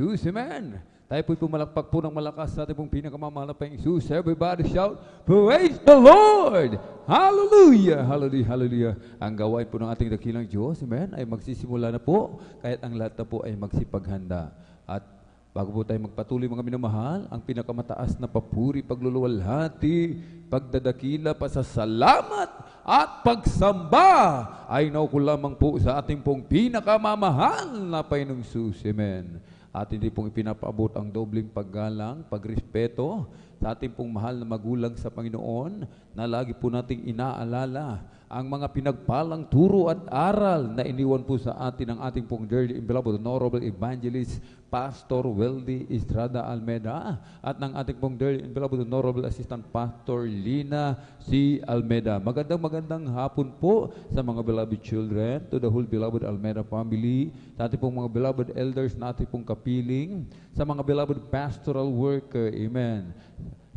Jesus. Amen. Tayo po'y pumalakpak po ng malakas sa ating pong pinakamamahal na Panginoong Jesus. Everybody shout, praise the Lord! Hallelujah! Hallelujah! Hallelujah! Ang gawain po ng ating dakilang Diyos, amen, ay magsisimula na po, kahit ang lahat na po ay magsipaghanda. At bago po tayo magpatuloy mga minamahal, ang pinakamataas na papuri, pagluluwalhati, pagdadakila, pasasalamat at pagsamba ay nauko lamang po sa ating pong pinakamamahal na Panginoong Jesus. Amen. At hindi pong ipinapaabot ang dobling paggalang, pagrespeto sa ating pong mahal na magulang sa Panginoon na lagi po nating inaalala ang mga pinagpalang turo at aral na iniwan po sa atin ng ating pong dearly beloved Honorable Evangelist Pastor Weldy Estrada Almeda at ng ating pong dearly beloved Honorable Assistant Pastor Lina C. Almeda. Magandang hapon po sa mga beloved children, to the whole beloved Almeda family, sa ating pong mga beloved elders na ating pong kapiling, sa mga beloved pastoral worker, amen.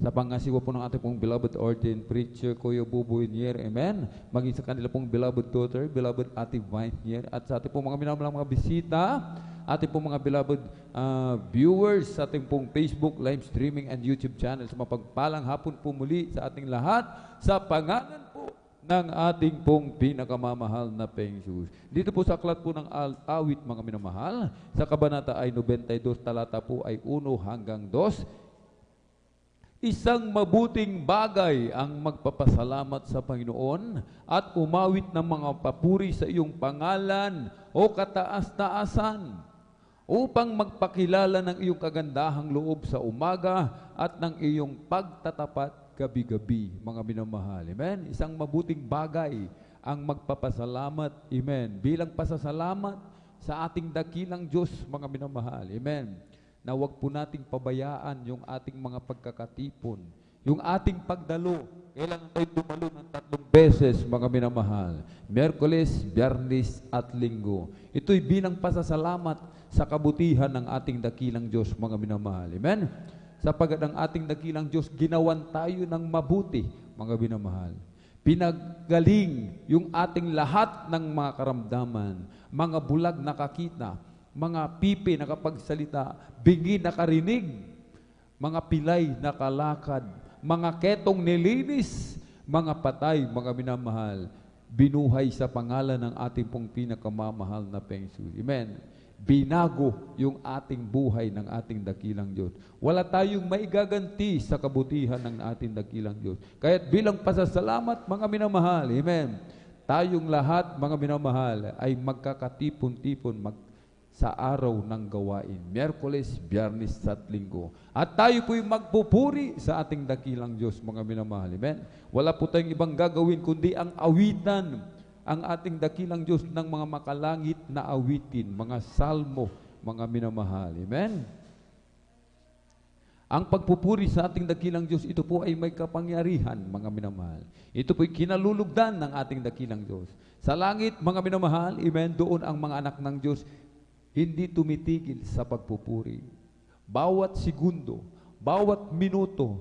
Sa pangasiwa po ng ating pong beloved ordained preacher, Kuya Buboy Nier, amen. Maging sa kanila pong beloved daughter, beloved Ate Vine Nier, at sa ating pong mga minamalang mga bisita, ating pong mga beloved viewers sa ating pong Facebook live streaming and YouTube channel. Sa mapagpalang hapon po muli sa ating lahat, sa pangalan po ng ating pong pinakamamahal na Panginoon. Dito po sa aklat po ng awit mga minamahal, sa kabanata ay 92, talata po ay 1 hanggang 2, isang mabuting bagay ang magpapasalamat sa Panginoon at umawit ng mga papuri sa iyong pangalan o kataas-taasan upang magpakilala ng iyong kagandahang loob sa umaga at ng iyong pagtatapat gabi-gabi, mga minamahal. Amen? Isang mabuting bagay ang magpapasalamat, amen, bilang pasasalamat sa ating dakilang Diyos, mga minamahal. Amen? Na huwag po nating pabayaan yung ating mga pagkakatipon, yung ating pagdalo. Kailangan tayo dumalo ng 3 beses, mga minamahal. Miyerkules, Biyernes at Linggo. Ito'y bilang pasasalamat sa kabutihan ng ating dakilang Diyos, mga minamahal. Amen? Sapagat ang ating dakilang Diyos, ginawan tayo ng mabuti, mga minamahal. Pinagaling yung ating lahat ng mga karamdaman, mga bulag nakakita, mga pipi nakapagsalita, bingi nakarinig, mga pilay nakalakad, mga ketong nilinis, mga patay, mga minamahal, binuhay sa pangalan ng ating pong pinakamamahal na Panginoon. Amen. Binago yung ating buhay ng ating dakilang Diyos. Wala tayong maigaganti sa kabutihan ng ating dakilang Diyos. Kaya't bilang pasasalamat, mga minamahal, amen, tayong lahat, mga minamahal, ay magkakatipon-tipon, sa araw ng gawain, Miyerkules, Biyernes at Linggo. At tayo po'y magpupuri sa ating dakilang Diyos, mga minamahal. Amen? Wala po tayong ibang gagawin kundi ang awitan ang ating dakilang Diyos ng mga makalangit na awitin, mga salmo, mga minamahal. Amen? Ang pagpupuri sa ating dakilang Diyos, ito po ay may kapangyarihan, mga minamahal. Ito po'y kinalulugdan ng ating dakilang Diyos. Sa langit, mga minamahal, amen, doon ang mga anak ng Diyos hindi tumitigil sa pagpupuri. Bawat segundo, bawat minuto,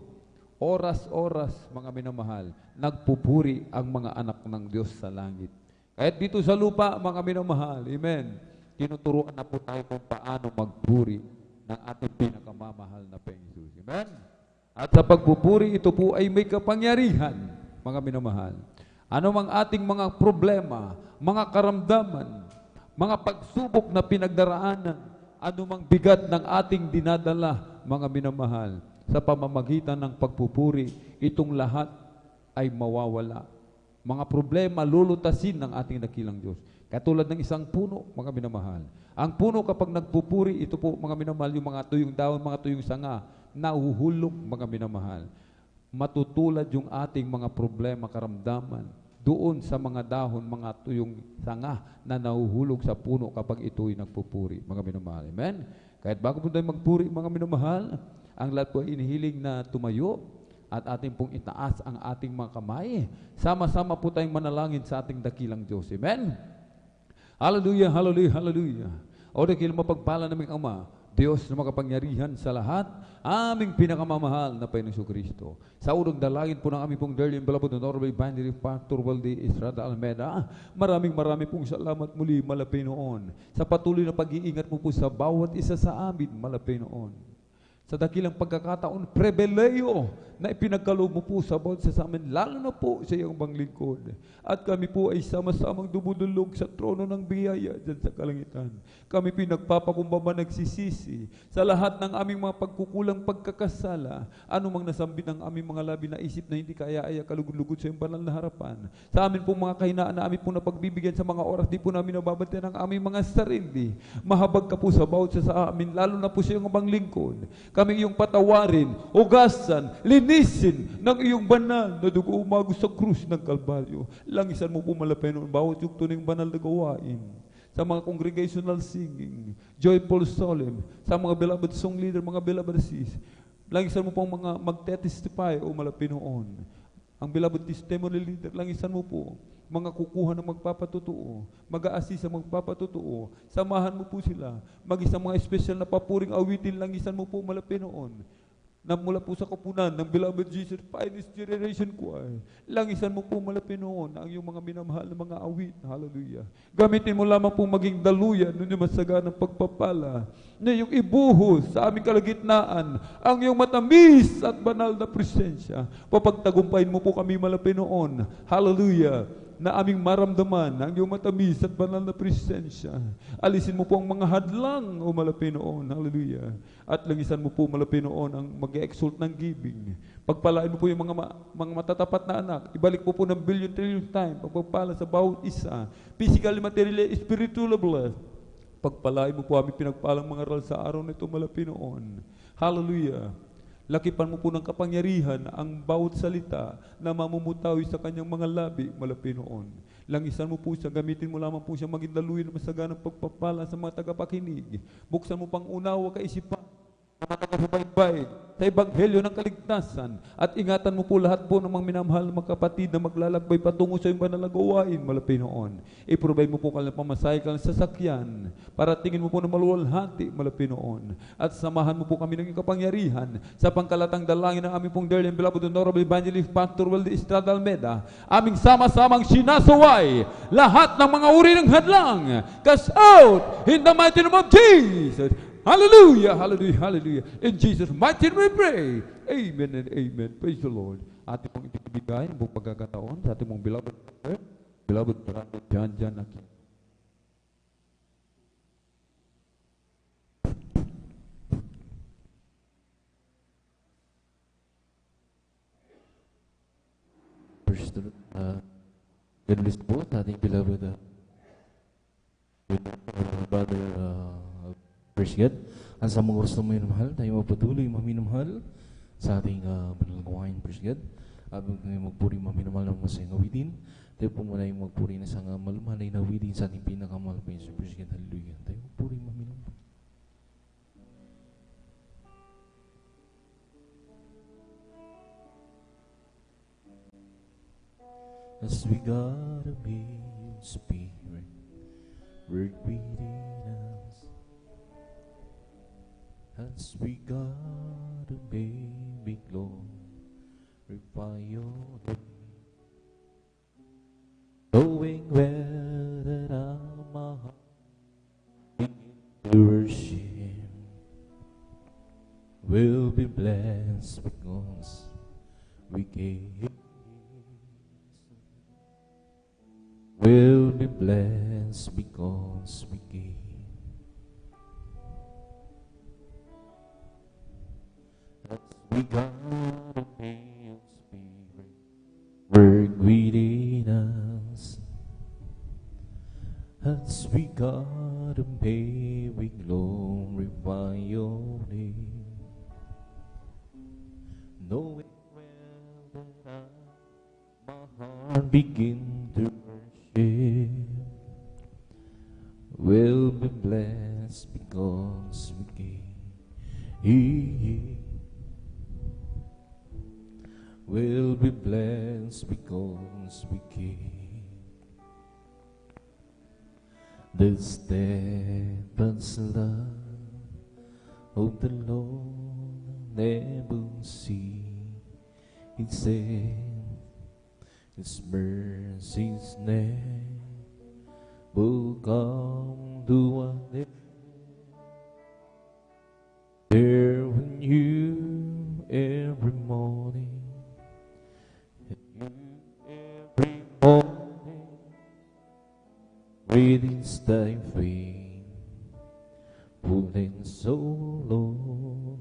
oras-oras, mga minamahal, nagpupuri ang mga anak ng Diyos sa langit. Kahit dito sa lupa, mga minamahal, amen, tinuturuan na po tayo kung paano magpuri ng ating pinakamamahal na Panginoon. Amen? At sa pagpupuri, ito po ay may kapangyarihan, mga minamahal. Ano mang ating mga problema, mga karamdaman, mga pagsubok na pinagdaraanan, anumang bigat ng ating dinadala, mga minamahal, sa pamamagitan ng pagpupuri, itong lahat ay mawawala. Mga problema lulutasin ng ating dakilang Diyos. Katulad ng isang puno, mga minamahal. Ang puno kapag nagpupuri, ito po, mga minamahal, yung mga tuyong dahon, mga tuyong sanga, nahuhulog, mga minamahal. Matutulad yung ating mga problema, karamdaman, doon sa mga dahon, mga tuyong sanga na nahuhulog sa puno kapag ito'y nagpupuri, mga minamahal. Amen? Kahit bago po tayo magpuri, mga minamahal, ang lahat po ay inihiling na tumayo at ating pong itaas ang ating mga kamay. Sama-sama po tayong manalangin sa ating dakilang Diyos. Amen? Hallelujah, hallelujah, hallelujah. O dakil mapagpala naming Ama, Diyos na makapangyarihan sa lahat, aming pinakamamahal na Panginoong Kristo. Sa unang dalangin po ng aming pong dearly and beloved Honorable Evangelist Pastor Walde Estrada Almeda, maraming pong salamat muli, Malapinoon, sa patuloy na pag-iingat mo po sa bawat isa sa amin, Malapinoon. Sa dakilang pagkakataon, prebeleyo na ipinagkaloob mo po sa bawat isa sa amin, lalo na po sa iyong banglingkod. At kami po ay sama-samang dumudulog sa trono ng biyaya dyan sa kalangitan. Kami pinagpapakumbaba nagsisisi sa lahat ng aming mga pagkukulang pagkakasala, anumang nasambit ng aming mga labi na isip na hindi kaya-aya kalugod-lugod sa iyong banal na harapan. Sa amin pong mga kahinaan na amin po napagbibigyan sa mga oras, di po namin nababantayan ang aming mga sarili. Mahabag ka po sa bawat isa sa amin, lalo na po sa iyong banglingkod. Kami iyong patawarin, ugasan, linisin ng iyong banal na dugo umagos sa krus ng Kalbaryo. Langisan mo po, Malapinoon, bawat yugto ng banal na gawain. Sa mga congregational singing, joyful solemn, sa mga beloved song leader, mga beloved sis, langisan mo po ang mga magte-testify, o Malapinoon. Ang beloved testimony leader, langisan mo po mga kukuha ng magpapatutuo, mag-a-assist sa magpapatutuo, samahan mo po sila, mag-isang mga special na papuring awitin, langisan mo po, Malapinoon, na mula po sa kapunan ng Beloved Jesus Finest Generation Choir, langisan mo po, Malapinoon, ang iyong mga minamahal na mga awit, hallelujah. Gamitin mo lamang po maging daluyan, nun yung masaganang pagpapala, na yung ibuhos sa aming kalagitnaan, ang iyong matamis at banal na presensya. Papagtagumpayin mo po kami, Malapinoon, hallelujah, na aming maramdaman ang iyong matamis at banal na presensya. Alisin mo po ang mga hadlang, o Malapinoon, hallelujah. At langisan mo po, Malapinoon, ang mag-exalt ng giving. Pagpalain mo po yung mga matatapat na anak. Ibalik mo po ng billion-trillion time, pagpapala sa bawat isa. Physically, materially, spiritually blessed. Pagpalain mo po aming pinagpalang mga aral sa araw na ito, Malapinoon. Hallelujah. Lakipan mo po ng kapangyarihan ang bawat salita na mamumutawi sa kanyang mga labi, Malapinoon. Langisan mo po siya, gamitin mo lamang po siya maging daluyan na masaganang pagpapala sa mga tagapakinig. Buksan mo pang unawa kaisipan, mga tagasubaybay sa Ebanghelyo ng Kaligtasan, at ingatan mo po lahat po ng mga minamahal na mga kapatid na maglalakbay patungo sa iyong banal na gawain, Malapinoon. I-provide mo po kanilang pamasahe, kanilang sasakyan, para tingin mo po na maluwalhati, Malapinoon. At samahan mo po kami ng iyong kapangyarihan sa pangkalatang dalangin ng aming pong dearly and beloved Honorable Evangelist Pastor Walde Estrada Almeda, aming sama-samang sinasaway lahat ng mga uri ng hadlang. Cast out in the mighty name of Jesus. Hallelujah, hallelujah, hallelujah. In Jesus' mighty name we pray. Amen and amen. Praise the Lord. Ating pong itibigay ang buong pagkakataon sa ating mong beloved brother Jan Aquino. First, God bless po sa ating beloved brother Praise God. At sa mga gusto mo minamahal, tayo mapatuloy maminamahal sa ating banal gawain, praise God. At magpuri maminamahal ng masayang awitin. Tayo po muna yung magpuri na sa malumalay na awitin sa ating pinakamahal pa yun. Praise God, hallelujah. Tayo magpuri maminamahal. As we gotta be in spirit, work within us. As we gotta be glorify your name, knowing well that our heart begin to worship will be blessed because we gave. Will be blessed because we gave. We gotta be in spirit, work within us. As we gotta pay, we glorify your name. Knowing well that my heart begin to worship will be blessed because we gave. Will be blessed because we keep the steadfast love of the Lord never cease. He said, His mercies never come to an end. There when you every morning, every morning, breathing thy faith, pulling so low,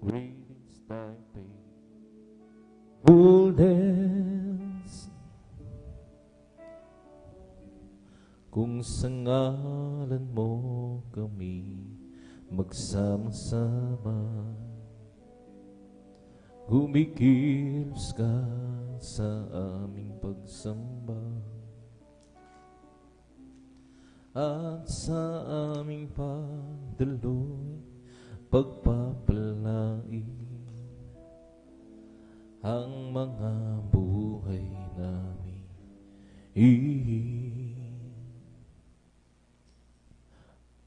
breathing thy faith, fullness. Kung sa ngalan mo kami magsama-sama, gumikilos ka sa aming pagsamba at sa aming pagdaloy pagpapalain ang mga buhay namin.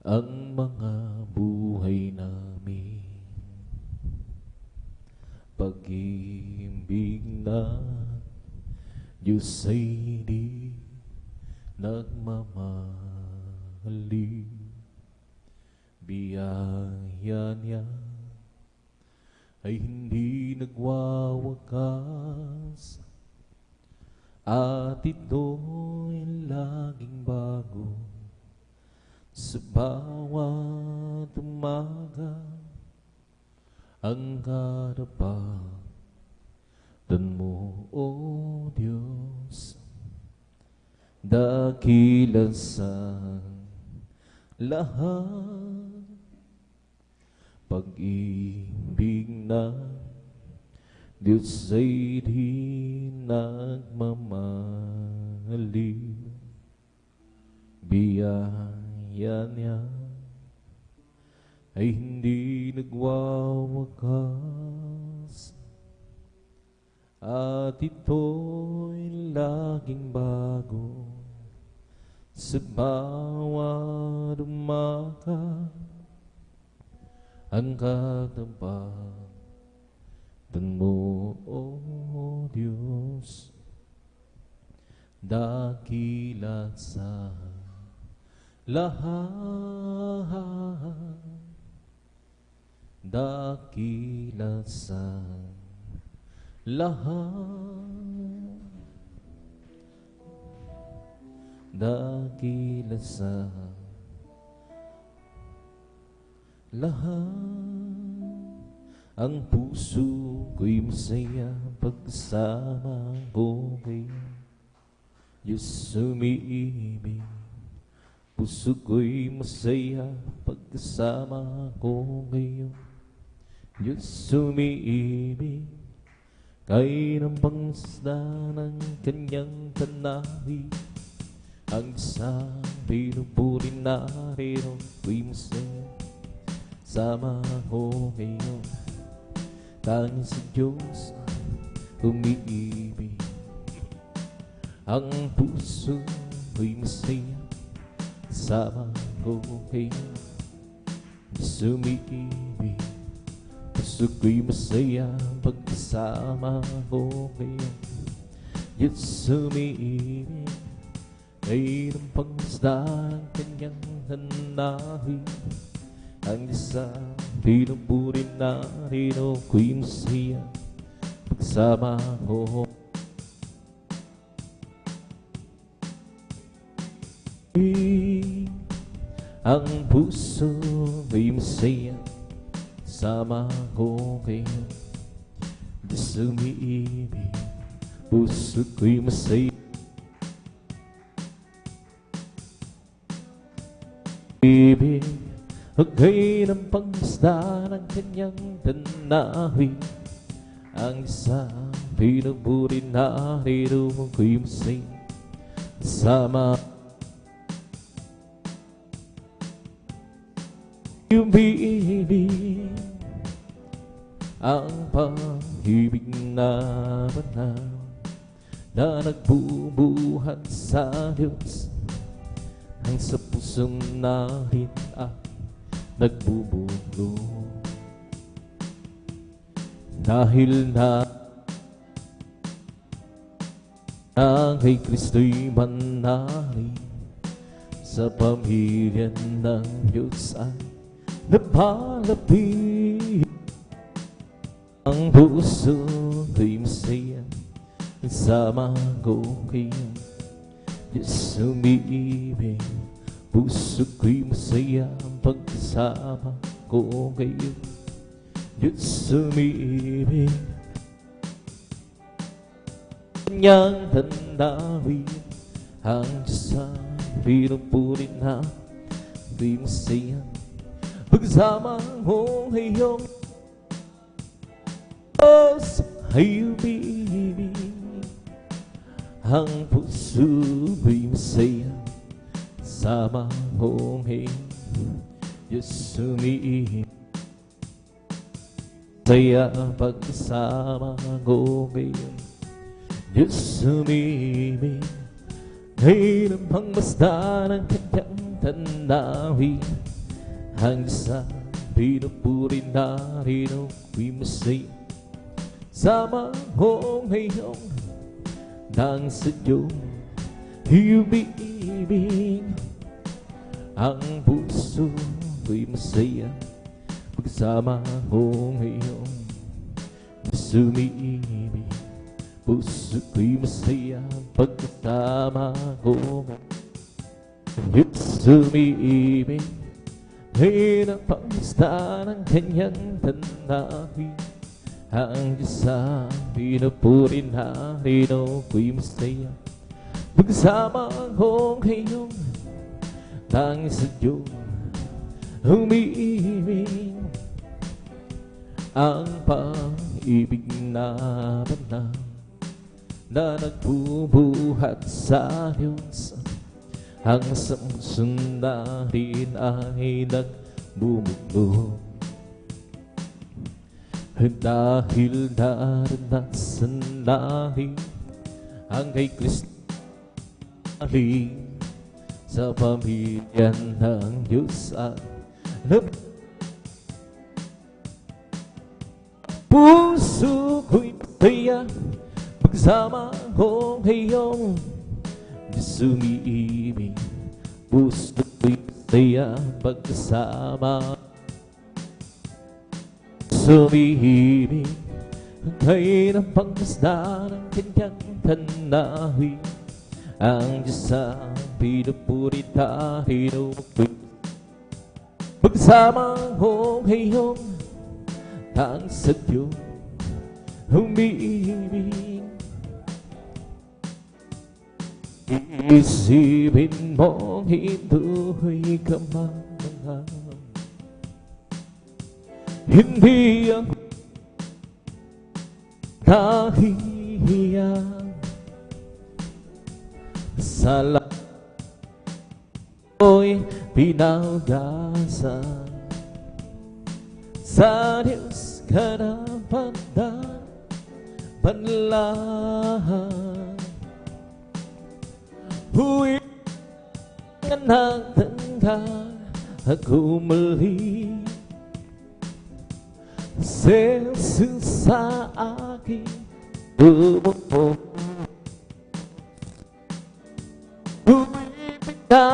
Ang mga buhay namin, pag-ibig na Diyos ay di nagmamahali. Biyaya niya ay hindi nagwawakas, at ito'y laging bago sa bawat umaga. Ang karapatan mo, O Diyos, dakila sa lahat. Pag-ibig na Diyos ay di nagmamahali. Biyaya niya ay hindi nagwawakas, at ito'y laging bago sa bawat umaga. Ang katapatan mo, O Diyos, dakila sa lahat, dakila sa lahat, dakila sa lahat. Ang puso ko'y masaya pagkasama ko kayo, Diyos umiibig. Puso ko'y masaya pagkasama ko ngayon, Diyos umiibig. Kay ng pangsda ng kanyang tanawi, ang isang pinupuri narito ko'y masaya sama ko ngayon. Tanging sa Diyos umiibig. Ang puso ko'y masaya sama ko ngayon, Diyos umiibig. Puso ko'y masaya pagkasama ko ngayon, Diyos umiibig. Kay ng pangsda ng kanyang hanawi, ang isang pinupuri narito ko'y masaya pagsama ko. Ang puso ko'y masaya sama ko kayo, Diyos umiibig. Puso ko'y masaya ibig. Hagay ng pangsda ng kanyang tanawi, ang isang pinupuri narito ko'y masaya sama umiibig. Ang pag-ibig na banal na nagbubuhat sa Diyos, ang sa pusong narin nagbubulo. Dahil na kay Kristo'y manari, sa pamilya ng Diyos ay napalapit. Ang puso ko'y masaya, sama ko kayo, Diyos umiibig. Puso ko'y masaya, pagkasama ko kayo, Diyos umiibig. Kanyang tandawin ang Diyos ay pinupunin na di masaya, pagsama mo ngayong Diyos ay umibig. Ang puso ko'y masaya, sama mo ngayong Diyos umiibig. Saya pagsama ko ngayon, Diyos umibig. Ngayon ang pangmasdan ng kanyang tanawin, ang Diyos ang pinupuri, narino ko'y masaya, sama ko ngayon nang sa Diyos umibig. Ang puso ko'y masaya, pagsama ko ngayon, Diyos umiibig. Puso ko'y masaya, pagkasama ko ngayon, Diyos umiibig. Ngayon ang pangmasdan ng kanyang tanawin, ang Diyos ang pinupuri, narino ko'y masaya, pagsama ko ngayon nang sa Diyos umiibig. Ang pag-ibig na banal na nagbubuhat sa Diyos, ang sumusundarin ay nagbumulo. Dahil naranasan natin ang kay Kristo sa pamilya ng Diyos at puso ko'y masaya, pagsama ko ngayong Diyos umiibig. Puso ko'y masaya, pagkasama umibig. Ngayon ang pangmasdan ng kanyang tanawin, ang Diyos ang pinupuri, narino ko'y pagsama ko ngayon nang sa Diyos umiibig. Isipin mo hindo'y kamangha, hindi ako kahihiyan sa lahat ko'y pinaugasan sa Diyos karapat-dapat panlahan. Huwag ka nagtangka, ako mali, si Jesus sa aking bumubo. Huwag ka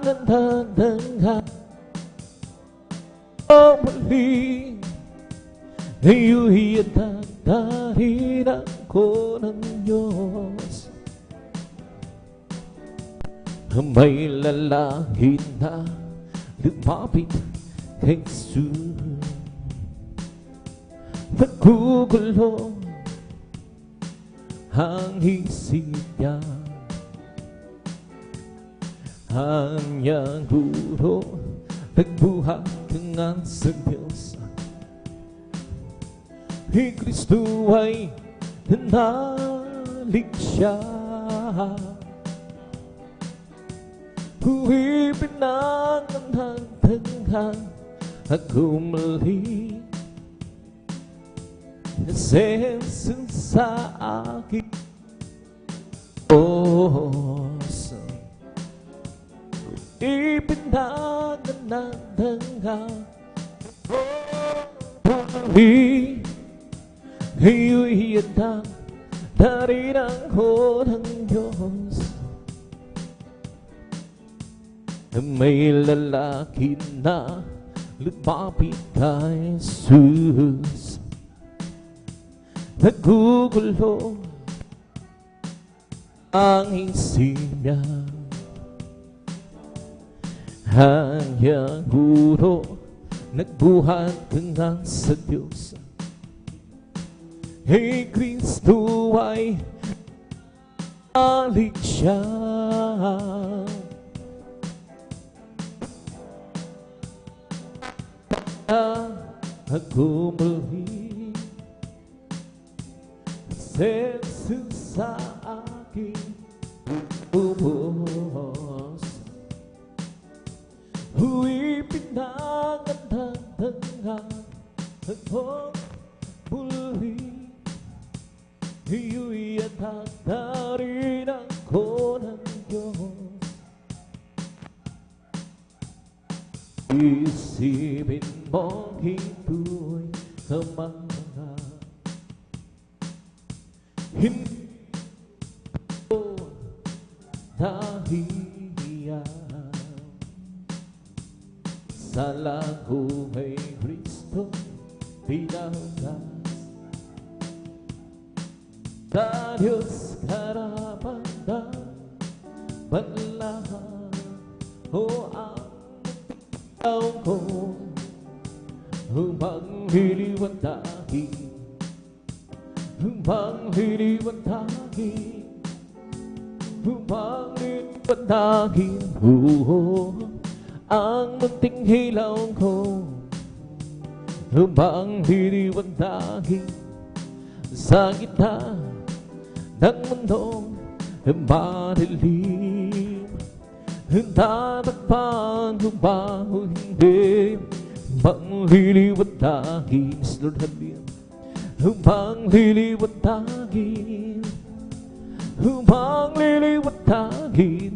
nagtangka, ako mali, ngayon dahil ako ng Diyos. May lalaki na lumapit kay Jesus, nagkugulo ang isip niya, ang niyang guro nagbuhat ng sa Diyos. Si Kristo ay nanalig siya, ipinangan ng tanghang ako mali, si Jesus sa aking puso. Ipinangan ng tanghang Muli Kayo'y handang darinangko ng Diyos na may lalaki na lumapit kay Jesus. Nagugulo ang isip niya, hanyang guro nagbuhat hanggang sa Diyos. Kay Kristo ay alik siya. Ako muli Jesus sa aking bubos. Huwag pinagandang ako muli. Iyo'y atatarin ako ng Diyos. Isipin mong ito'y kamangha, hindi ko nahihiya. Sa lago kay Kristo pinanggas, sa Diyos karapan na banlahan o ang tao ko magliliwantahin, magliliwantahin, magliliwantahin ang munting hilaw ko, magliliwantahin sa gitna ng mundong madilim. Tatakpan ko ba o hindi? Magliliwantahin, Lord Halil. Magliliwantahin, magliliwantahin.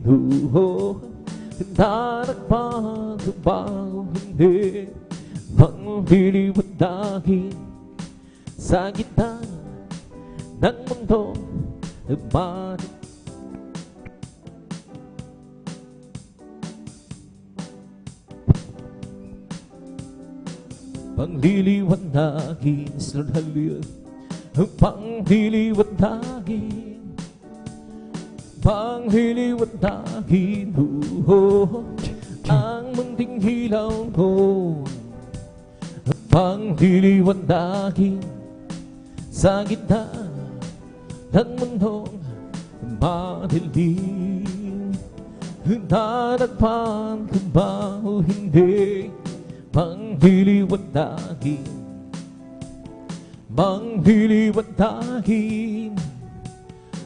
Tatakpan ko ba o hindi? Magliliwantahin sa gitna ng mundo madilim. Pangliliwanagin, Lord Halil. Pangliliwanagin, pangliliwanagin ang munting hilaw ko. Pangliliwanagin sa gitna ng mundong madilim. Tatagpan ko ba o hindi? Mangliliwanagin, mangliliwanagin,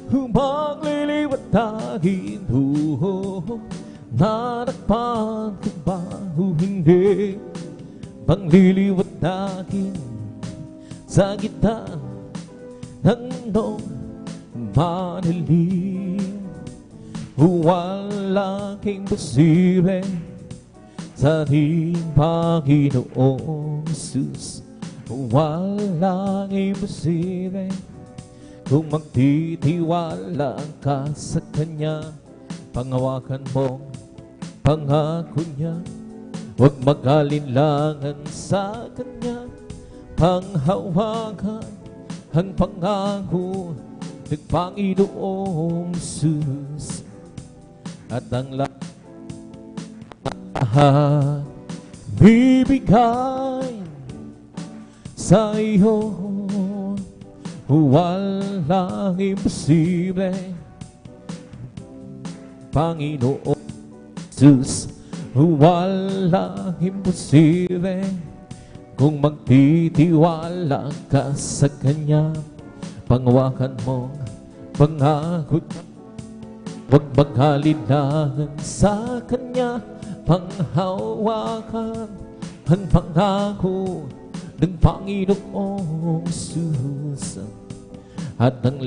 mangliliwanagin. Tatagpan ko ba o hindi? Mangliliwanagin sa gitna ng mundong madilim. Walang imposible sa ating Panginoong Jesus. Walang imposible kung magtitiwala ka sa Kanya. Panghawakan mong pangako niya, huwag mag-alinlangan sa Kanya. Panghawakan ang pangako ng Panginoong Jesus. At ang lahat bibigay sa iyo. Walang imposible, Panginoon Jesus. Walang imposible kung magtitiwala ka sa Kanya. Panghawakan mo pangako, huwag mag-alinlangan sa Kanya. Panghawakan ang pangako ng Panginoong Jesus. At ang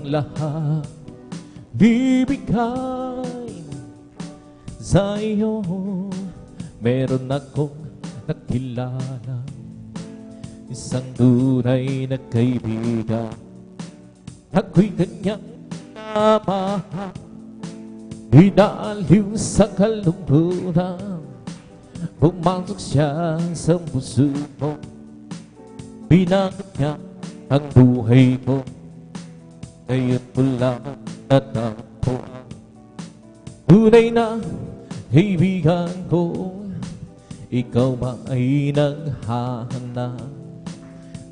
lahat bibigay sa iyo. Meron akong nakilala isang tunay na kaibigan. Ako'y kanyang namahal, dinaliw sa kalungkutan. Pumasok siya sa puso mo, binangot niya ang buhay ko. Ngayon ko lang natagpuan, tunay na kaibigan ko. Ikaw ba ay naghahanap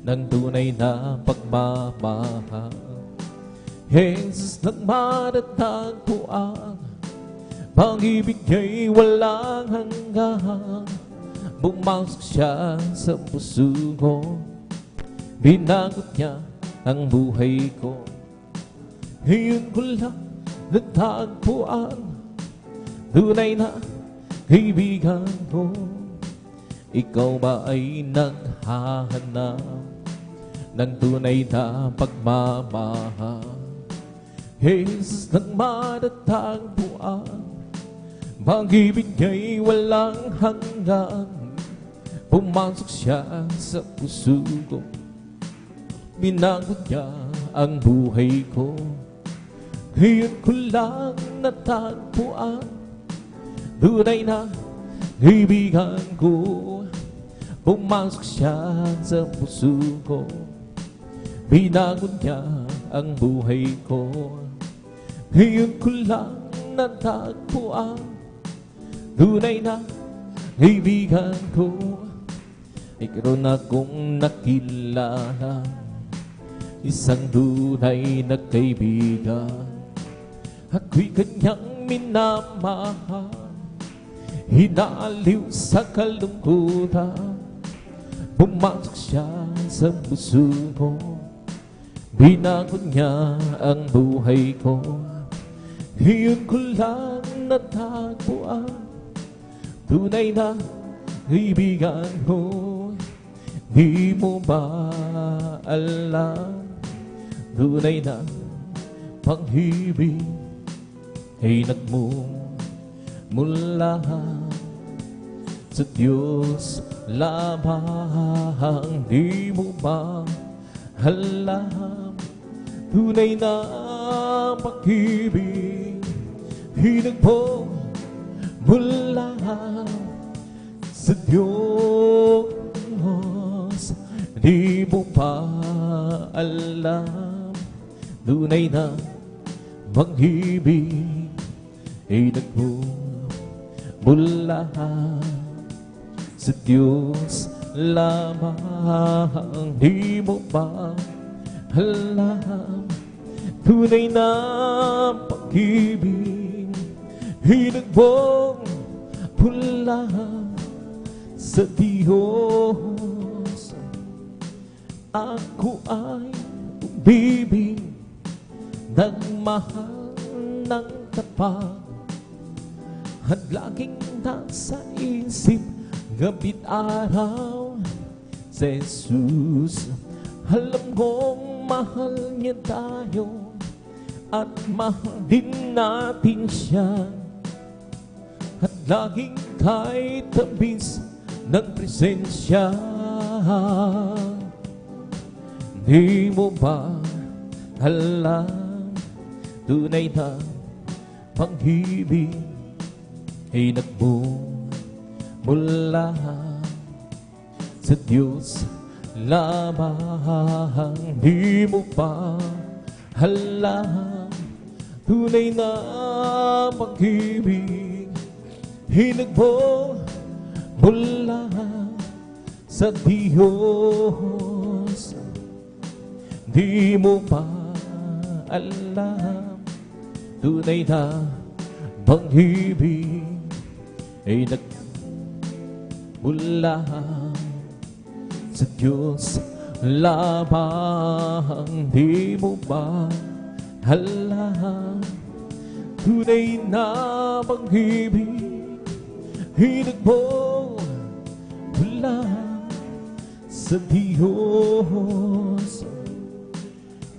ng tunay na pagmamahal? Jesus, nagmatatagpuan, pag-ibig niya'y walang hanggan. Bumasok siya sa puso ko, binagot niya ang buhay ko. Ngayon ko lang natagpuan, tunay na kaibigan ko. Ikaw ba ay naghahanap ng tunay na pagmamahal? Jesus, nagmatatagpuan, pag-ibig niya'y walang hanggan. Pumasok siya sa puso ko, binagot niya ang buhay ko. Ngayon ko lang natagpuan, tunay na kaibigan ko. Pumasok siya sa puso ko, binagot niya ang buhay ko. Ngayon ko lang natagpuan, tunay na kaibigan ko. Ikaroon akong nakilala, isang tunay na kaibigan. Ako'y kanyang minamahal, hinaliw sa kalungkutan. Pumasok siya sa puso ko, binagot niya ang buhay ko. Ngayon ko lang natagpuan, tunay na kaibigan ko. Di mo ba alam, tunay na pag-ibig ay nagmumula sa Diyos lamang. Di mo ba alam, tunay na pag-ibig ay nagmumula sa Diyos. Di mo pa alam, tunay na pag-ibig ay nagmumula sa Diyos lamang. Di mo pa alam, tunay na pag-ibig ay nagmumula sa Diyos. Ako ay umibig, nagmahal ng tapat, at laging nasa isip gabi't araw si Jesus. Alam kong mahal niya tayo at mahal din natin siya, at laging kahit tabis ng presensya. Di mo ba alam, tunay na pag-ibig ay nagmumula sa Diyos lamang. Di mo ba alam, tunay na pag-ibig ay nagmumula sa Diyos. Di mo ba alam, tunay na pag-ibig ay nagmula sa Diyos lamang. Di mo ba alam, tunay na pag-ibig ay nagmula sa Diyos.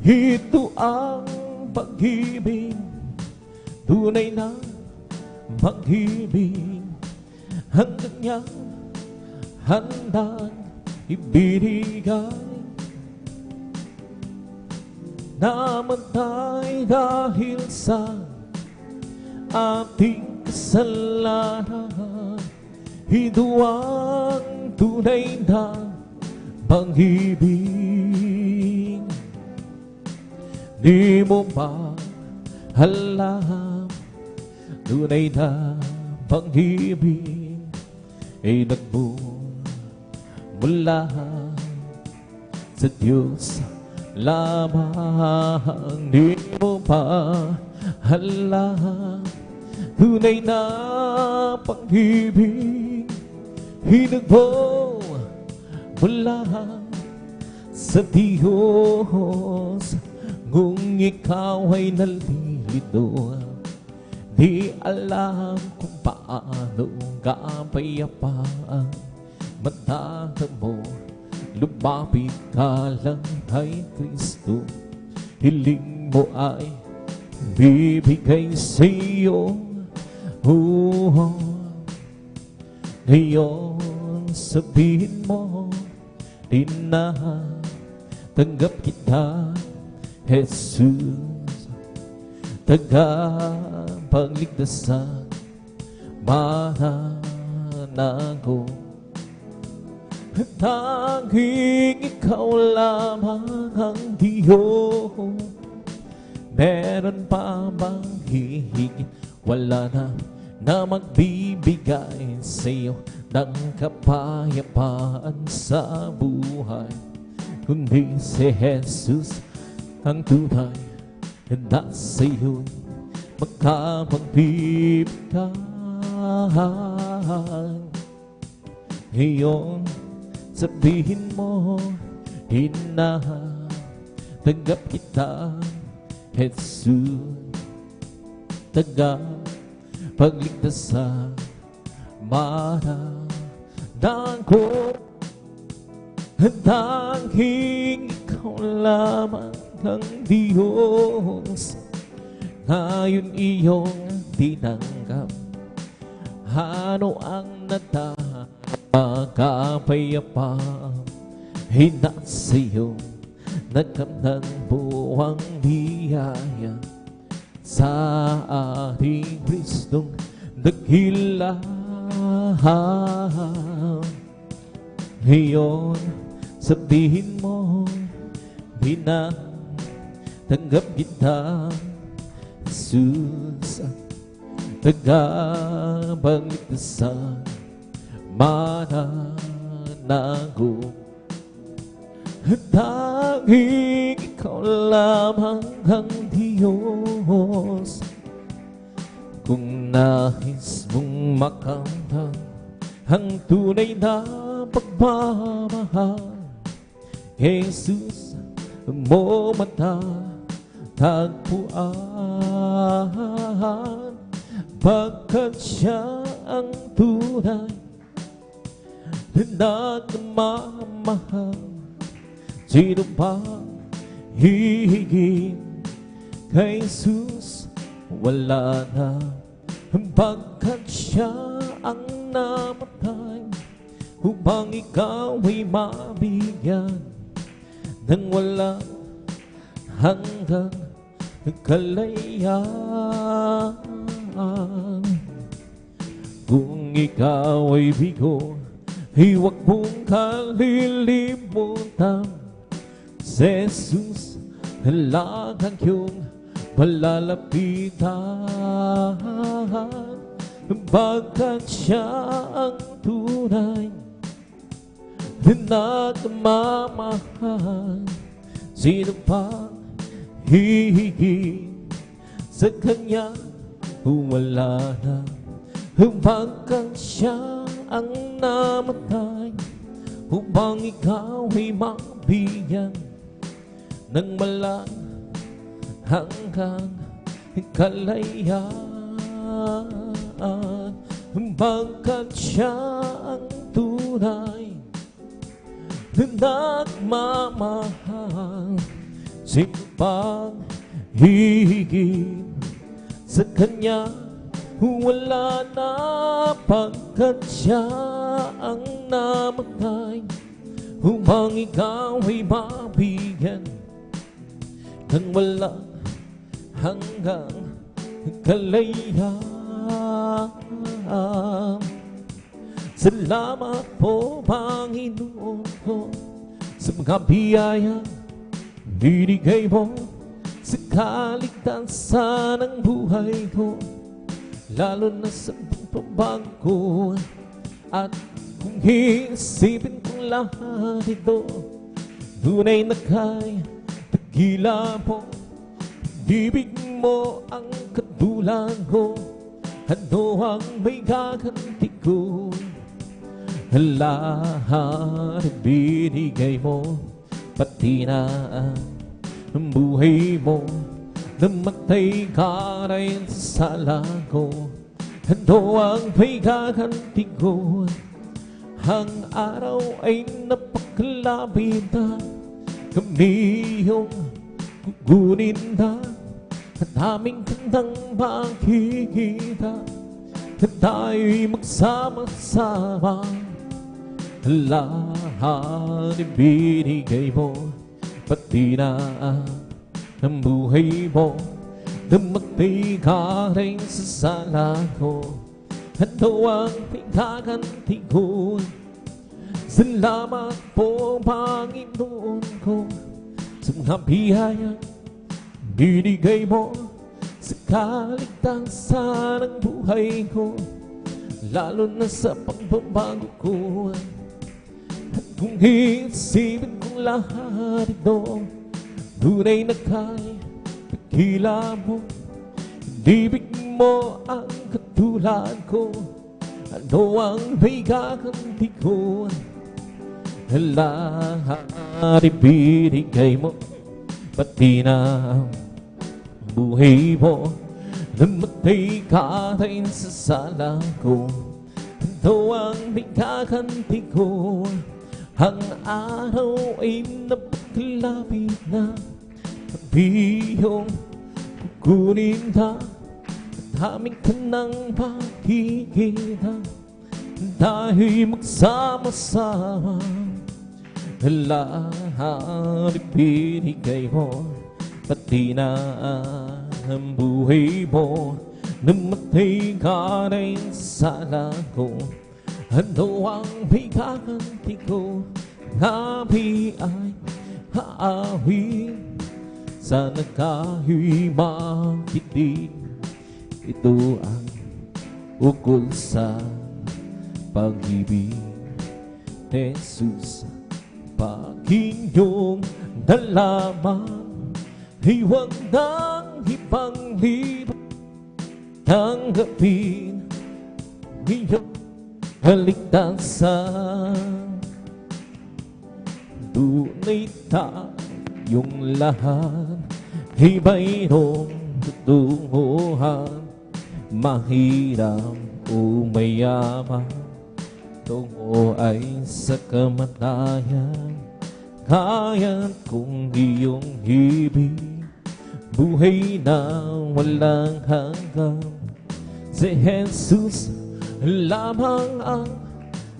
Ito ang pag-ibig, tunay na pag-ibig, ang kanyang handang ibinigay. Namatay dahil sa ating kasalanan. Ito ang tunay na pag-ibig. Di mo ba alam, tunay na pag-ibig ay nagmumula sa Diyos lamang. Di mo ba alam, tunay na pag-ibig ay nagmumula sa Diyos. Kung ikaw ay nalilito, di alam kung paano kapayapaan matamo. Lumapit ka lang kay Kristo, hiling mo ay bibigay sa iyo. Ngayon sabihin mo, di na tanggap kita, Jesus, tagapagligtasan, mananago. Tanging ikaw lamang ang Diyos. Meron pa bang hihigit? Wala na magbibigay sa'yo ng kapayapaan sa buhay, kundi si Jesus ang tunay na sa'yo'y magkapagbibigay. Ngayon sabihin mo, di na tanggap kita, Jesus, tagapagligtasan, mananago. Tanging ikaw lamang ang Diyos. Ngayon iyong tinanggap, ano ang nakapayapaan ay nasa iyo. Nagkamnang buwang biyaya sa ating Kristong dakila. Ngayon sabihin mo, di na tanggap kita, Jesus, tagapagligtasan, mananago. Tanging ikaw lamang ang Diyos. Kung nais mong makamtan ang tunay na pagmamahal, Jesus mo matatagpuan, pagkat siya ang tunay na nagmamahal. Sino pa hihigit kay Jesus? Wala na, pagkat siya ang namatay upang ikaw ay mabigyan ng walang hanggang kalayaan. Kung ikaw ay bigo, huwag mong kalilimutan, si Jesus lang ang iyong palalapitan, pagkat siya ang tunay na nagmamahal. Sino pa hihigit sa kanya? Wala na, pagkat siya ang namatay upang ikaw ay mabigyan ng walang hanggang kalayaan, pagkat siya ang tunay na nagmamahal. Sino pang hihigit sa kanya? Wala na, pagkat siya ang namatay upang ikaw ay mabigyan ng walang hanggang kalayaan. Salamat po, Panginoon ko, sa mga biyayang binigay mo sa kaligtasan ng buhay ko, lalo na sa pagbabago. At kung iisipin kong lahat ito, tunay na kay tagila mo, ibig mo ang katulad ko. Ano ang may gaganti ko? Lahat binigay mo, pati na ang buhay mo. Namatay ka rin sa sala ko. Ano ang may gaganti ko? Ang araw ay napakalapit na, kami yung kukunin na, at aming kandang makikita, at tayo'y magsama-sama. Lahat ibinigay mo, pati na ang buhay mo. Namatay ka rin sa sala ko. Ano ang pinaganti ko? Salamat po, Panginoon ko, sa mga biyayang binigay mo sa kaligtasan ng buhay ko, lalo na sa pagbabago ko. At kung iisipin kong lahat ito, tunay na kay tagila mo, ibig mo ang katulad ko. Ano ang may gaganti ko? Lahat ibinigay mo, pati na buhay mo. Namatay ka rin sa sala ko. Ano ang may gaganti ko? Ang araw ay napakalapit na, kami yung kukunin na, at aming kanang makikita, tayo'y magsama-sama. Lahat ibinigay mo, pati na ang buhay mo. Namatay ka rin sa sala ko. Ano ang may gaganti ko? Kami ay haawin, sana kayo'y makinig. Ito ang ukol sa pag-ibig, Jesus. Pag inyong nalaman, ay huwag nang ipangliban. Tanggapin inyong kaligtasan. Tunay tayong lahat ay mayroong tutunguhan, mahirap o mayaman, tungo ay sa kamatayan. Kaya kung iyong ibig, buhay na walang hanggan. Si Jesus lamang ang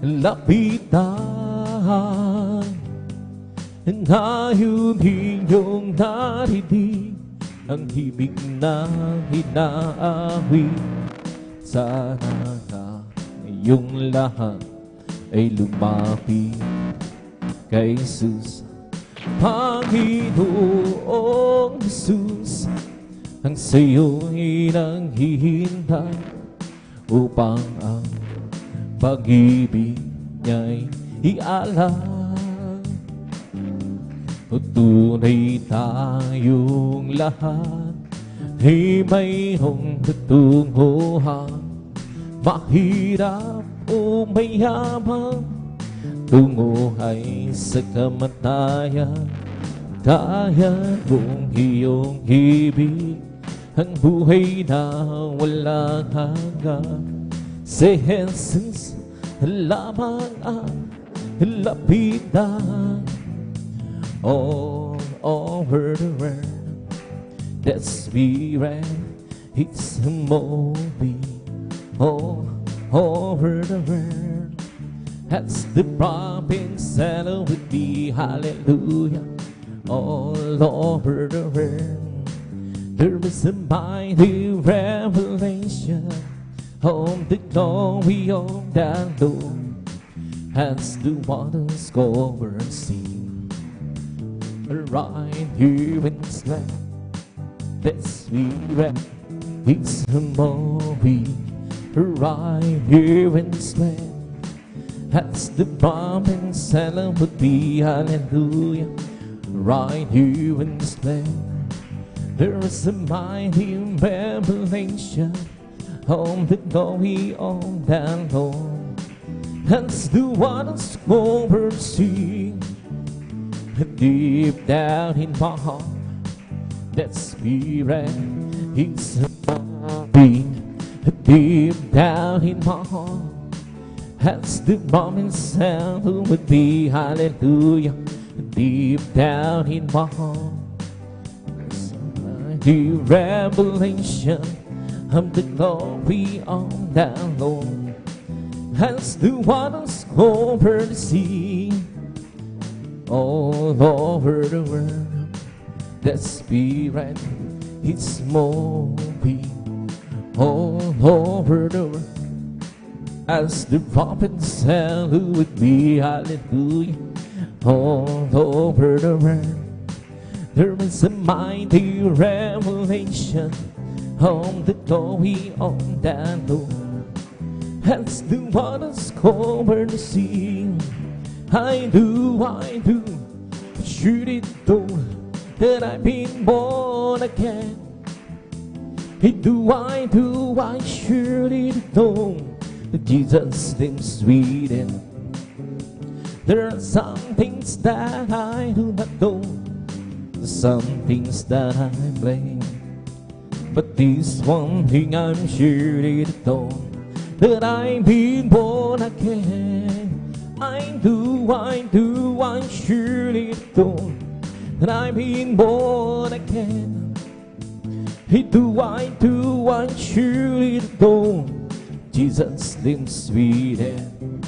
lapitan. Ngayon inyong narinig ang ibig na hinaawit. Sana na iyong lahat ay lumapit kay Jesus. Panginoong Jesus, ang sa'yo'y nanghihintay, upang ang pag-ibig niya'y ialam. O tunay tayong lahat ay mayroong tutunguhan, mahirap o mayaman, tungo ay sa kamatayan. Kaya kung iyong ibig, ang buhay na walang hanggan. Si Jesus lamang ang lapitan. All over the world, that spirit it's moving. All over the world, As the prophets settle with me, hallelujah, all over the world. There is a mighty revelation of the glory of the Lord. As the waters cover the sea, right here in this land, let's be ready. It's a movie right here in this land. As the prophets settle would be, hallelujah, right here in this land. There is a mighty revelation of the glory of the Lord. As the waters cover the sea, deep down in my heart, that spirit is being deep down in my heart. As the moment sound would be, hallelujah, deep down in my heart. The revelation of the glory of the Lord. As the waters cover the sea, all over the world, that spirit is moving all over the world. As the prophets said, who would be, hallelujah, all over the world. There is a mighty revelation of the glory of the Lord. As the waters cover the sea, I do surely know that I've been born again. I surely know that Jesus lives within. There are some things that I do not know, some things that I blame, but this one thing I'm surely know, that I've been born again. I surely know that I've been born again. I surely know Jesus lives within.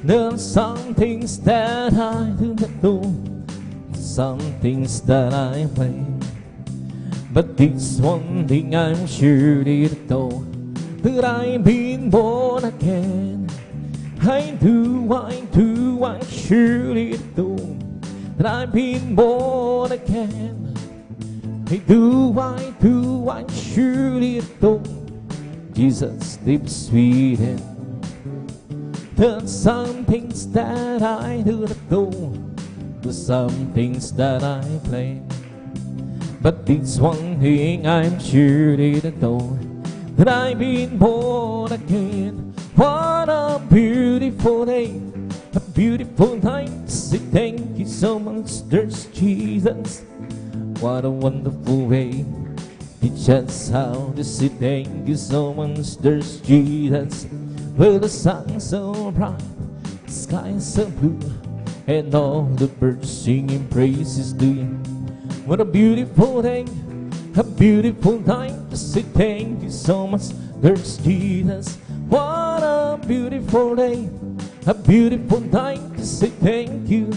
There are some things that I do not know, some things that I blame, but this one thing I'm surely know, that I've been born again. I surely know that I've been born again. I surely know Jesus lives within. There's some things that I do not know, there's some things that I blame, but this one thing I'm surely to know, that I've been born again. What a beautiful day, a beautiful night to say thank you so much, there's Jesus. What a wonderful way, it's just how to say thank you so much, there's Jesus. Well, the sun's so bright, the sky's so blue, and all the birds singing praises to you. What a beautiful day, a beautiful night to say thank you so much, there's Jesus. What a beautiful day, a beautiful night to say thank you,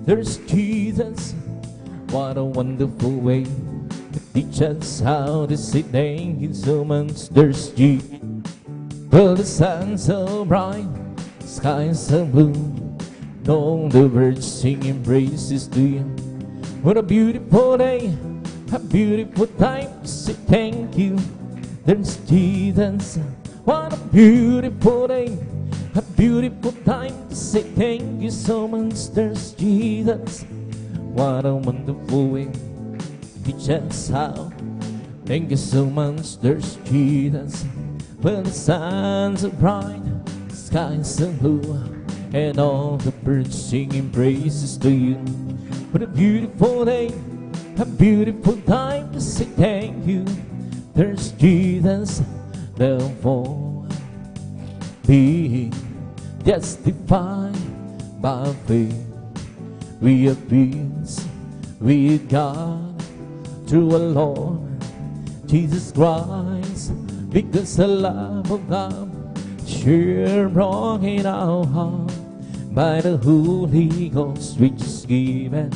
there's Jesus. What a wonderful way to teach us how to say thank you so much, there's Jesus. Well, the sun's so bright, the sky's so blue, and all the birds singing praises to you. What a beautiful day, a beautiful time to say thank you, there's Jesus. What a beautiful day, a beautiful time to say thank you so much, there's Jesus. What a wonderful way, teach us how. Thank you so much, there's Jesus. Well, the sun's so bright, the sky's so blue, and all the birds singing praises to you. What a beautiful day, a beautiful time to say thank you, there's Jesus. Therefore, being justified by faith, we have peace with God through our Lord Jesus Christ, because the love of God Sure brought in our heart by the Holy Ghost, which is given,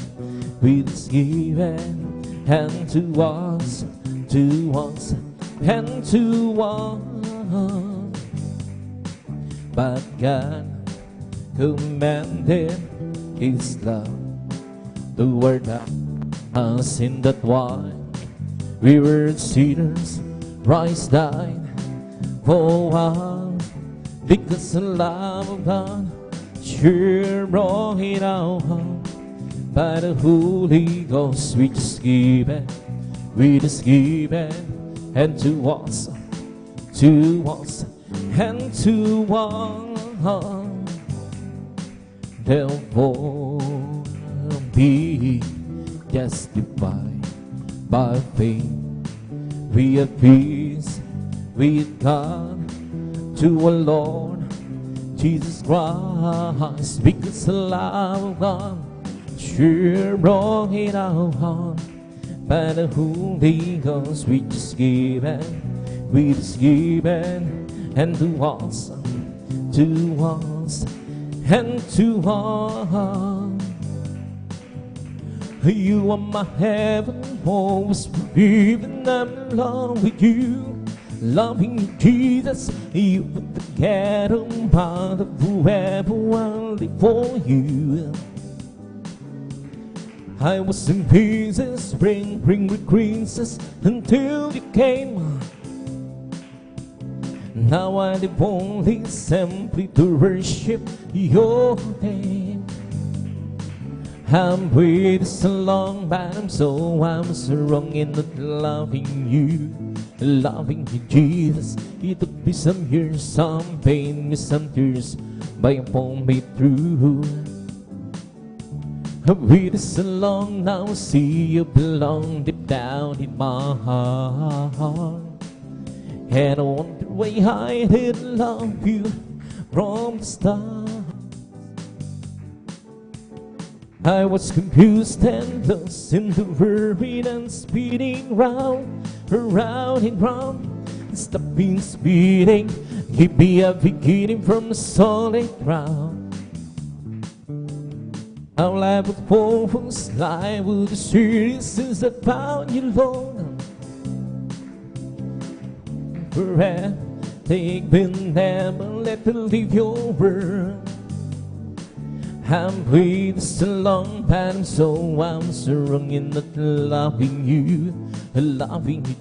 and to us, and to us. But God commanded His love toward us in that while we were sinners, Christ died for us, because the love of God sure brought in our heart by the Holy Ghost, which is given, and to us, and to us. Therefore, be justified by faith. We have peace with God to our Lord Jesus Christ, because the love of God sure brought in our heart by the Holy Ghost, which is given, and to us, and to us. You are my heaven, always forgiven. I'm in love with you, loving you, Jesus. You put the cattle part of whoever will live for you. I was in pieces, spring with creases, until you came. Now I live only simply to worship your name. I'm waiting so long, but I'm so wrong in not loving you, Jesus. It took me some years, some pain, me some tears, but you pulled me through. I've waited so long, now I see you belong deep down in my heart. And I wonder why I didn't love you from the start. I was confused and lost in the whirlwind and spinning round and round. Stopping speeding, give me a beginning from the solid ground. Our life was focused, life with the serious since I found you, Lord. Forever, take me never let me leave your world. I'm waiting so long, but I'm so wrong in not loving you,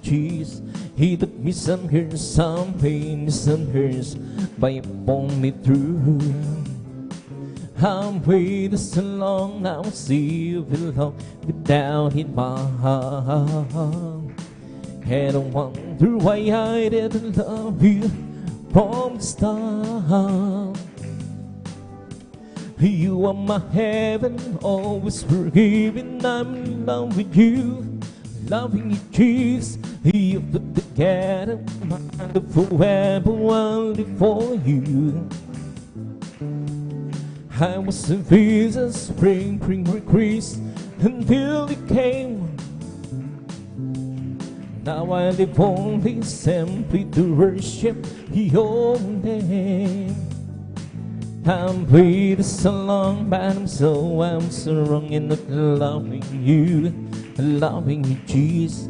Jesus. He took me some years, some pain, some hurts, but you pulled me through. I'm waiting so long, now I see you belong deep down in my heart. And I wonder why I didn't love you from the start. You are my heaven, always forgiving. I'm in love with you, loving you, Jesus. You put together my life forever, I'll live for you. I was a visa, spring increase until it came. Now I live only simply to worship your name. I'm waiting so long, but I'm so wrong in not loving you, Jesus.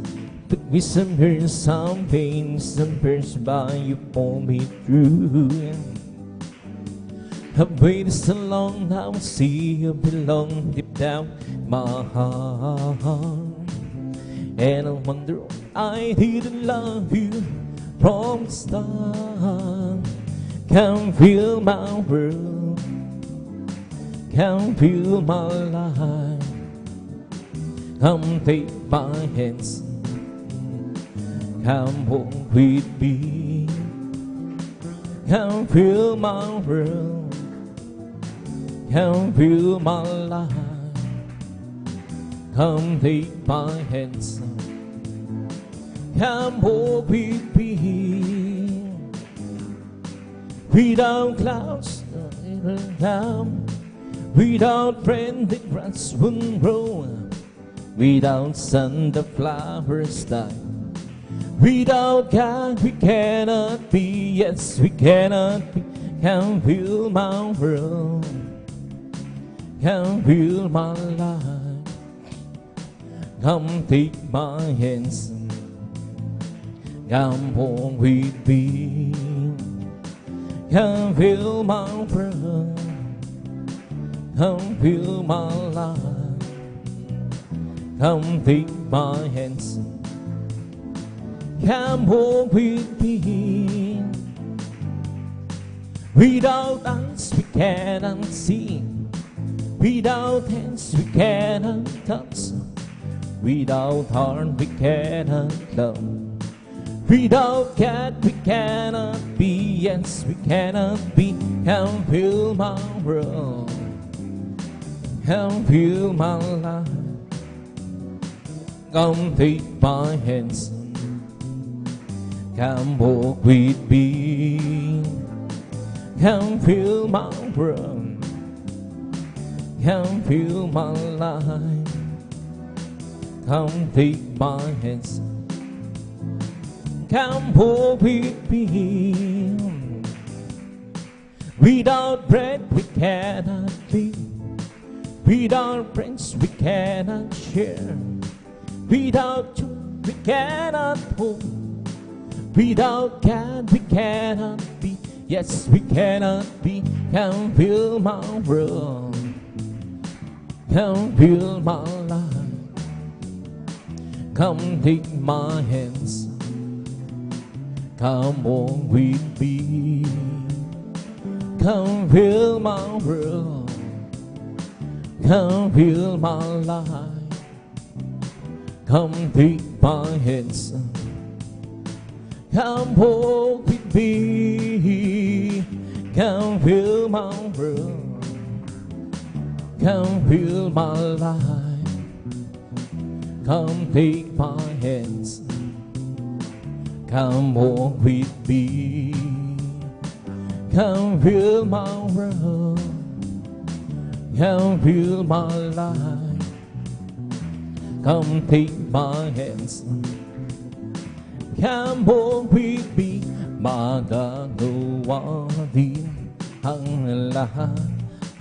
Took me some hurt, some pain, some hurts, but you pulled me through. I've waited so long, now I see you belong deep down my heart. And I wonder I didn't love you from the start. Can feel my world, can feel my life. Come take my hands, come walk with me. Can feel my world, can feel my life. Come take my hands, come walk with me. Without clouds, without rain, the grass won't grow. Without sun, the flowers die. Without God, we cannot be. Yes, we cannot be. Can feel my world. Can feel my life. Come take my hands. Come home with me. Come feel my world. Come feel my life. Come take my hands. Come home with me. Without eyes we cannot see. Without hands we cannot touch. Without heart we cannot love. Without God we cannot be. Yes, we cannot be. Come fill my world. Come fill my life. Come take my hands. Come walk with me. Come fill my world. Come fill my life. Come take my hands. Come walk with me. Without bread we cannot live. Without friends we cannot share. Without you we cannot hope. Without God we cannot be. Yes, we cannot be. Come fill my world. Come fill my life. Come take my hands. Come on with me. Come fill my world. Come fill my life. Come take my hands. Come walk with me. Come fill my world. Come fill my life. Come take my hands. Come walk with me. Come fill my world. Come fill my life. Come take my hands. Come walk with me. Magagawa din ang lahat.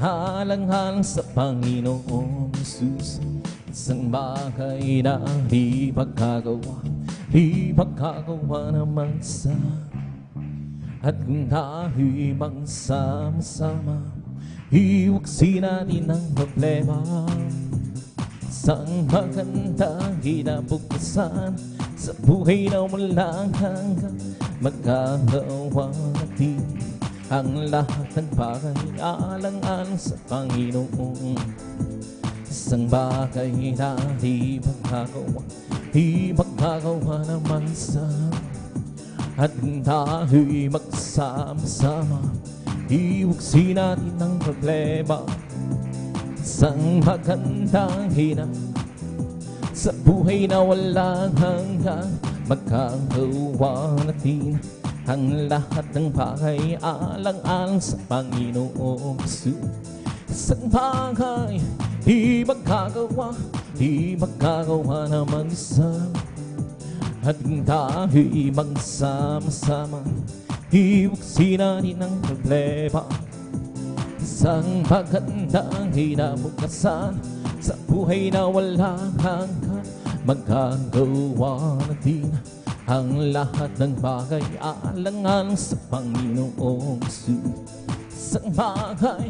Halang-halang sa Panginoong Jesus. Isang bagay na di magkagawa. Di magkagawa naman sa. At kung tayo'y magsama-sama, iwagsin natin ang problema. Isang magandang kinabukasan sa buhay na walang hanggang. Magkagawa natin ang lahat ng bagay alang-alang sa Panginoon. Isang bagay na di magkagawa. Di magkagawa naman sa. At kung tayo'y magsama-sama, iwagsin natin ang problema. Isang magandang hinang sa buhay na walang hanggang. Magkagawa natin ang lahat ng bagay alang-alang sa Panginoong Jesus. Isang bagay di magkagawa. Di magkagawa naman isa. At kung tayo'y magsama-sama, iwagsin natin ang problema. Isang magandang kinabukasan sa buhay na walang hanggan. Magkagawa natin ang lahat ng bagay alang-alang sa Panginoong Jesus. Isang bagay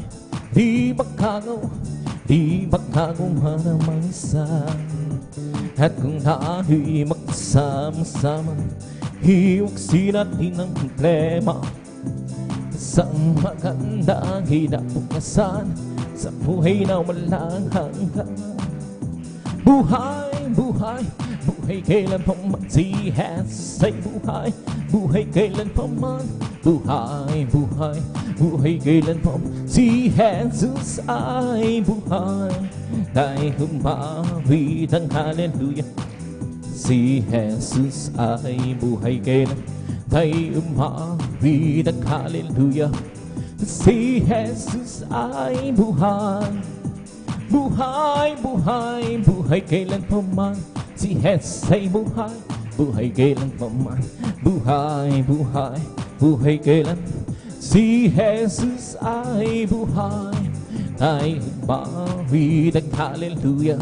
di magkagawa. Di magkagawa naman isa. At kung tayo'y magsama-sama, iwagsin natin ang problema. Isang magandang kinabukasan sa buhay na walang hanggan. Buhay, buhay, buhay kailan pa man si Jesus ay buhay. Buhay kailan pa man. Buhay, buhay, buhay kailan pa man si Jesus ay buhay. Dahil humawit ang hallelujah. Si Jesus ay buhay kailan. Dahil humawit ang hallelujah. Si Jesus ay buhay. Buhay, buhay, buhay kailan pa man. Si Jesus ay buhay. buhay kailan pa man. Buhay, buhay, buhay kailan. Si Jesus ay buhay, tayo mawid ang hallelujah.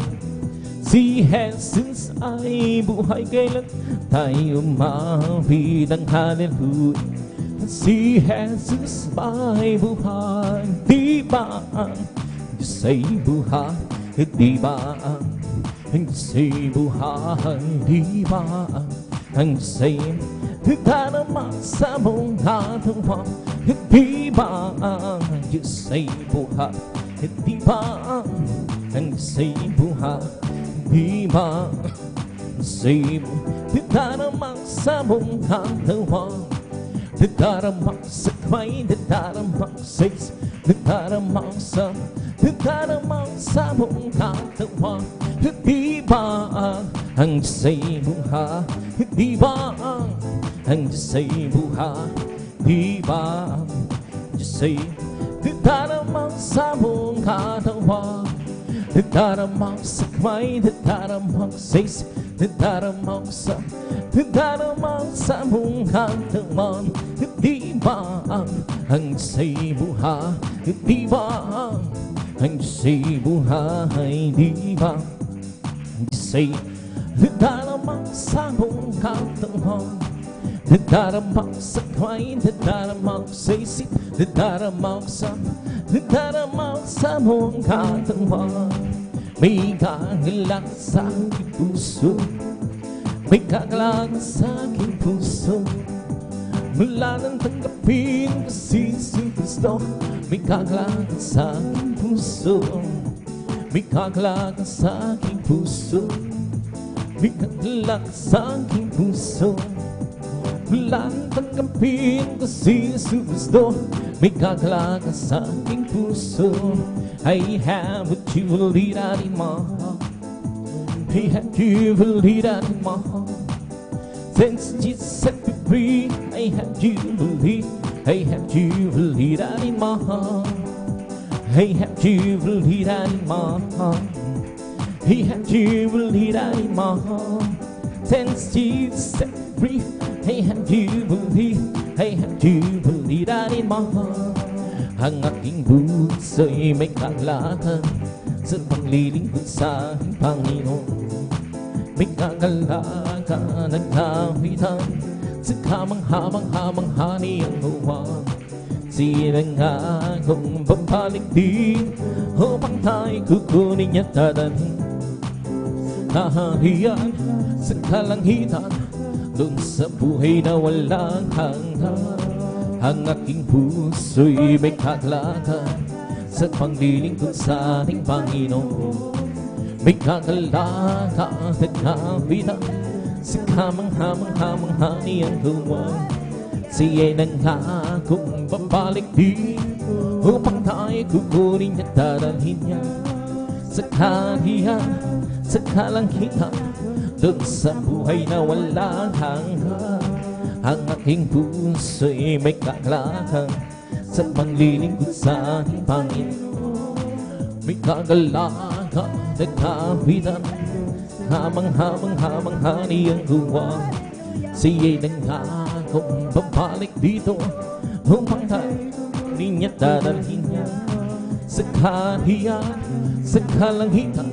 Si Jesus ay buhay kailan, tayo mawid ang hallelujah. Si Jesus ay buhay, di ba ang Diyos ay buhay, di ba ang Diyos ay buhay, di ba ang Diyos ay darama sa mga tuwa, di ba ang Diyos ay buhay, di ba ang Diyos ay buhay, di ba ang Diyos ay buhay, darama sa mga tuwa, darama sa kamay, darama sa isa, darama sa mga tuwa, di ba ang Diyos ay buhay, di ba ang Diyos ay buhay, di ba ang Diyos ay darama sa mga tuwa, darama sa kamay, darama sa isa, darama sa mga tuwa, di ba ang Diyos ay buhay, di ba ang Diyos ay buhay, di ba ang Diyos ay darama sa mga tuwa, darama sa kamay, darama sa isip, darama sa mga tuwa. May kagalak sa aking puso, may kagalak sa aking puso, mula nang tanggapin ko si Kristo. May kagalak sa aking puso, may kagalak sa aking puso, may kagalak sa aking puso, mula nang tanggapin ko si Kristo. May kagalak sa aking puso. I have what you believe in my heart. I have you believe in my heart. Since Jesus set me free, I have you believe. I have you believe in my heart. I have you believe in my heart. I have you believe in my heart. Since Jesus set me free, I have you believe. I have you believe in my heart. Ang aking puso'y may kagalakan sa paglilingkod sa aking Panginoon. May kagalakan at kawitan sa kamangha-mangha niyang huwag. Sila nga kung babalik din upang tayo kukunin niya dadalhin. Nahahiyan sa kalangitan doon sa buhay na walang hanggan. Ang aking puso'y may kagalakan sa paglilingkod sa ating Panginoon. May kagalakan at kawitan sa kamangha-mangha niyang huwag. Siya'y nangakong babalik din upang tayo kukunin at dadalhin niya sa kahiyan, sa kalangitan, doon sa buhay na walang hanggan. Ang aking puso'y may kagalakan sa paglilingkod sa ating Panginoon. May kagalakan at kawitan, kamangha-mangha niyang huwag. Siya'y nangakong babalik dito upang tayo niya dadalhin niya sa kahiyan, sa kalangitan,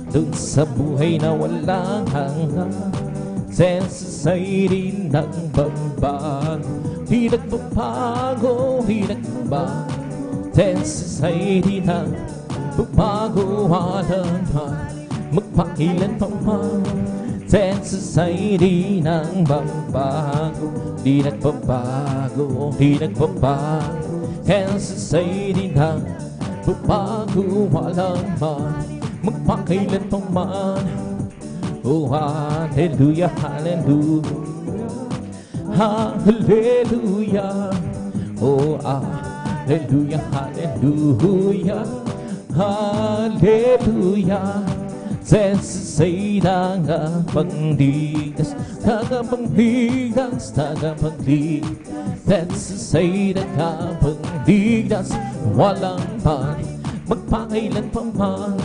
doon sa buhay na walang hanggan. Sensa'y di nagbabago, di nagbabago, di nagbabago. Sensa'y di nagbabago, walang magpakilan pa man. Sensa'y di nagbabago, di nagbabago, di nagbabago. Sensa'y di nagbabago, walang magpakilan pa man. Oh, hallelujah, hallelujah, hallelujah. Oh, hallelujah, hallelujah, hallelujah. Sensa'y tagapagligtas, tagapagligtas, tagapagligtas. Sensa'y tagapagligtas, walang magpakailan pa man.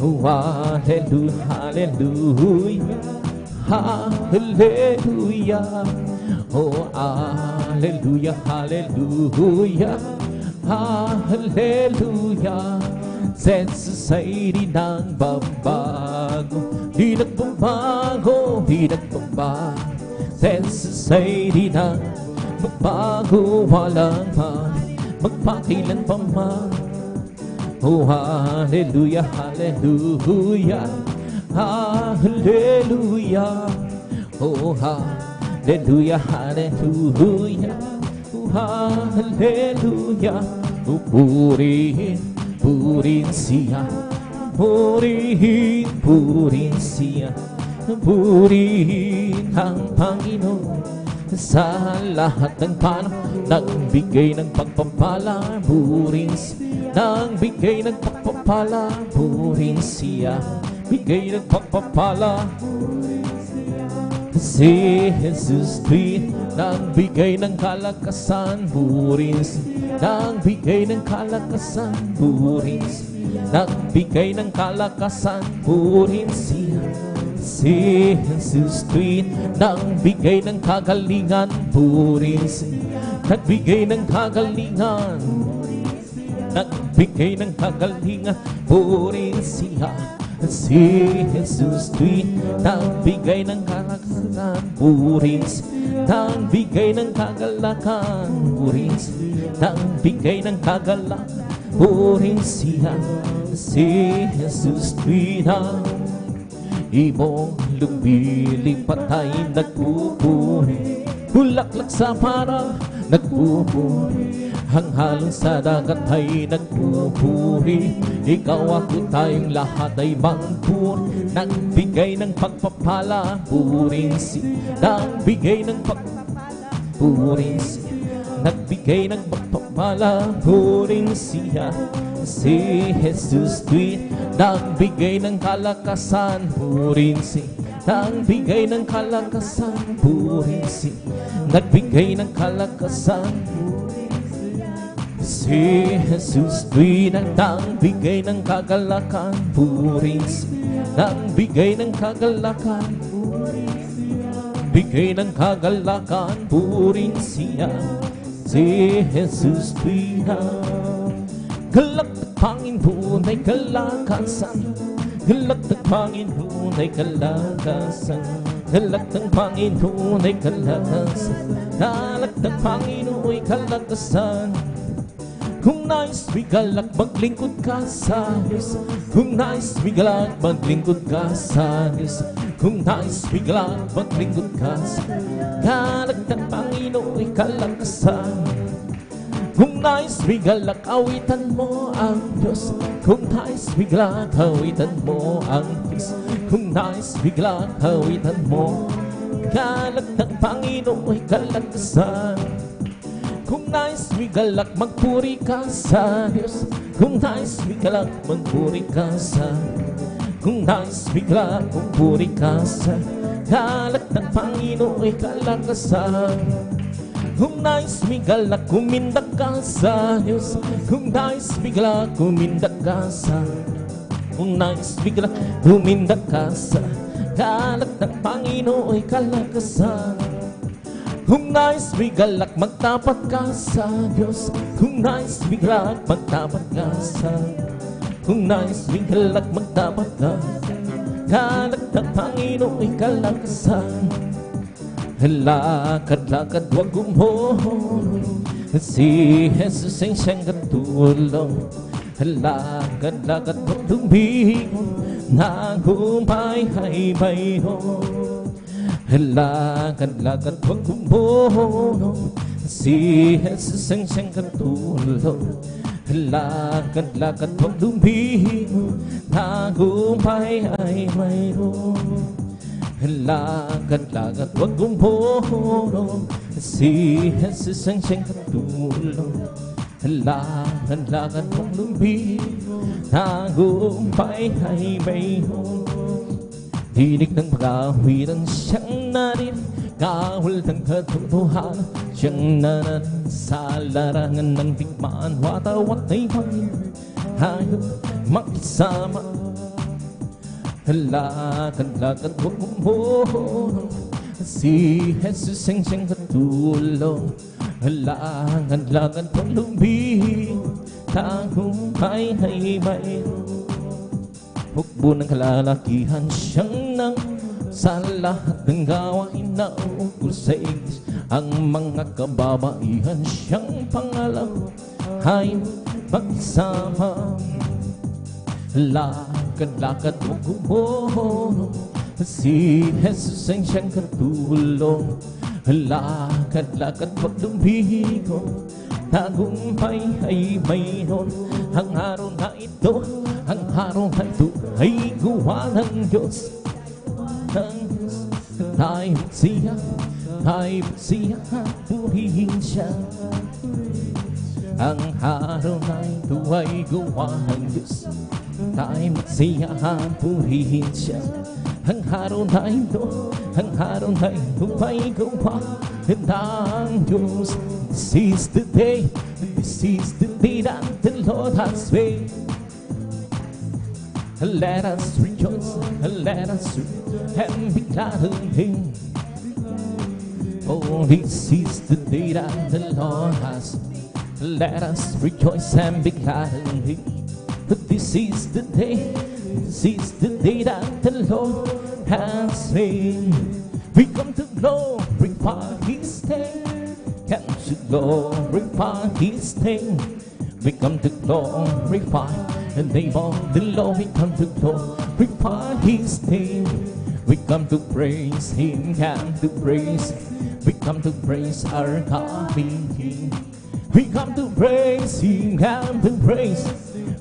Oh, hallelujah, hallelujah, Hallelujah. Oh, hallelujah, hallelujah, hallelujah. Sa society ng babago, di nagbabago, di nagbabago. Sa society ng babago, walang magpakailan pa man. Oh, hallelujah, hallelujah, hallelujah. Oh, hallelujah, hallelujah, oh, hallelujah. Oh, purihin siya, purihin siya, purihin ang Panginoon sa lahat ng panahon. Nagbigay ng pagpapala, purihin siya. Nagbigay ng pagpapala, purihin siya. Bigay ng pagpapala, si Jesus Christ. Nagbigay ng kalakasan, purihin siya. Nagbigay ng kalakasan, purihin siya. Nagbigay ng kalakasan, purihin siya. Si Jesus Christ. Nagbigay ng kagalingan, purihin siya. Nagbigay ng kagalingan, nagbigay ng kagalingan, purihin siya. Si Jesus Christ. Nagbigay ng kalakasan, purihin siya. Nagbigay ng kagalakan, purihin siya. Nagbigay ng kagalakan, purihin siya. Si Jesus Christ. Ibong lumilipat ay nagpupuri, bulaklak sa parang nagpupuri, hanghalong sa dagat ay nagpupuri. Ikaw ako tayong lahat ay mangpuri. Nagbigay ng pagpapala, purihin siya. Nagbigay ng pagpapala, purihin siya. Nagbigay ng pagpapala, purihin siya. Si Jesus Christ. Nagbigay ng kalakasan, purihin siya. Nagbigay ng kalakasan, purihin siya. Nagbigay ng kalakasan, si Jesus Christ. Nagbigay ng kagalakan, purihin siya. Nagbigay ng kagalakan, bigay ng kagalakan, purihin siya. Si Jesus Christ. Galak ng Panginoon ay kalakasan, galak ng Panginoon ay kalakasan, galak ng Panginoon ay kalakasan, galak ng Panginoon ay kalakasan. Kung nais bigalak, maglingkod ka sa Diyos. Kung nais bigalak, maglingkod ka sa Diyos. Kung nais bigalak, maglingkod ka sa Diyos. Galak ng Panginoon ay kalakasan. Kung nais bigalak, awitan mo ang Diyos. Kung nais bigalak, awitan mo ang Diyos. Kung nais bigalak, awitan mo. Galak ng Panginoon ay kalakasan. Kung nais bigalak, magpuri ka sa Diyos. Kung nais bigalak, magpuri ka sa Diyos. Kung nais bigalak, magpuri ka sa galak ng Panginoon ay kalakasan. Kung nais bigalak, kumindak ka sa Diyos. Kung nais bigalak, kumindak ka sa kung nais bigalak, kumindak ka sa galak ng Panginoon ay kalakasan. Kung nais bigalak, magtapat ka sa Diyos. Kung nais bigalak, magtapat ka sa kung nais bigalak, magtapat ka sa galak ng Panginoon ay kalakasan. Lakad-lakad, wag gumuhulong, si Jesus ay siyang katulong. Lakad-lakad, wag lumingon, nagumpay ay mayroon. Lakad-lakad, wag gumuhulong, si Jesus ay siyang katulong. Lakad-lakad, wag lumingon, nagumpay ay mayroon. Lakad-lakad, wag gumuhulong, si Jesus ang siyang katulong. Lakad-lakad, wag lumingon, tagumpay ay mayroon. Dinig ng pag-awitan siyang narin, kahul ng katotohanan siyang nananan sa larangan ng digmaan. Watawat ay Panginoon, hayop makisama. Lakad-lakad mo, si Jesus ang siyang katulong. Lakad-lakad mo lumihing, tagumpay ay mayroon. Hukbo ng kalalakihan siyang nang sa lahat ng gawain na ukol sa iglesia. Ang mga kababaihan siyang pangalan ay magsama. Lakad-lakad mo gumuho, si Jesus ang siyang katulong. Lakad-lakad pag lumigo, tagumpay ay mayroon. Ang araw na ito, ang araw na ito ay gawa ng Diyos. Tayo siya, purihin siya. Ang araw na ito ay gawa ng Diyos. Tayo siya, purihin siya. Ang araw na ito, ang araw na ito ay gawa ng Diyos. This is the day that the Lord has made. Let us rejoice, and be glad in Him. Oh, this is the day that the Lord has made. Let us rejoice and be glad in Him. This is the day that the Lord has made. We come to glorify His name. Come to glorify His name. We come to glorify the name of the Lord. We come to glorify His name. We come to praise Him, come to praise. We come to praise our coming King. We come to praise Him, come to praise.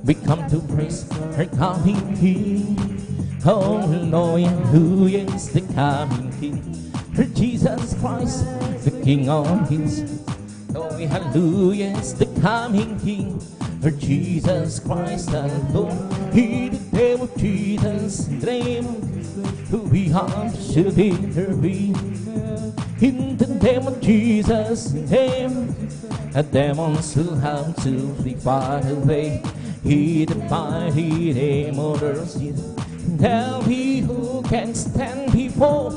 We come to praise our coming King. Oh, hallelujah is the coming King. For Jesus Christ, the King of Kings. Oh, hallelujah is the coming King. For Jesus Christ alone. In the name of Jesus, in the name of who we are should be intervened. In the name of Jesus, in the name, the demons will have to flee far away. In the mighty name of Jesus, tell me who can stand before.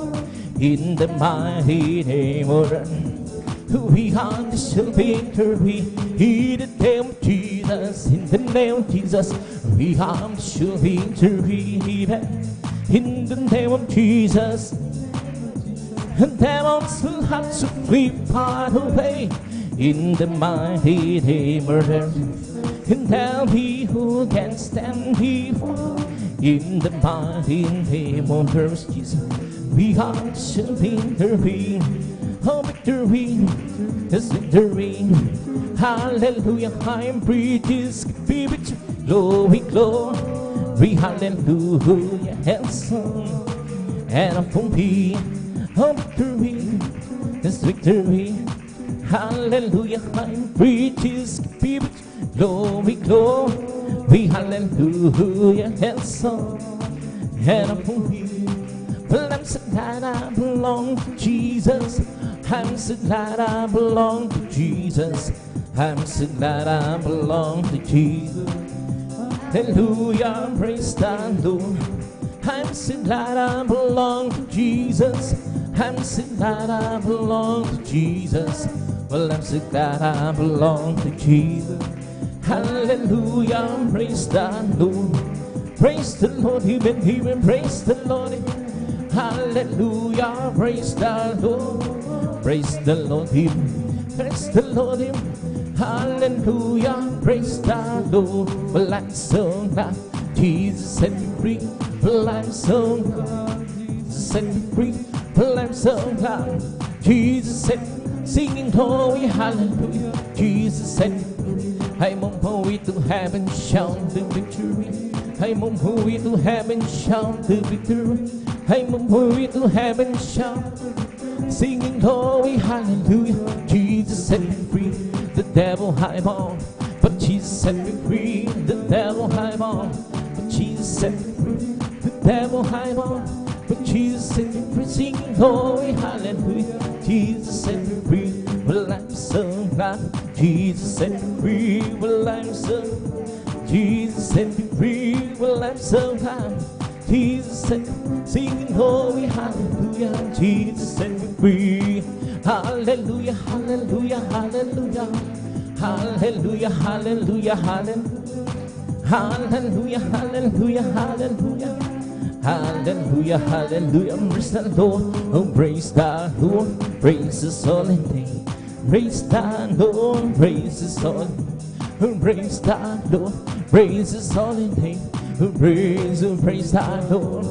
In the mighty name of who we are shall be intervened. In the name of Jesus, in the name of Jesus, we are shall be intervened. In the name of Jesus, and demons will have to flee far away. In the mighty name of and tell me who can stand before. In the mighty name of Jesus, we are shall be intervened. Oh, victory is victory. Hallelujah, I'm preaching be victory. Glory, glory, hallelujah, and song. And upon me, oh, victory is victory. Hallelujah, I'm preaching be victory. Glory, glory, hallelujah, and song. And upon me, well, I'm so glad I belong to Jesus. I'm so glad I belong to Jesus. I'm so glad I belong to Jesus. Hallelujah, praise the Lord. I'm so glad I belong to Jesus. I'm so glad I belong to Jesus. Well, I'm so glad I belong to Jesus. Hallelujah, praise the Lord. Praise the Lord, even praise the Lord. Hallelujah, praise the Lord. Praise the Lord, praise the Lord. Hallelujah, praise the Lord. Well, I'm so glad Jesus set me free. Well, I'm so glad Jesus set me free. Well, I'm so glad Jesus set me free. Singing glory, hallelujah, Jesus set me free. I'm on my way to heaven, shout the victory. I'm on my way to heaven, shout the victory. I'm on my way to heaven, shout, singing glory, hallelujah. Jesus set me free. The devil high bound, but Jesus set me free. The devil high bound, but Jesus set me free. The devil high bound, but Jesus set me free. Singing glory, hallelujah. Jesus set me free. Well, I'm so glad Jesus set me free. Well, I'm so Jesus set me free. Well, I'm so glad Jesus set, singing holy hallelujah. Jesus set me free. Hallelujah, hallelujah, hallelujah. Hallelujah, hallelujah, hallelujah. Hallelujah, hallelujah, hallelujah. Hallelujah, hallelujah, praise the Lord. Oh, praise the Lord, praise His holy name. Praise the Lord, praise His holy name. Oh, praise the Lord, praise His holy name. Oh, praise the Lord.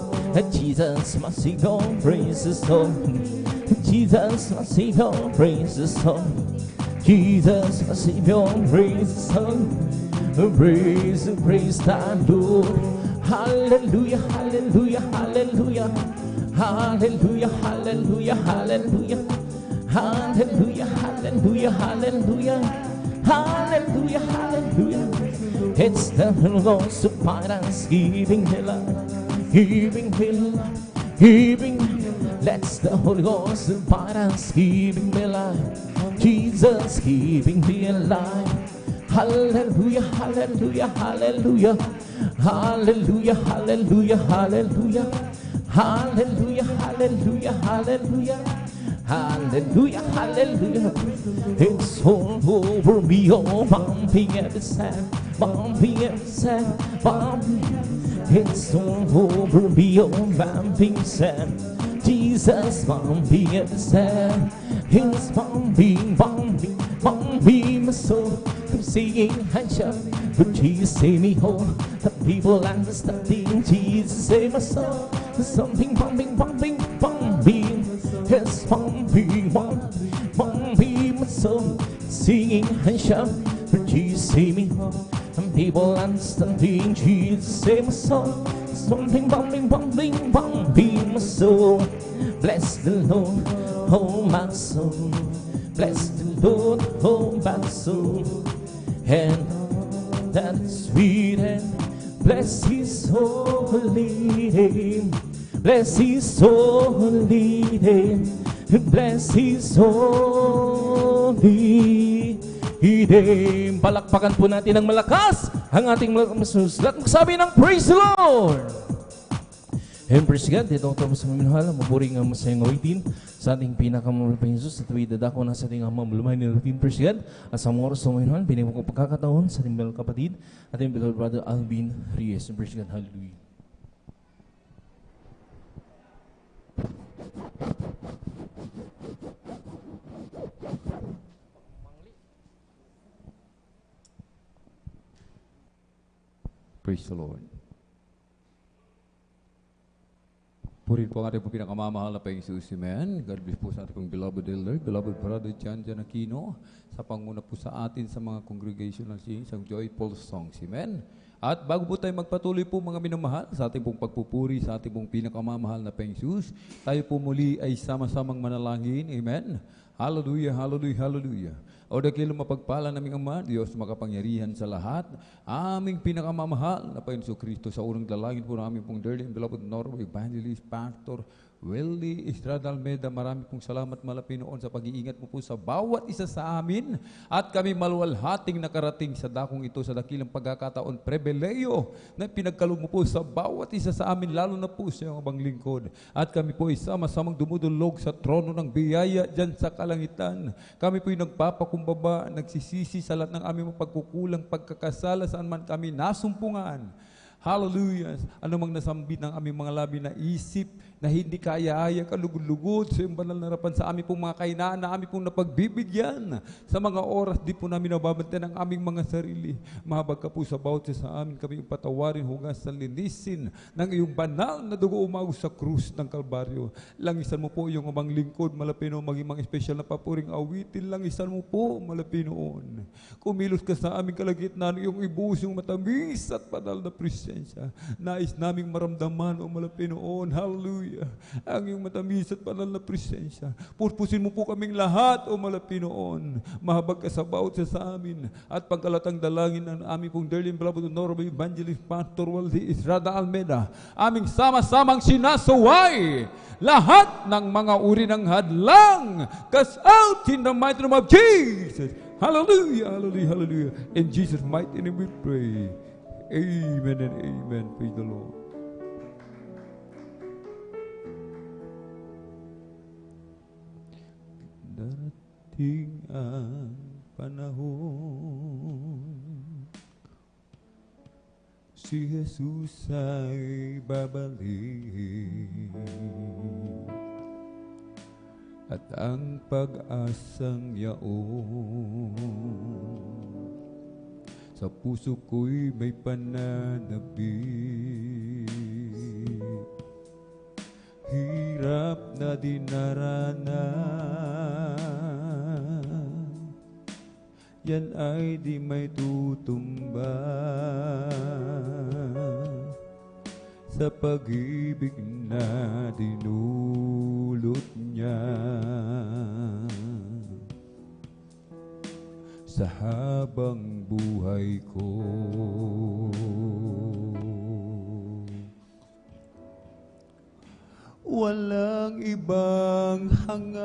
Jesus, my Savior, praise His holy name. Jesus, my Savior, praise His holy name. Jesus, my Savior, praise His holy name. Praise the Lord. Hallelujah, hallelujah, hallelujah. Hallelujah, hallelujah, hallelujah. Hallelujah, hallelujah, hallelujah. Hallelujah, hallelujah. It's the Holy Ghost of finance giving me life, giving me life, giving me. Let's the Holy Ghost of finance giving me life. Jesus giving me a life. Hallelujah, hallelujah, hallelujah. Hallelujah, hallelujah, hallelujah. Hallelujah, hallelujah, hallelujah. Hallelujah, hallelujah. It's all over me, oh, bumping every side, bumping every side, bumping. It's all over me, oh, bumping sand. Jesus, bumping every side. It's bumping, bumping, bumping my soul. I'm singing and shouting, but Jesus save me home. The people understanding, Jesus save my soul. There's something bumping, bumping, bumping. It's bumping, bumping, bumping my soul. Singing and shouting, but Jesus save me home. And people understanding, Jesus save my soul. There's something bumping, bumping, bumping my soul. Bless the Lord, oh my soul. Bless the Lord, oh my soul. And that is sweet, and bless His holy name. Bless His holy name. Bless His holy name. Palakpakan po natin ng malakas ang ating masusulat. Magsabi ng praise the Lord. And praise God, dito ako tapos sa maminahal, maburing ang masayang awitin sa ating pinakamamalaking Jesus at tuwid dadako na sa ating amang malumay ni Latin. Praise God, at sa mga oras sa maminahal, binigyan ko pagkakataon sa ating beloved kapatid, ating beloved brother Alvin Reyes. And praise God, hallelujah. Praise the Lord. Purihin po ang ating pinakamamahal na Panginoon, amen. God bless po sa ating pong beloved elder, beloved brother John Aquino, sa panguna po sa atin sa mga congregational singers, ang joyful songs, amen. At bago po tayo magpatuloy po mga minamahal sa ating pong pagpupuri, sa ating pong pinakamamahal na Panginoon, tayo po muli ay sama-samang manalangin, amen. Hallelujah, hallelujah, hallelujah. O dakilang mapagpala naming Ama, Diyos makapangyarihan sa lahat, aming pinakamamahal na Panginoon Kristo, sa unang dalangin po namin pong dearly and beloved Norway Evangelist Pastor Welly Estrada Almeida, marami pong salamat malapinoon sa pag-iingat mo po sa bawat isa sa amin at kami maluwalhating nakarating sa dakong ito sa dakilang pagkakataon, prebeleyo na pinagkalog mo po sa bawat isa sa amin, lalo na po sa iyong abang lingkod. At kami po ay sama-samang dumudulog sa trono ng biyaya dyan sa kalangitan. Kami po ay nagpapakumbaba, nagsisisi sa lahat ng aming pagkukulang, pagkakasala saan man kami nasumpungan. Hallelujah. Ano mang nasambit ng aming mga labi na isip na hindi kaya-aya, kalugod-lugod sa iyong banal na harapan sa aming pong mga kainaan na aming pong napagbibigyan sa mga oras di po namin nababantayan ang aming mga sarili. Mahabag ka po sa bawat sa amin, kami yung patawarin, hugasan, linisin ng iyong banal na dugo umagos sa krus ng Kalbaryo. Langisan mo po yung amang lingkod, malapinoon, maging mga espesyal na papuring awitin, langisan mo po, malapinoon. Kumilos ka sa aming kalagitnaan, yung ibuhos yung matamis at banal na presensya. Nais naming maramdaman, o malapinoon, hallelujah, ang iyong matamis at banal na presensya. Purpusin mo po kaming lahat, o malapinoon. Mahabag ka sa bawat sa amin at pagkalatang dalangin ng aming pong dearly and beloved Norway Evangelist Pastor Welly Estrada Almeida, aming sama-samang sinasaway lahat ng mga uri ng hadlang. Cast out in the mighty name of Jesus. Hallelujah, hallelujah, hallelujah. In Jesus' mighty name we pray. Amen and amen. Praise the Lord. darating ang panahon, si Jesus ay babalik, at ang pag-asang yaon sa puso ko'y may pananabik. Hirap na dinaranan, yan ay di may tutumba sa pag-ibig na dinulot niya sa habang buhay ko. Walang ibang hangad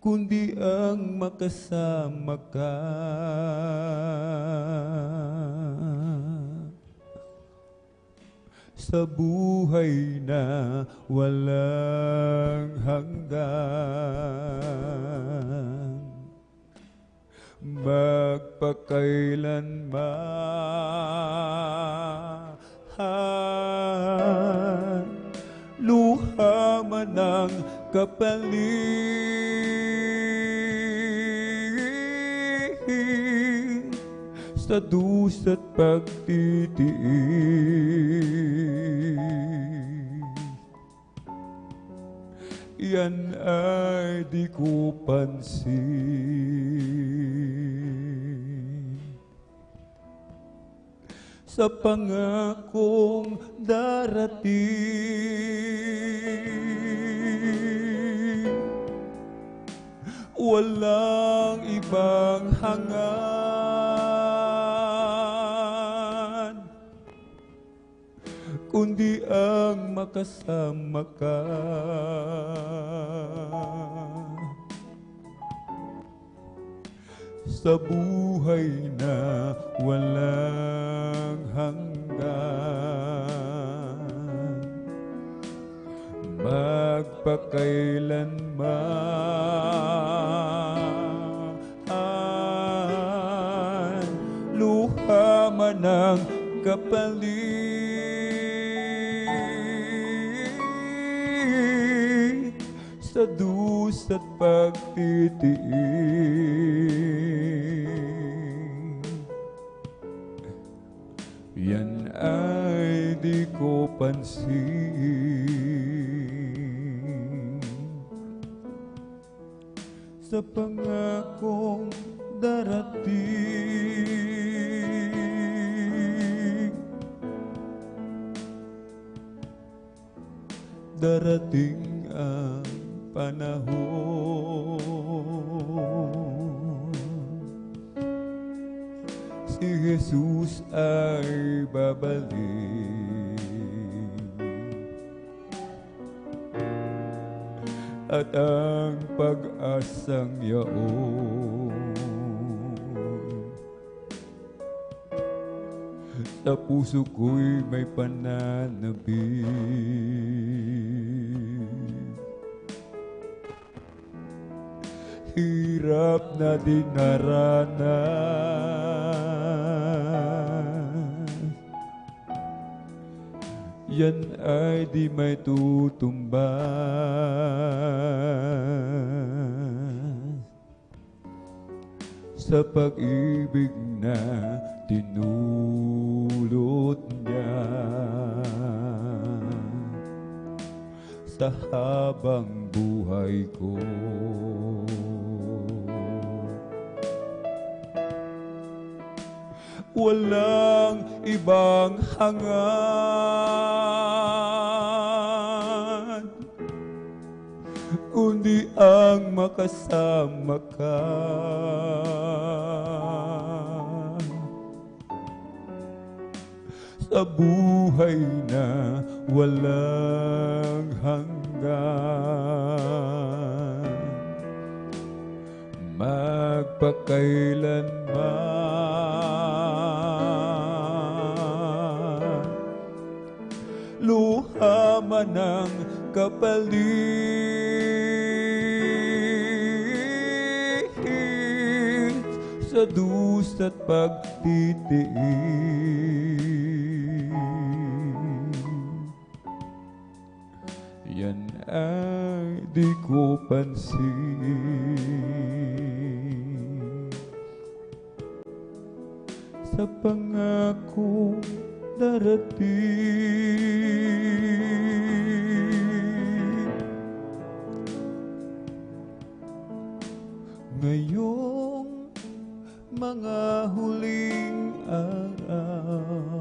kundi ang makasama ka sa buhay na walang hanggan, magpakailanman, luha man ang kapalit sa dusa't pagtitiis. Yan ay di ko pansin sa pangakong darating. Walang ibang hangad kundi ang makasama ka sa buhay na walang hanggan, magpakailanman, luha man ang kapalit sa dusa't pagtitiis. Yan ay di ko pansin sa pangakong darating. Darating ang panahon, si Jesus ay babalik, at ang pag-asang yaon sa puso ko'y may pananabik. Hirap na dinaranas, yan ay di may tutumbas sa pag-ibig na tinulot niya sa habang buhay ko. Walang ibang hangad kundi ang makasama ka sa buhay na walang hanggan, magpakailanman, luha man ng kapalit sa dusa't pagtitiis. Yan ay di ko pansin sa pangako darating. Ngayong mga huling araw,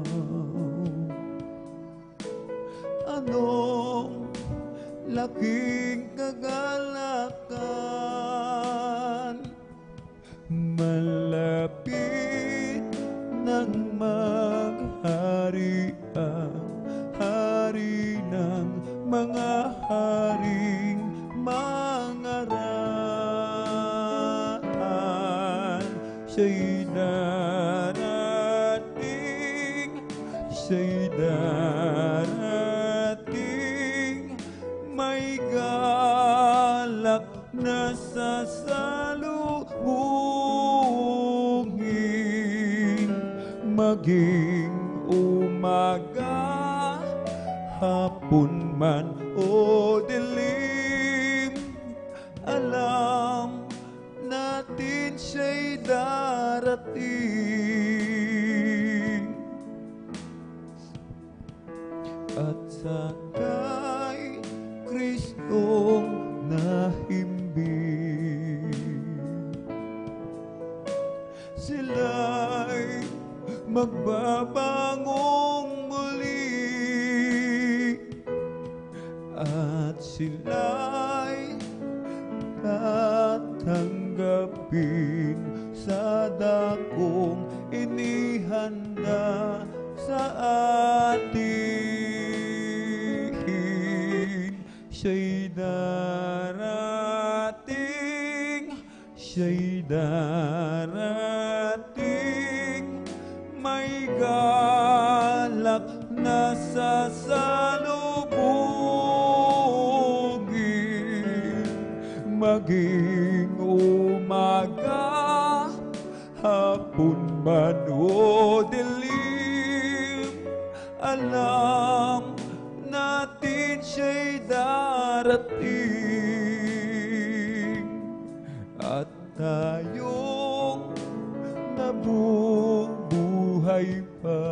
anong laking kagalakan, malapit nang maghari ang hari ng mga haring mangaral. Siya'y darating, siya'y darating, may galak na sasalubungin. Maging umaga, hapon man o dilim, alam natin siya'y darating. At sa kay Kristong nahimbing, sila'y magbabangong muli, at sila'y tatanggapin sa dakong inihanda sa atin. Siya'y darating, siya'y darating, may galak na sasalubungin. Maging umaga, hapon man o dilim, alam natin siya'y darating. At tayong nabubuhay pa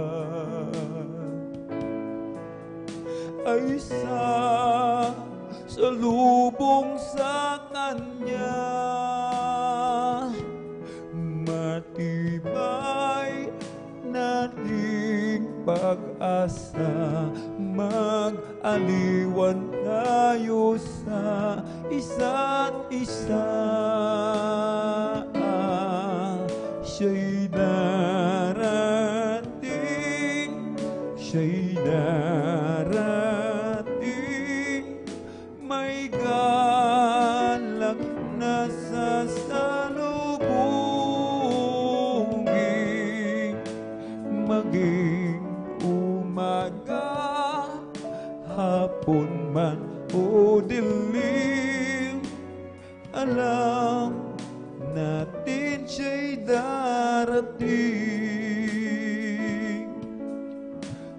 ay salubong sa Kanya. Matibay nating pag-asa, mag-aliwan tayo sa isa't isa. Siya'y darating, siya'y darating, may galak na sasalubungin. Maging umaga, hapon man o dilim, alam natin siya'y darating.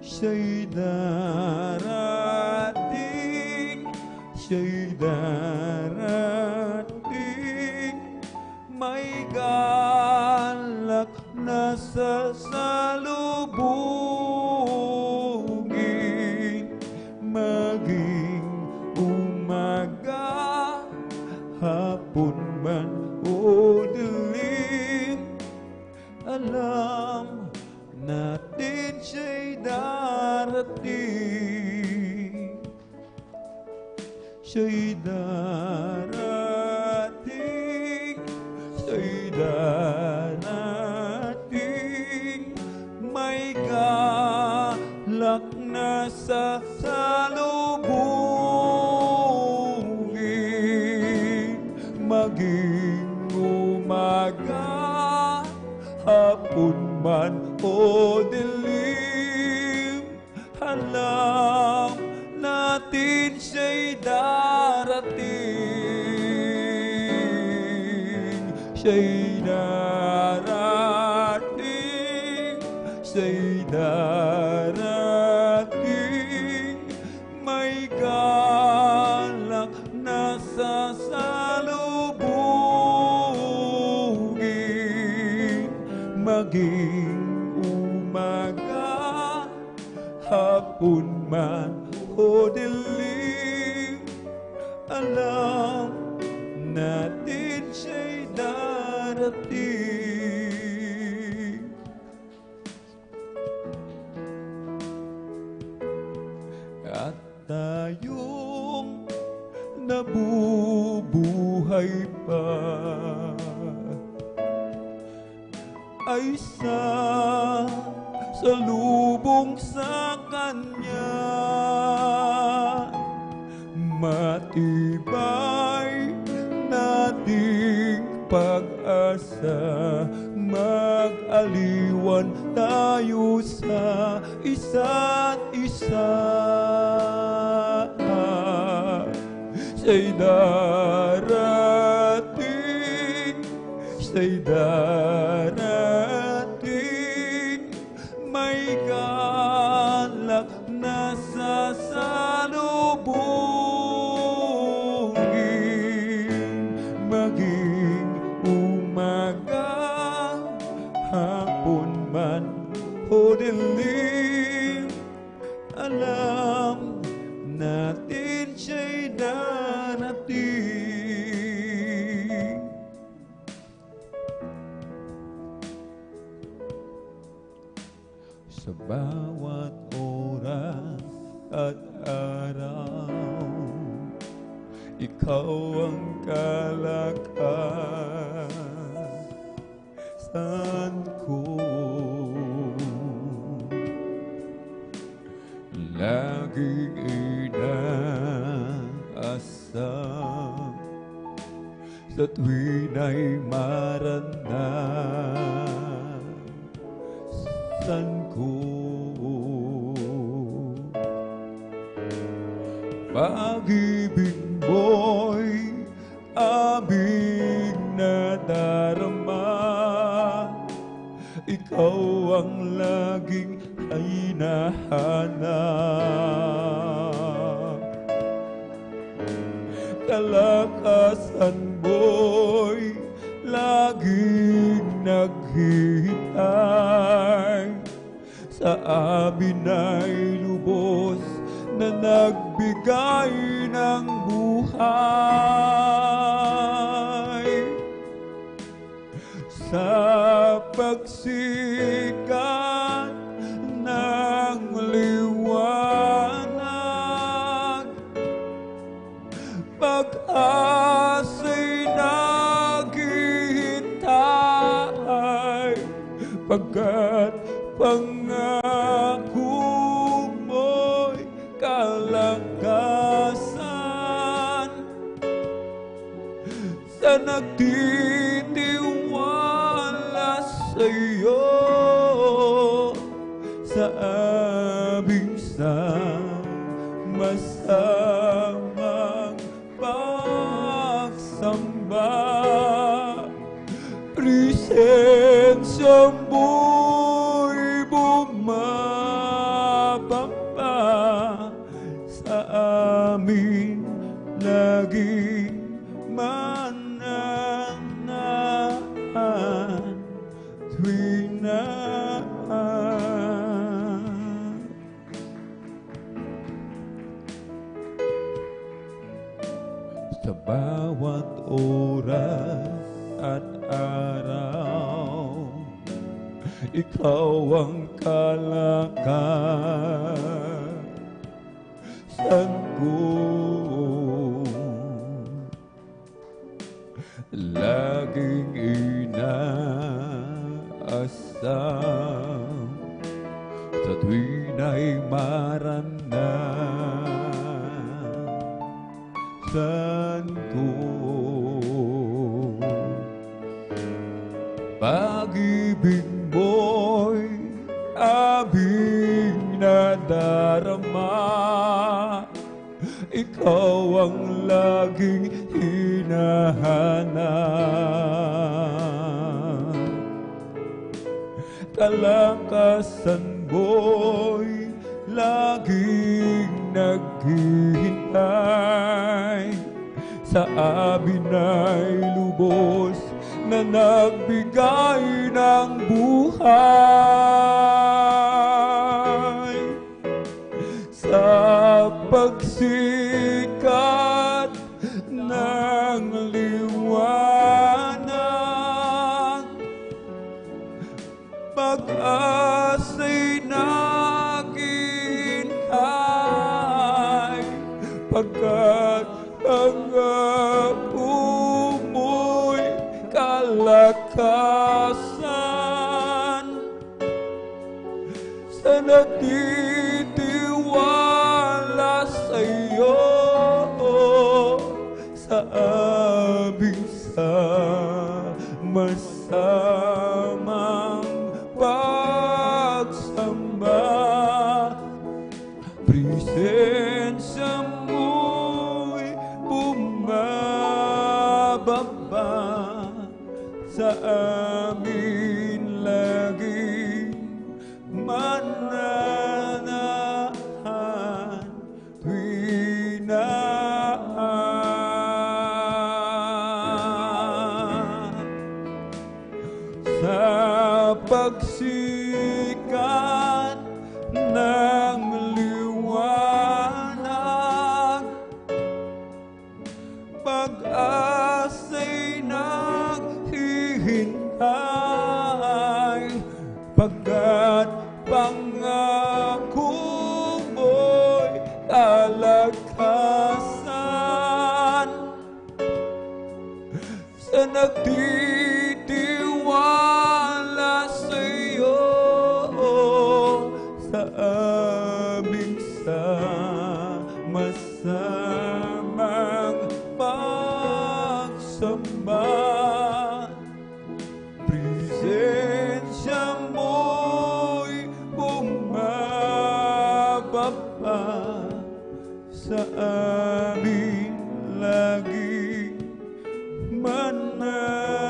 Siya'y darating, siya'y darating, may galak na sasalubungin. Maging umaga, hapon man o dilim, alam natin siya'y darating. Siya'y darating, siya'y darating, may galak na sasalubungin. Maging umaga, hapon man o dilim, alam natin natin siya'y darating, siya'y darating, siya'y darating, may galak na sasalubungin, maging umaga, hapon man o dilim, alam natin siya'y darating. At tayong nabubuhay pa ay salubong sa Kanya, matibay nating pag-asa, mag-aliwan tayo sa isa't isa. Siya'y darating, siya'y darating, may galak na sasalubungin, maging umaga, hapon man o dilim, alam natin siya'y darating. Sa bawat oras at araw, ikaw ang kalakasan ko. Laging inaasam sa tuwin ay maranasan ko. Pag-ibig mo'y aming nadarama, ikaw ang laging hinahanap. Kalakasan mo'y laging naghihintay, sa amin ay lubos na nagbigay ng buhay. Sa pagsikat ng liwanag, pag-asa'y naghihintay, pagkat pangako mo'y kalakasan, sa nagtitiwala sa'yo, sa aming sama-samang pagsamba, presensya mo'y bumababa sa amin, laging mananahan tuwing na sa bawat oras at araw, ikaw ang kalakasan ko. Laging inaasam sa tuwin ay maranasan ko. Pag-ibig mo'y aming nadarama, ikaw ang laging hinahanap. Kalakasan mo'y laging naghihintay, sa amin ay lubos na nagbigay ng buhay. Sa pagsikat ng liwanag, pag-asa'y naghihintay, pagkat pangako mo'y kalakasan. Sa nagtitiwala sa'yo, sa aming sama-samang pagsamba, presensya mo'y bumababa, sa amin laging mananahan tuwing sa pagsikat ng liwanag, pag-asa'y naghihintay, pagkat pangako mo'y kalakasan. Sa nagtitiwala sa'yo, sa aming sama-samang pagsamba, presensya mo'y bumababa, sa amin laging mananahan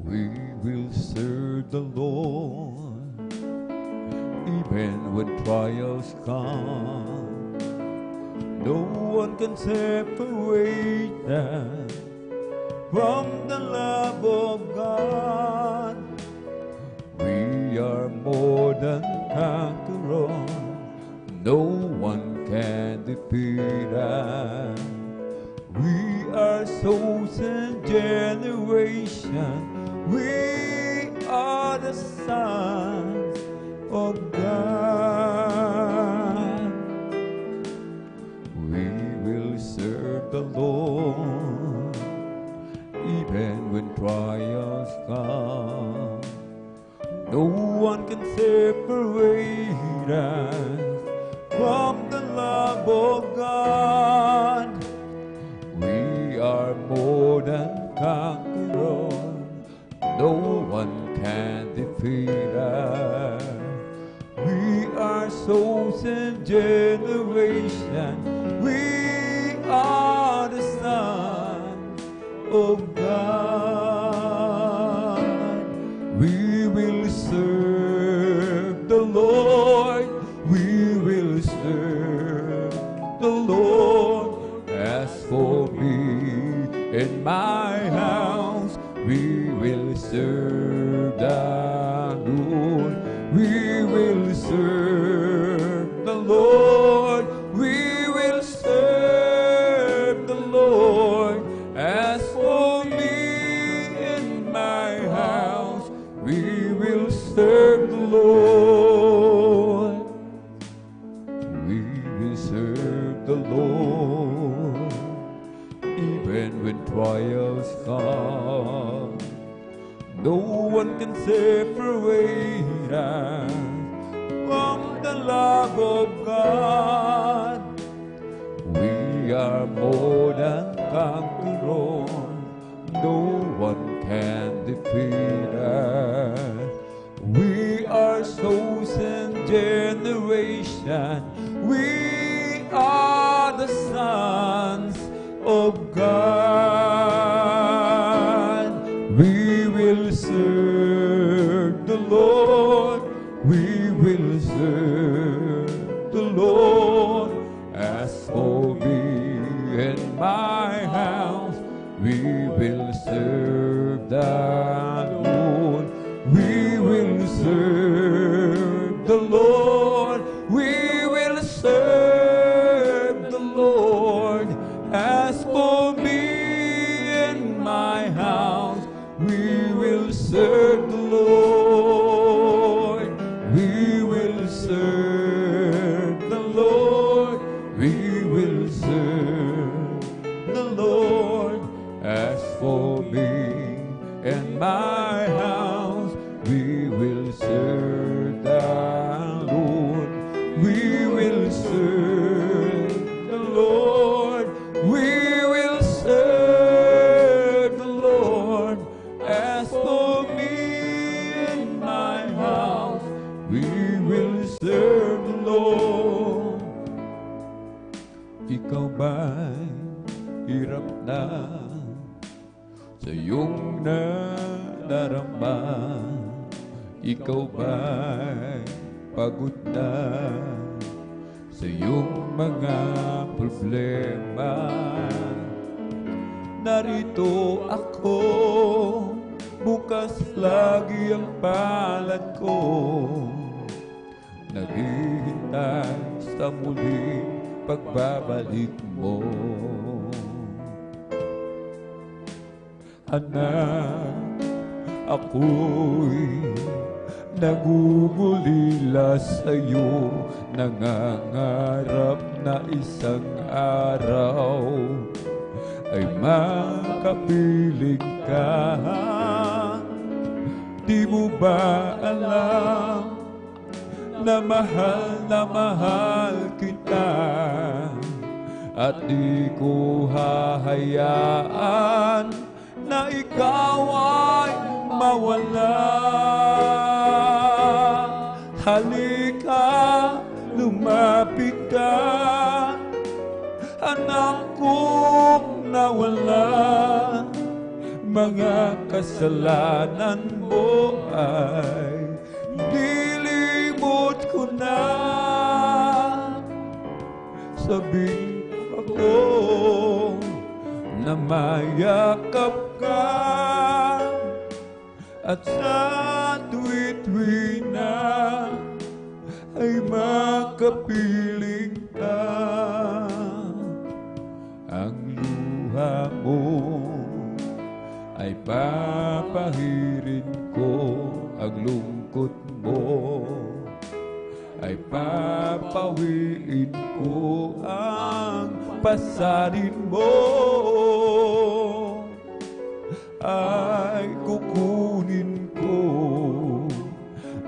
We will serve the Lord even when trials come. No one can separate us from the love of God. We are more than conquerors. No one can defeat us. We are chosen generation. We are the sons of God. We will serve the Lord even when trials come. No one can separate us from the love of God. We are more than conquerors. No one can defeat us. We are chosen generation. We are the sons of God. We will serve the Lord. We will serve the Lord. As for me and my house, we will serve the Lord. We will serve the Lord. We will serve the Lord. As for me and my house, we will serve the Lord. We will serve the Lord even when trials come. No one can separate us from the love of God. We are more than conquerors. feed us. We are chosen generation. We are the sons of God. We will serve the Lord. We will serve the Lord. As for me and my house, we will serve the Lord. We will serve the Lord. We will serve the Lord. As for me and my house, we will serve the Lord. We will serve the Lord. We will serve the Lord. As for me and my house, we will serve the Lord. We will serve the Lord. We will serve the Lord. As for me and my house, we will serve the Lord. Ikaw ba'y hirap na sa iyong nadarama? Ikaw ba'y pagod na sa iyong mga problema? Narito ako, bukas lagi ang palad ko, naghihintay sa muling pagbabalik mo. Anak, ako'y nagugulila sa'yo, nangangarap na isang araw ay makapiling ka. Di mo ba alam na mahal kita, at di ko hahayaan na ikaw ay mawala. Halika, lumapit ka, anak kong nawala. Mga kasalanan mo ay nilimot ko na. Sabihin ako na mayakap ka, at sa tuwi-tuwi na ay makapiling ka. Ang luha mo ay papahirin ko, ang lungkot mo ay papawiin ko, ang pasanin mo ay kukunin ko,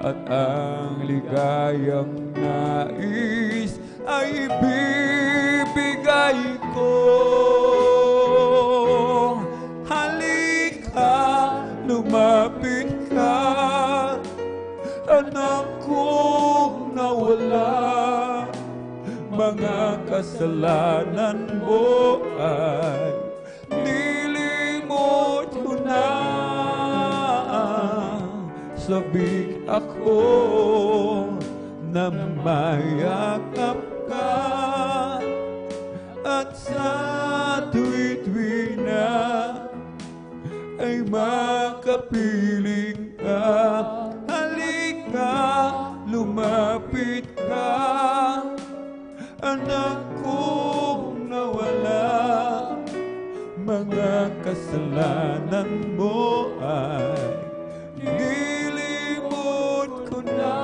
at ang ligayang nais ay ibibigay ko. Halika, lumapit ka, anak kong nawala. Mga kasalanan mo ay nilimot ko na. Sabik ako na mayakap ka, at sa tuwi-tuwi na ay makapiling ka. Halika, lumapit ka, anak kong nawala. Mga kasalanan mo ay nilimot ko na.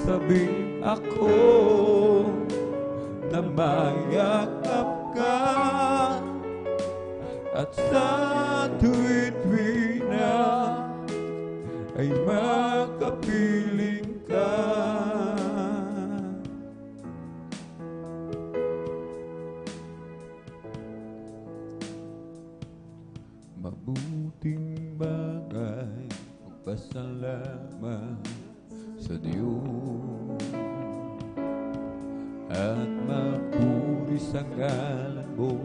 Sabi ako na mayakap ka, at sa tuwi-tuwi na ay makapiling ka. mabuting bagay, magpasalamat sa Diyos at magpuri sa ngalan mo,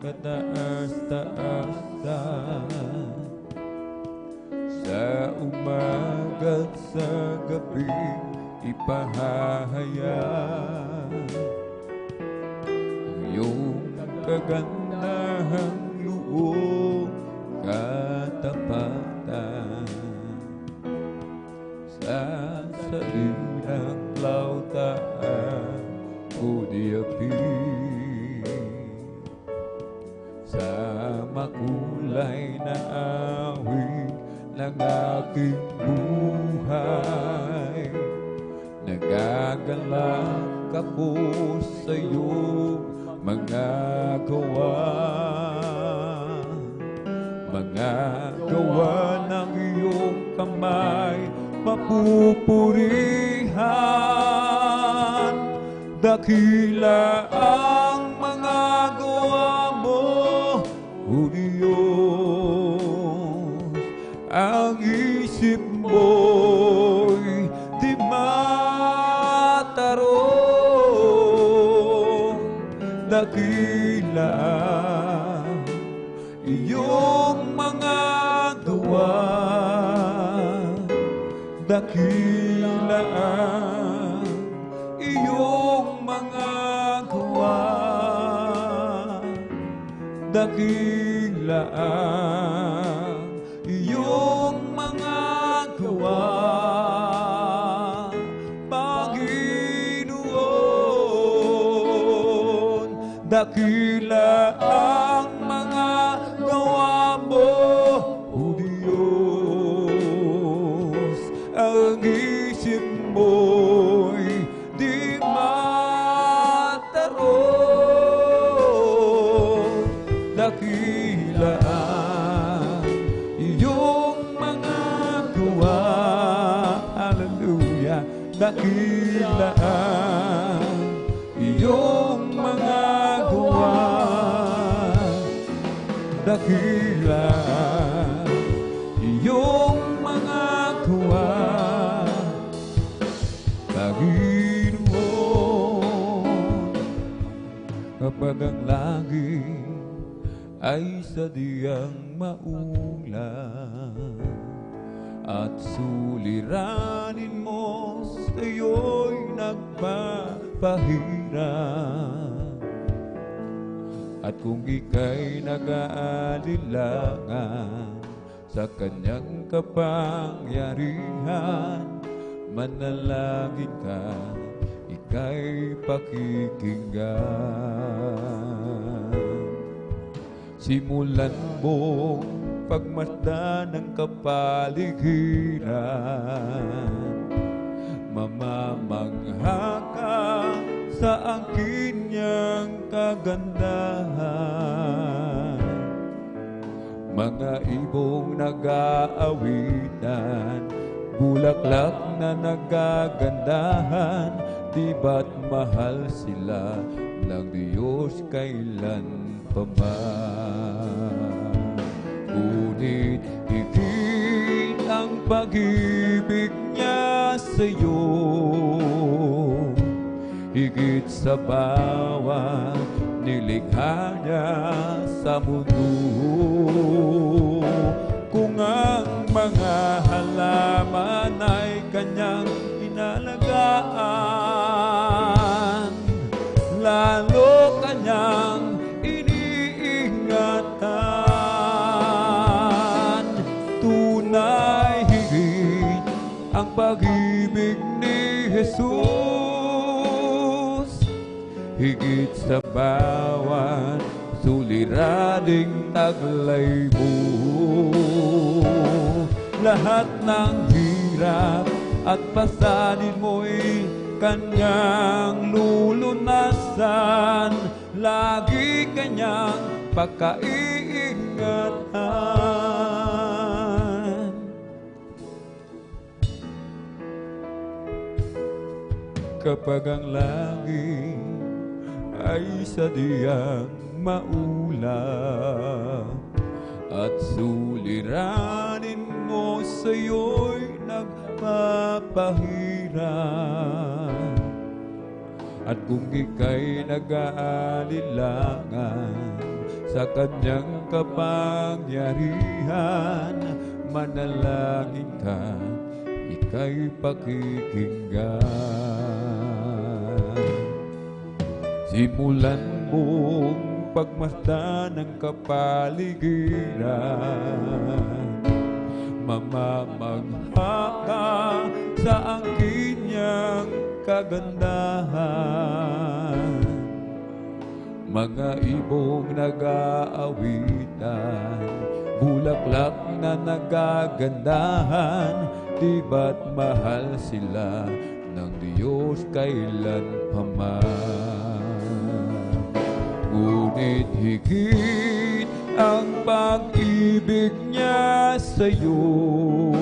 kataas-taasan. Sa umaga at sa gabi ipahahayag ang iyong kagandahang loob, katapatan. Sa salilang flautaan o diapin, sa makulay na awit ng aking buhay, nagagalak ako sa iyong mga gawa ng iyong kamay, mapupurihan. Dakila ang mga gawa mo, O Diyos. Ang isip mo'y di matarong. Dakila iyong mga gawa, dakila iyong mga gawa, dakila iyong mga gawa, Panginoon. Dakila ang mga gawa mo, O Diyos. Ang isip mo'y di matarong. Dakila ang iyong mga gawa, hallelujah. Dakila ang iyong mga gawa, dakila iyong mga gawa, Panginoon. Kapag ang langit ay sadyang maulan at suliranin mo sa'yo'y nagpapahirap, at kung ika'y nag-aalilangan sa kanyang kapangyarihan, manalangin ka, ika'y pakikinggan. Simulan mo pagmasdan ng kapaligiran, mamamangha ka sa angkin niyang kagandahan. Mga ibong nag-aawitan, bulaklak na nagagandahan, di ba't mahal sila ng Diyos kailan paman. Ngunit higit ang pag-ibig niya sa'yo, higit sa bawat nilikha niya sa mundo. Kung ang mga halaman ay kanyang inalagaan, lalo kanyang iniingatan. Tunay higit ang pag-ibig ni Jesus, higit sa bawat suliraning taglay mo. Lahat ng hirap at pasanin mo'y kanyang lulunasan, lagi kanyang pagkaiingatan. Kapag ang langit ay sadyang maulap at suliranin mo sa'yo'y nagpapahirap. At kung ika'y nag-aalilangan sa kanyang kapangyarihan, manalangin ka, ika'y pakikinggan. Simulan mong pagmasdan ng kapaligiran, mamamangha ka sa angkin niyang kagandahan. Mga ibong nag-aawitan, bulaklak na nagagandahan, di ba't mahal sila ng Diyos kailanpaman. Ngunit higit ang pag-ibig niya sa'yo,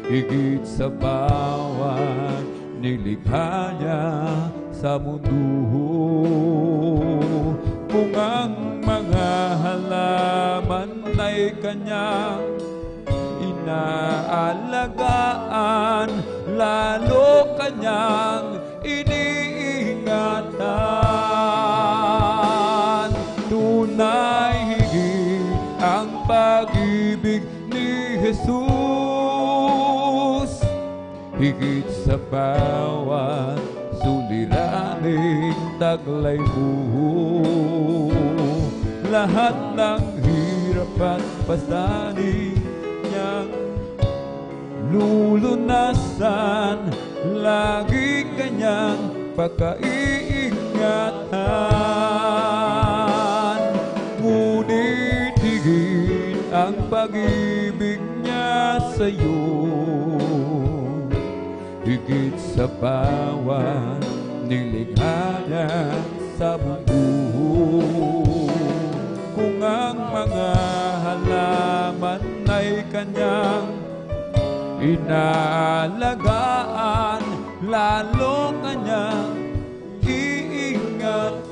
higit sa bawat nilikha niya sa mundo. Kung ang mga halaman ay kanyang inaalagaan, lalo kanyang iniingatan. Tunay higit ang pag-ibig ni Jesus, higit sa bawat suliraning taglay mo. Lahat ng hirap at pasanin niyang lulunasan, lagi kanyang pagkaiingatan. Ngunit higit ang pag-ibig niya sa'yo, higit sa bawat nilikha niya sa mundo. Kung ang mga halaman ay kanyang inaalagaan, lalo kanyang iingatan.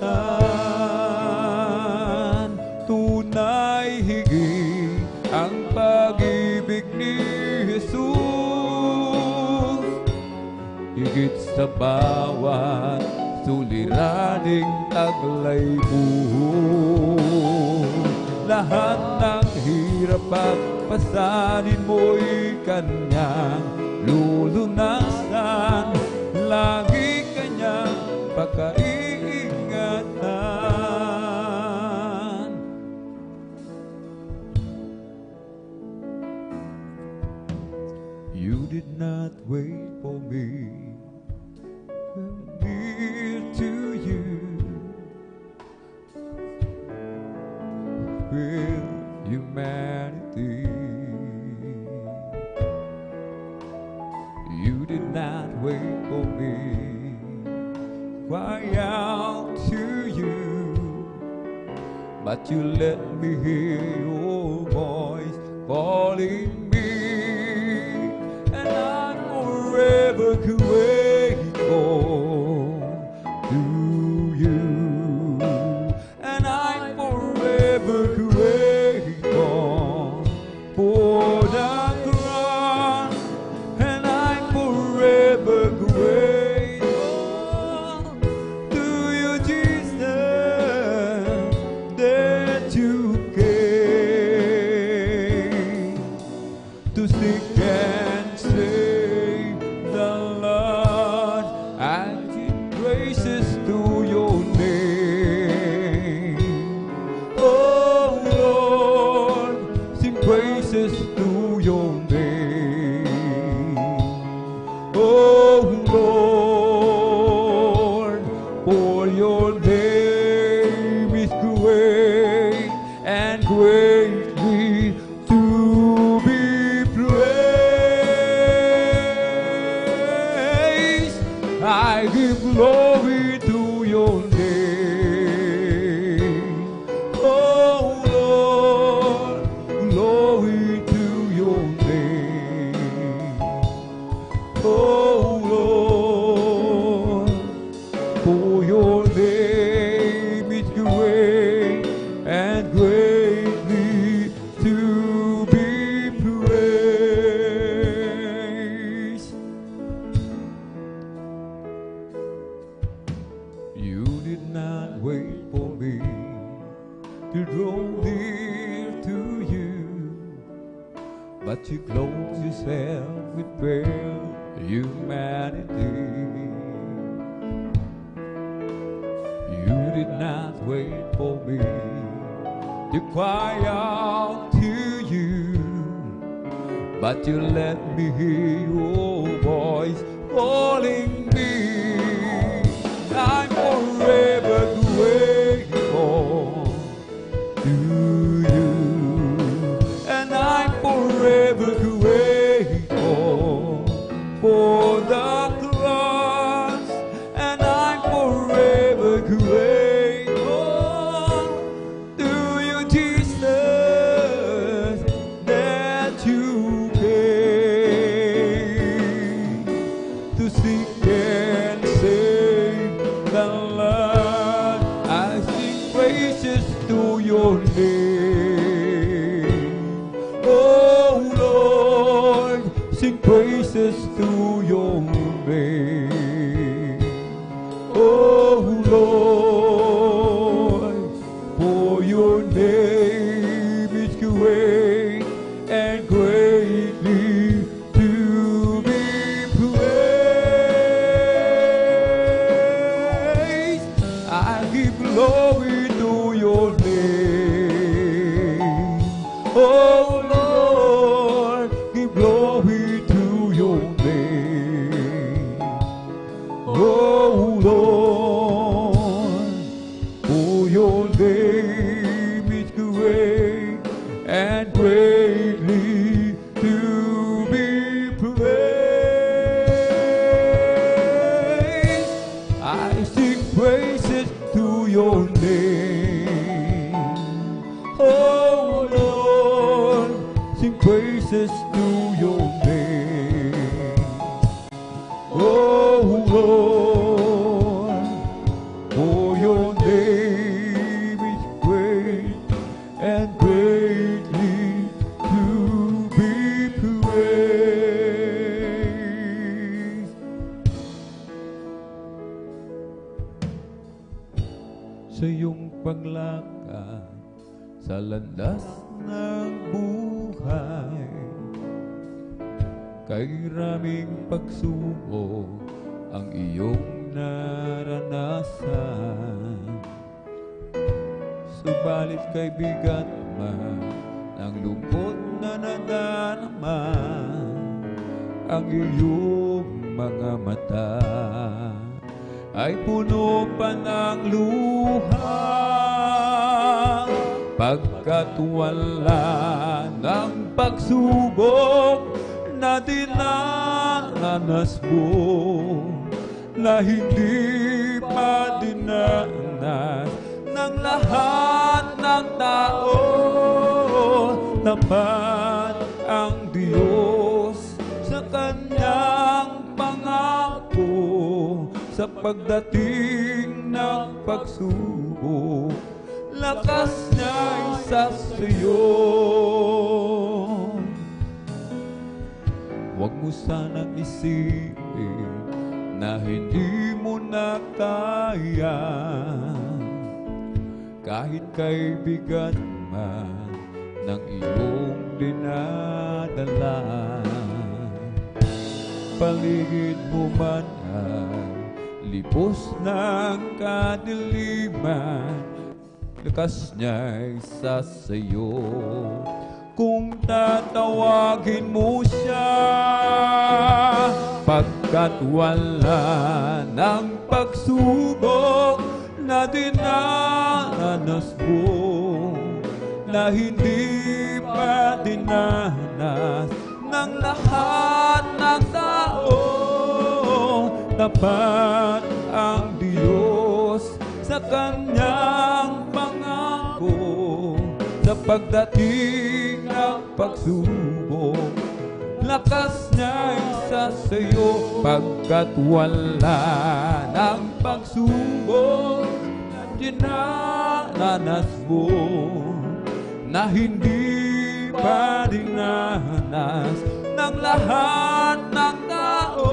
Tunay higit ang pag-ibig ni Jesus, higit sa bawat suliraning taglay mo. Lahat ng hirap at pasanin mo'y kanyang lulunasan, lagi kanyang pagkaiingatan. You did not wait for me, I'm near to you with humanity. You did not wait for me, cry out to you, but you let me hear your voice calling me, and I'm forever grateful to you, and I'm forever grateful for the cross, and I'm forever grateful to you, Jesus, that you came to seek and save the Lord. I give praises to your name. Oh Lord, sing praises to your name. Oh Lord, for your name is great and greatly to be praised. I give glory to your name. Oh Lord, glory to your name. Oh Lord, for your name is great and greatly wait for me to draw near to you, but you clothe yourself with frail humanity. You did not wait for me to cry out to you, but you let me hear your voice calling me. I'm forever grateful to you, and I'm forever grateful for the cross, and I'm forever grateful to you, Jesus, that you came to seek and save the Lord. I sing praises to your name, oh Lord, sing praises to your name, oh Lord, for your name is great and greatly to be praised. I give glory to your name, oh Lord, give glory to your name, oh Lord, for your name is great and greatly to be praised. I sing praises to your name, oh Lord, sing praises to your name, oh Lord, for your name is great and greatly to be praised. Sa iyong paglakad sa landas ng buhay, kay raming pagsubok ang iyong naranasan. Subalit kay bigat man ng lungkot na nadarama, ang iyong mga mata ay puno pa ng luha, pagkat wala ng pagsubok na dinanas mo, na hindi pa dinanas ng lahat ng tao. Tapat ang Diyos sa kanyang pangako, sa pagdating ng pagsubok, lakas niya'y sa iyo. Huwag mo sanang isipin na hindi mo na kaya, kahit kay bigat man ng iyong dinadala. Paligid mo man ay libos ng kadiliman, lakas niya'y sa sayo. Kung tatawagin mo siya, pagkat wala ng pagsubok na dinanas mo, na hindi pa dinanas ng lahat ng tao. Tapat ang Diyos sa kanyang pangako, sa pagdating ng pagsubok, lakas niya'y sa sayo. Pagkat wala ng pagsubok na dinanas mo, na hindi pa dinanas ng lahat ng tao.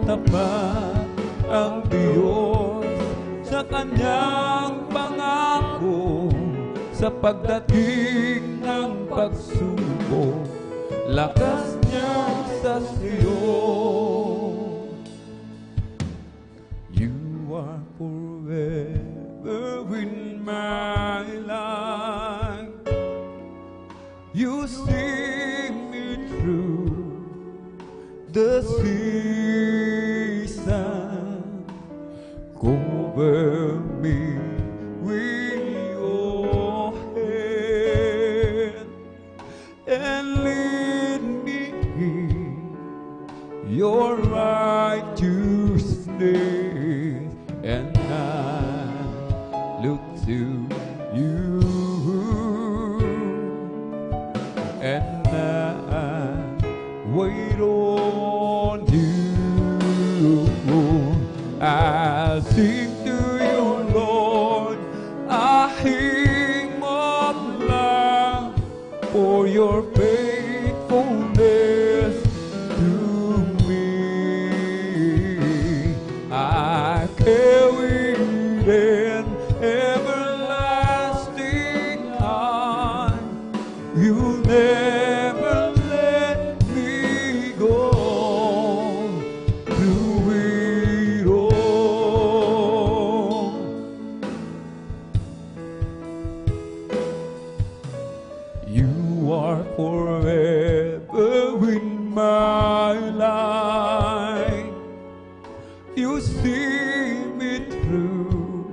Tapat ang Diyos sa kanyang pangako sa pagdating ng pagsubok, lakas niya sa Siyon. You are forever in my life. You see me through the season. Cover me with your hand and lead me in your righteousness, and I look to you, and I wait on you. I sing to you, Lord, a hymn of love for your faithfulness to me. I carry an everlasting heart. You never let me go through it all. You are forever in my life. You see me through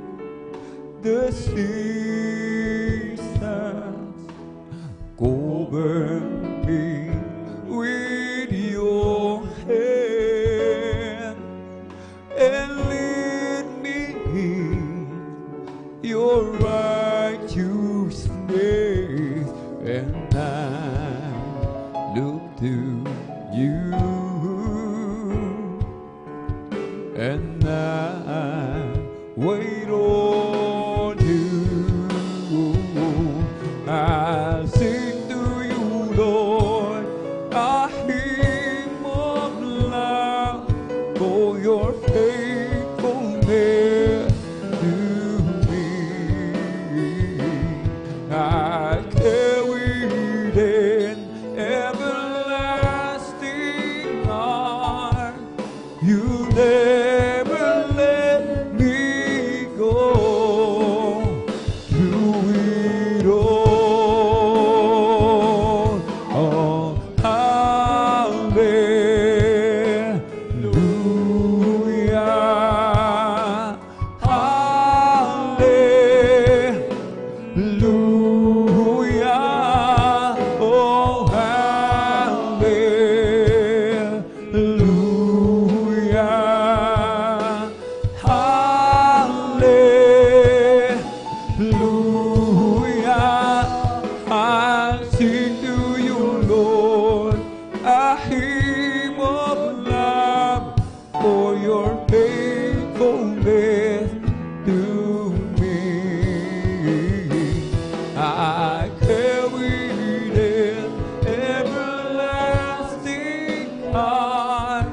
the seasons. Cover me with your hand and lead me in your righteousness, and I look to you, and I wait on you. I sing to you, Lord, a hymn of love for your faithfulness to me. I carried an everlasting heart. You never let me go through it all. Oh, hallelujah, hallelujah, oh, hallelujah, hallelujah. I sing to you, Lord, a hymn of love for your faithfulness to me. I carried an everlasting heart.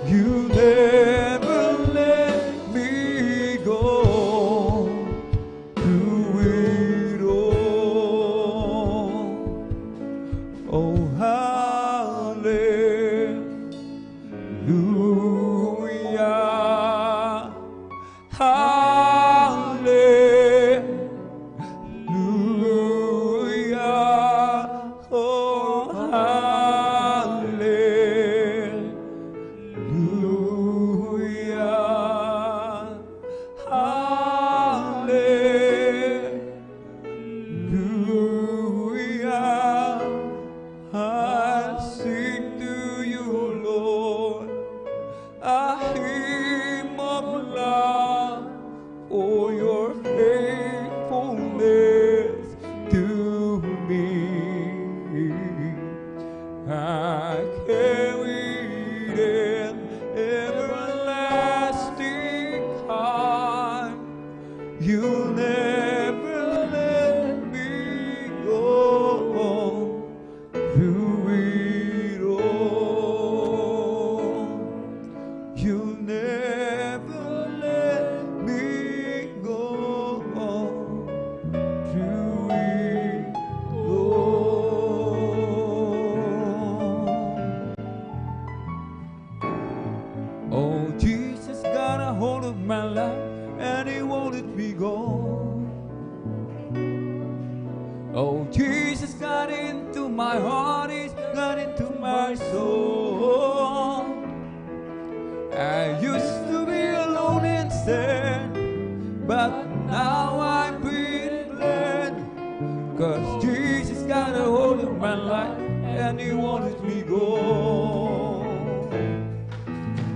You never let me go through it all. Oh, hallelujah, hallelujah, oh, hallelujah, hallelujah. I sing to you, Lord, a hymn of love hold of my life, and He won't let me go. Oh, Jesus got into my heart, He's got into my soul. I used to be alone and sad, but now I'm being glad, 'cause Jesus got a hold of my life, and He won't let me go.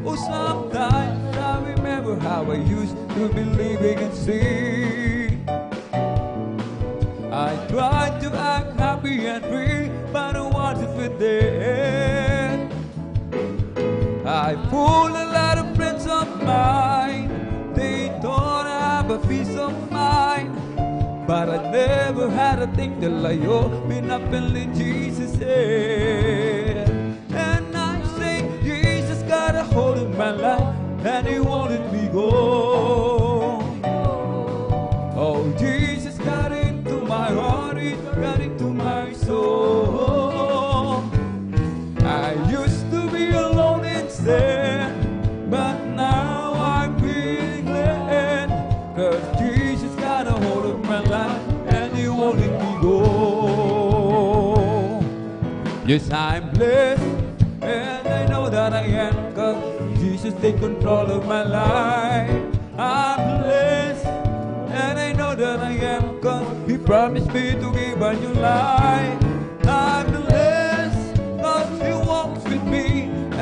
Oh, sometimes I remember how I used to be living in sin. I tried to act happy and free, but I wasn't with it. I fooled a lot of friends of mine. They thought I have a peace of mind, but I never had a thing to lie. Been up and let Jesus in. And I say, Jesus got a hold of my life, and He won't let me go. Oh, Jesus got into my heart, He got into my soul. I used to be alone and sad, but now I'm feeling glad, 'cause Jesus got a hold of my life, and He won't let me go. Yes, I'm blessed, and I know that I am, 'cause Jesus take control of my life. I'm blessed, and I know that I am, 'cause He promised me to give a new life. I'm blessed, 'cause He walks with me,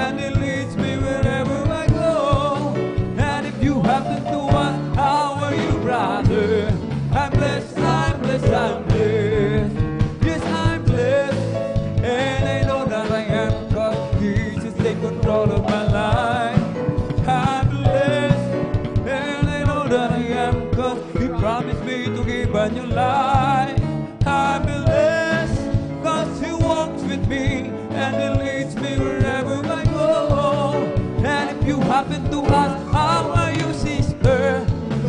and He leads me wherever I go. And if you happen to ask, how are you, brother? I'm blessed, I'm blessed, I'm blessed. Yes, I'm blessed, and I know that I am, 'cause Jesus take control of my life. I'm blessed, and I know that I am, 'cause He promised me to give a new life. I'm blessed, 'cause He walks with me, and He leads me wherever I go. And if you happen to ask, how are you, sister?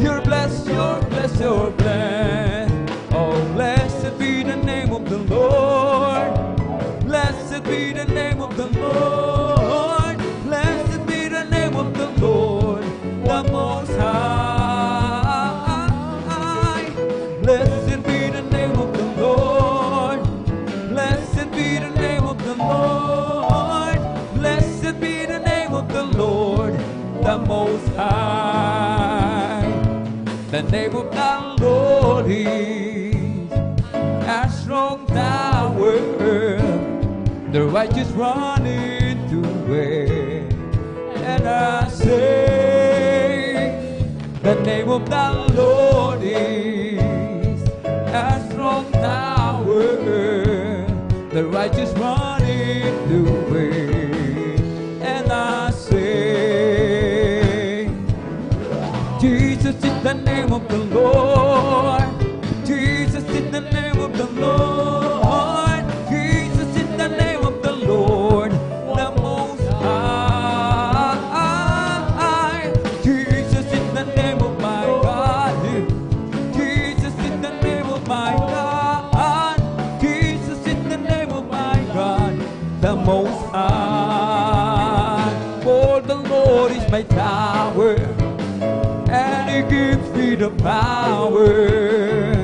You're blessed, you're blessed, you're blessed. Oh, blessed be the name of the Lord. Blessed be the name of the Lord. Blessed be the name of the Lord, the Most High. Blessed be the name of the Lord. Blessed be the name of the Lord. Blessed be the name of the Lord, the Most High. The name of the Lord is a strong tower. The righteous run into it, and I say, the name of the Lord is a strong tower. The righteous run into it, and I say, Jesus is the name of the Lord. Jesus is the name of the Lord. Jesus is the name of the Lord, the Most High. Jesus is the name of my God. Jesus is the name of my God. Jesus is the name of my God, the Most High. For the Lord is my tower, and He gives me the power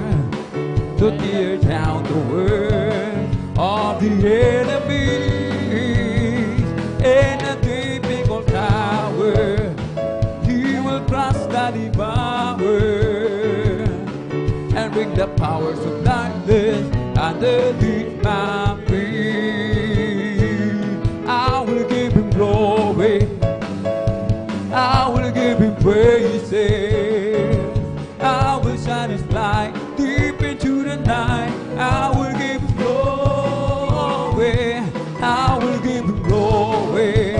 to tear down the words of the enemies. In a difficult tower, He will crush the devourer, and bring the powers of darkness underneath my feet. I will give Him glory, I will give Him praises. I will shine His light deep into the night. I will give Him glory, I will give Him glory,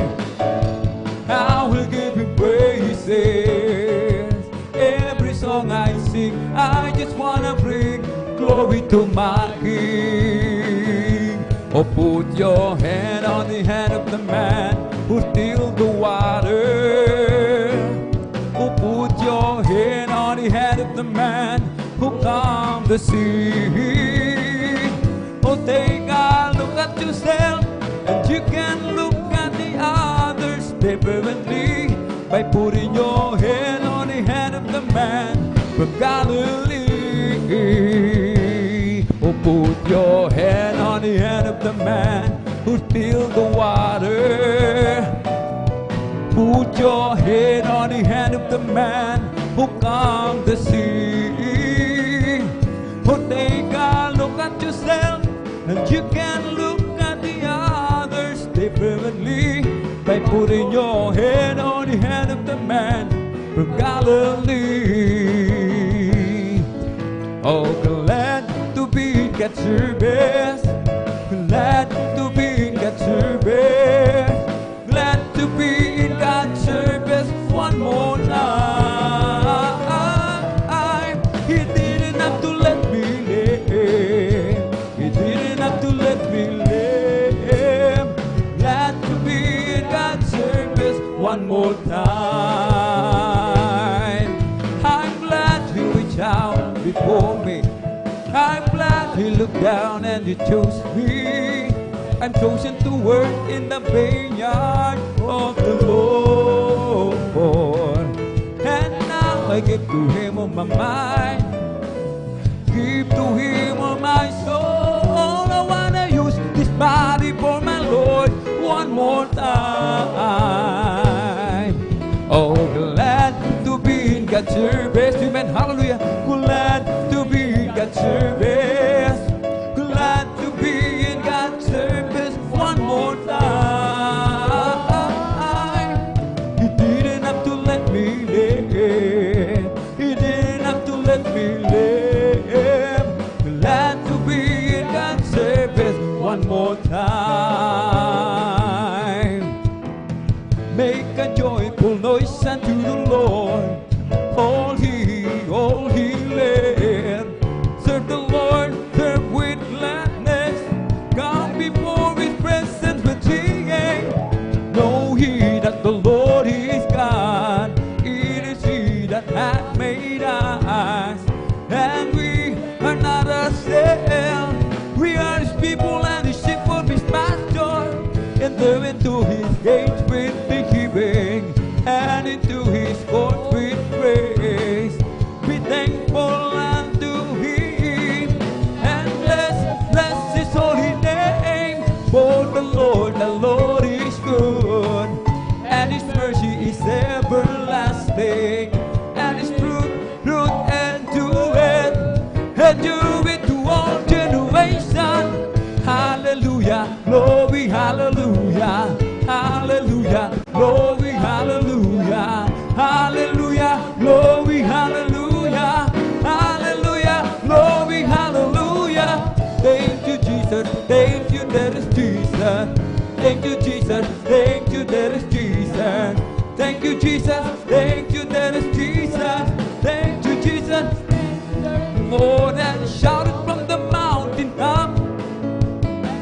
I will give Him praises. Every song I sing, I just wanna bring glory to my King. Oh, put your hand on the hand of the man who stilled the water. Oh, put your hand on the hand of the man who calmed the sea. Oh, take a look at yourself, and you can look at the others differently by putting your hand from Galilee. Oh, put your hand on the hand of the man who spilled the water. Put your head on the hand of the man who calmed the sea. Oh, take a look at yourself, and you can look at the others differently by putting your head on the hand of the man from Galilee. Oh, glad to be in God's service. Glad to be in God's service. Glad to be in God's service one more time. He didn't have to let me live. He didn't have to let me live. Glad to be in God's service one more time. I'm glad He reached out before me. I'm glad He looked down and He chose me. I'm chosen to work in the vineyard of the Lord. And now I give to Him all my mind, give to Him all my soul. I wanna use this body for my Lord one more time. Oh, glad to be in God's service. Amen. Hallelujah. Glad to be in God's service. Glad to be in God's service one more time. He didn't have to let me live. He didn't have to let me live. Glad to be in God's service one more time. Make a joyful noise unto the Lord. All He led. Serve the Lord, serve with gladness. Come before His presence with singing. Know ye that the Lord is God. It is He that hath made us, and we are not ourselves. We are His people and the sheep of His pasture. Enter into His gates with thanksgiving, and into His courts with praise. Be thankful unto Him, and bless His holy name. For the Lord is good, and His mercy is everlasting, and His truth endureth to all generations. Hallelujah, glory, hallelujah, hallelujah, glory, hallelujah, hallelujah, glory, hallelujah, hallelujah, glory, hallelujah. Thank you, Jesus, thank you, that is Jesus. Thank you, Jesus, thank you, that is Jesus. Thank you, Jesus, thank you, that is Jesus. Thank you, Jesus. More than shouted from the mountain top,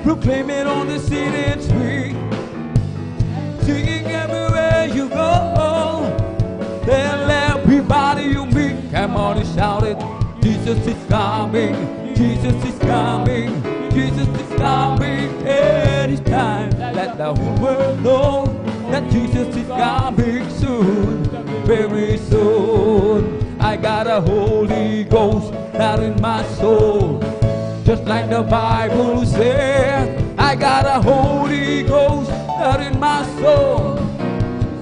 proclaim it on the city and street, singing everywhere you go. Tell everybody you meet, come on and shout it. Jesus is coming, Jesus is coming, Jesus is coming. It is time, let the whole world know that Jesus is coming soon, very soon. I got a Holy Ghost out in my soul, just like the Bible said. I got a Holy Ghost out in my soul,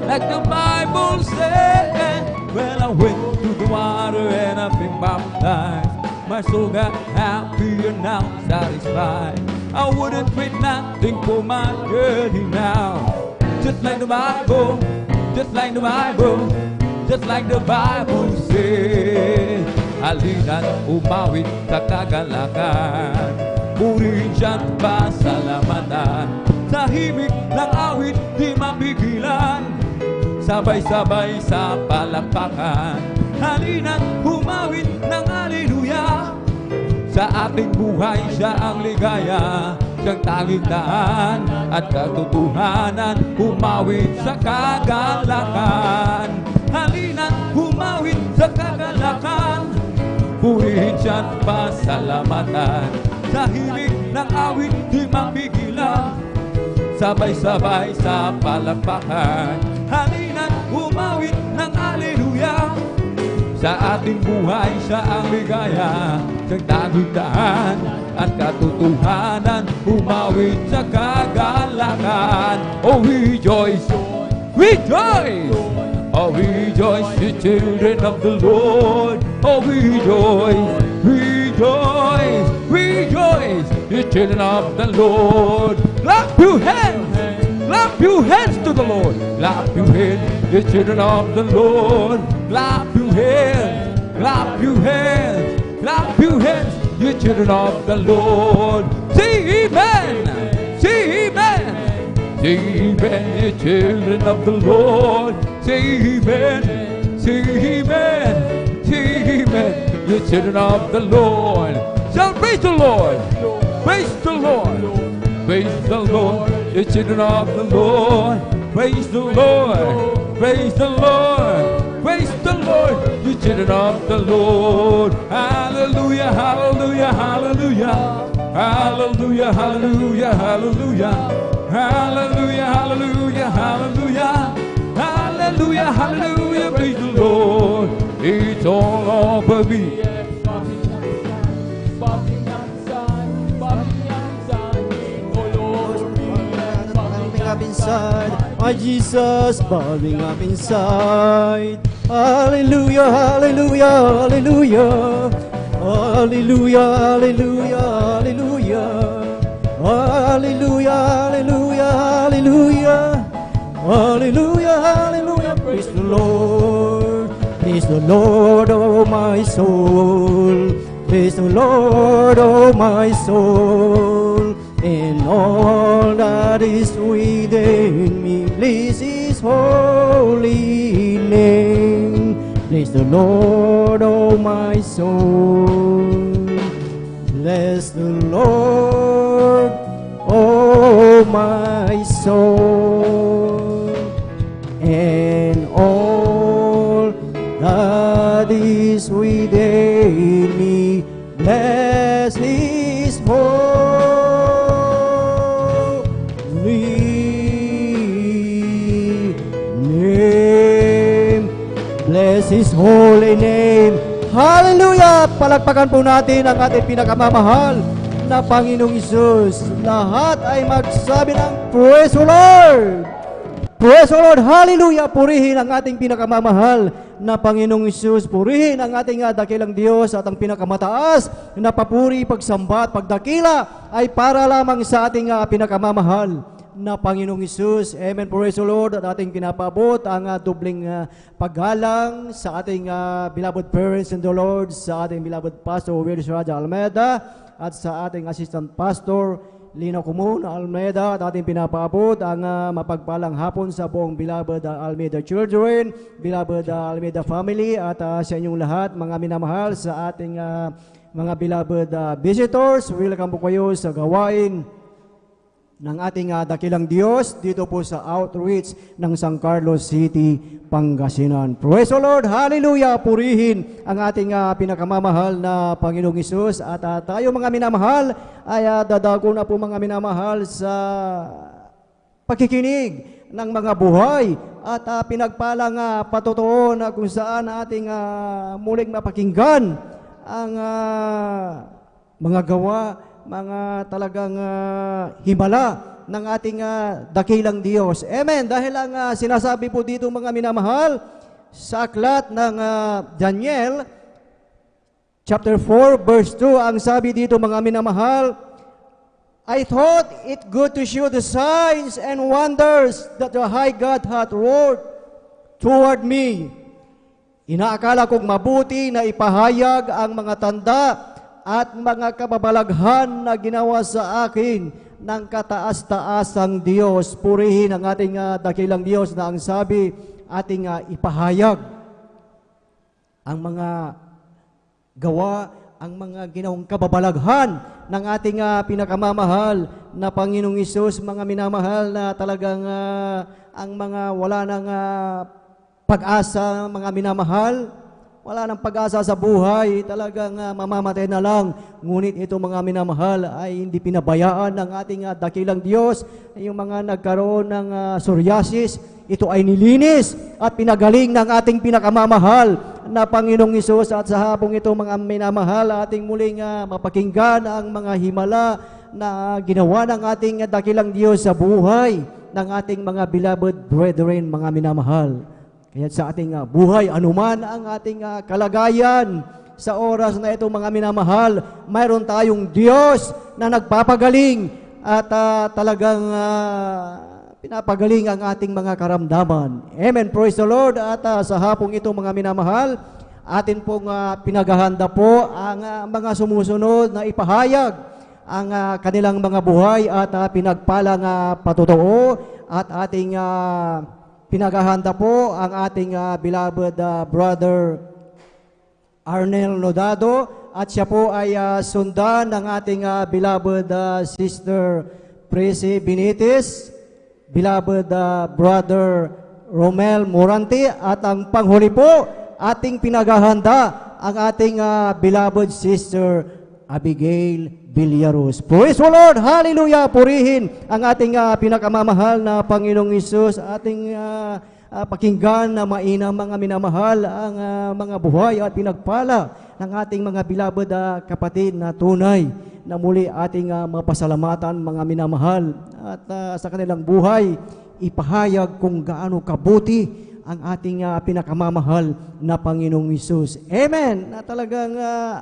like the Bible said. When I went through the water and I've been baptized, my soul got happy and now satisfied. I wouldn't trade nothing for my journey now. Just like the Bible, just like the Bible, just like the Bible says. Halina't umawit sa kagalakan, purihin siya't pasalamatan. Sa himig ng awit di mapigilan, sabay-sabay sa palakpakan. Halina't umawit ng haleluya, sa ating buhay siya ang ligaya. Siyang tanging daan at katotohanan, umawit sa kagalakan. Halina't umawit sa kagalakan, purihin siya't pasalamatan. Sa himig ng awit di mapigilan, sabay-sabay sa palakpakan. Halina't umawit ng haleluya, sa ating buhay siya ang ligaya, siyang dagudahan at katotohanan, umawit sa kagalakan. Oh, rejoice, rejoice, oh, rejoice, the children of the Lord. Oh, rejoice, rejoice, rejoice, the children of the Lord. Clap your hands, clap your hands to the Lord. Clap your hands, the children of the Lord. Clap your hands, clap your hands, clap your hands, the children of the Lord. Say amen, say amen, say amen, the children of the Lord. Say amen, say amen, say amen, the children of the Lord. Shall praise the Lord, praise the Lord, praise the Lord, the children of the Lord. Praise the Lord, praise the Lord, praise the Lord, the children of the Lord. Hallelujah, hallelujah, hallelujah, hallelujah, hallelujah, hallelujah, hallelujah, hallelujah, hallelujah, hallelujah, hallelujah, praise the Lord. It's all over me. Up inside, my Jesus bubbling up inside. Hallelujah, hallelujah, hallelujah, hallelujah, hallelujah, hallelujah, hallelujah, hallelujah, hallelujah, hallelujah, hallelujah. Praise the Lord, praise the Lord, oh my soul. Praise the Lord, oh my soul. And all that is within me, bless His holy name. Bless the Lord, oh my soul. Bless the Lord, oh my soul. And all that is within me, bless His holy name. Bless His holy name. Hallelujah! Palagpakan po natin ang ating pinakamamahal na Panginoong Isus. Lahat ay magsabi ng Praise the Lord! Praise the Lord! Hallelujah! Purihin ang ating pinakamamahal na Panginoong Isus. Purihin ang ating dakilang Diyos at ang pinakamataas na papuri, pagsamba at pagdakila ay para lamang sa ating pinakamamahal na Panginoong Isus. Amen. Praise the Lord. At ating pinapabot ang dubling paggalang sa ating beloved parents in the Lord, sa ating beloved Pastor Willis Raja Almeida at sa ating Assistant Pastor Lino Kumun Almeida. At ating pinapabot ang mapagpalang hapon sa buong beloved Almeida children, beloved Almeida family at sa inyong lahat mga minamahal, sa ating mga beloved visitors. Welcome po kayo sa gawain ng ating dakilang Diyos dito po sa outreach ng San Carlos City, Pangasinan. Praise the Lord! Hallelujah! Purihin ang ating pinakamamahal na Panginoong Isus. At tayo mga minamahal ay dadako na po mga minamahal sa pakikinig ng mga buhay at pinagpalang patotoo na kung saan ating muling mapakinggan ang mga gawa, mga talagang himala ng ating dakilang Diyos. Amen. Dahil ang sinasabi po dito mga minamahal sa aklat ng Daniel chapter 4 verse 2, ang sabi dito mga minamahal, I thought it good to show the signs and wonders that the high God hath wrought toward me. Inaakala kong mabuti na ipahayag ang mga tanda at mga kababalaghan na ginawa sa akin ng kataas-taasang Diyos. Purihin ang ating dakilang Diyos na ang sabi ating ipahayag ang mga gawa, ang mga ginawang kababalaghan ng ating pinakamamahal na Panginoong Isus. Mga minamahal na talagang ang mga wala ng pag-asa, mga minamahal, wala ng pag-asa sa buhay, talagang mamamatay na lang. Ngunit ito mga minamahal ay hindi pinabayaan ng ating dakilang Diyos. Yung mga nagkaroon ng psoriasis, ito ay nilinis at pinagaling ng ating pinakamamahal na Panginoong Hesus, at sa hapong ito mga minamahal, ating muling mapakinggan ang mga himala na ginawa ng ating dakilang Diyos sa buhay ng ating mga beloved brethren, mga minamahal. Kaya sa ating buhay, anuman ang ating kalagayan, sa oras na ito mga minamahal, mayroon tayong Diyos na nagpapagaling at talagang pinapagaling ang ating mga karamdaman. Amen. Praise the Lord. At sa hapong ito mga minamahal, atin pong pinaghahanda po ang mga sumusunod na ipahayag ang kanilang mga buhay at pinagpalang patotoo, at ating pinaghahanda po ang ating beloved brother Arnel Nodado, at siya po ay sundan ng ating beloved sister Presi Benitez, beloved brother Romel Morante, at ang panghuli po ating pinaghahanda ang ating beloved sister Abigail Villaros. Praise the Lord! Hallelujah! Purihin ang ating pinakamamahal na Panginoong Hesus, ating pakinggan na mainam mga minamahal ang mga buhay at pinagpala ng ating mga beloved kapatid na tunay na muli ating mapasalamatan mga minamahal, at sa kanilang buhay ipahayag kung gaano kabuti ang ating pinakamamahal na Panginoong Hesus. Amen! Na talagang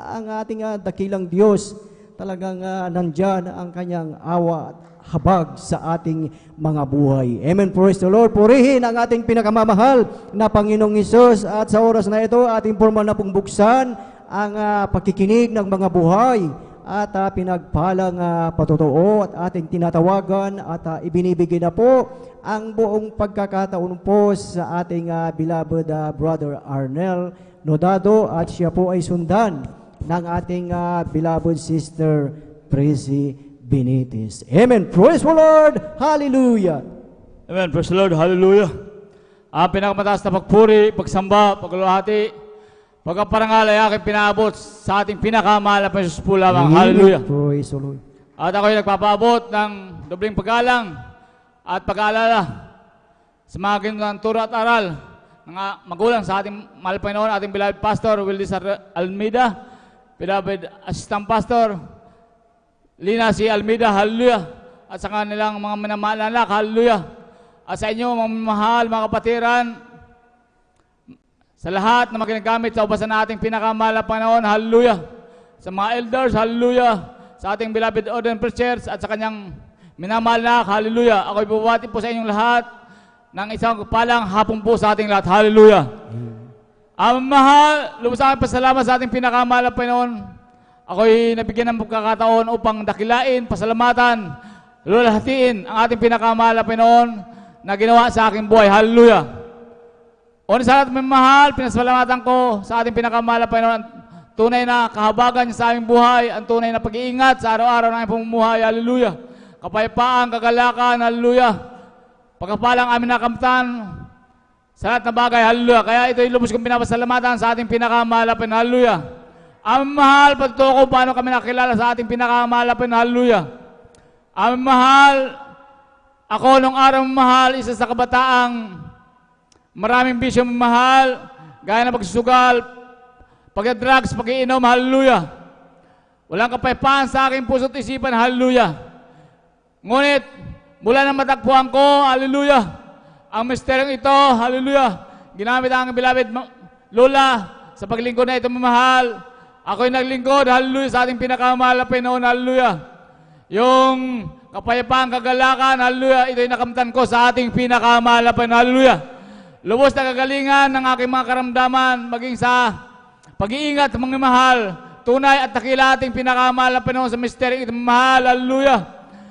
ang ating dakilang Diyos, talagang nandyan ang kanyang awa at habag sa ating mga buhay. Amen. Praise the Lord. Purihin ang ating pinakamamahal na Panginoong Hesus, at sa oras na ito, ating formal na pong buksan ang pakikinig ng mga buhay at pinagpalang patotoo, at ating tinatawagan at ibinibigay na po ang buong pagkakataon po sa ating beloved brother Arnel Nodado, at siya po ay sundan ng ating beloved sister Presi Benitez. Amen. Praise the Lord. Hallelujah. Amen. Praise the Lord. Hallelujah. Ang pinakamataas na pagpuri, pagsamba, pagluluhati, pagkaparangal ay aking pinaabot sa ating pinakamahal na Diyos po lamang. Hallelujah. Praise the Lord. At ako'y nagpapaabot ng dobling paggalang at pag-aalala sa mga ginawang turo at aral ng magulang sa ating mahal Panginoon, ating beloved Pastor Willis Almeida, beloved Assistant Pastor Lina C. Almeida, hallelujah. At sa kanilang mga minamahal na anak, hallelujah. At sa inyo, mga mahal, mga kapatiran, sa lahat na maginagamit sa ubasan na ating pinakamahal na Panginoon, hallelujah. Sa mga elders, hallelujah. Sa ating beloved Orden Preachers at sa kanyang minamahal na anak, hallelujah. Ako'y bubati po sa inyong lahat ng isang palang hapon po sa ating lahat, hallelujah. Ang mahal, lubos sa aking pasalamat sa ating pinakamahal na Panginoon. Ako'y nabigyan ng pagkakataon upang dakilain, pasalamatan, lulahatiin ang ating pinakamahal na Panginoon na ginawa sa aking buhay. Hallelujah! O sa ating mahal, pinasalamatan ko sa ating pinakamahal na Panginoon ang tunay na kahabagan niya sa aming buhay, ang tunay na pag-iingat sa araw-araw ng aming pamumuhay. Hallelujah! Kapayapaan, kagalakan, hallelujah! Pagkapalang aming nakamtan sa lahat na bagay, hallelujah! Kaya ito'y lubos kong pinapasalamatan sa ating pinakamahal na Panginoon. Hallelujah! Ang mahal, patutuo ko paano kami nakilala sa ating pinakamahal na Panginoon. Hallelujah! Ang mahal, ako nung araw mahal, isa sa kabataang maraming bisyo mahal, gaya na pagsusugal, pag-drugs, pag-iinom, hallelujah! Walang kapayapaan sa aking puso't isipan, hallelujah! Ngunit, mula na matagpuan ko, hallelujah! Ang misteryong ito, hallelujah! Ginamit ang beloved Lola sa paglingkod na ito mamahal. Ako'y naglingkod, hallelujah, sa ating pinakamahal na Panginoon, hallelujah. Yung kapayapaan, kagalakan, hallelujah, ito'y nakamtan ko sa ating pinakamahal na Panginoon, hallelujah. Lubos na kagalingan ng aking mga karamdaman, maging sa pag-iingat sa mga mahal, tunay at takila ating pinakamahal na Panginoon sa misteryo itong mahal, hallelujah.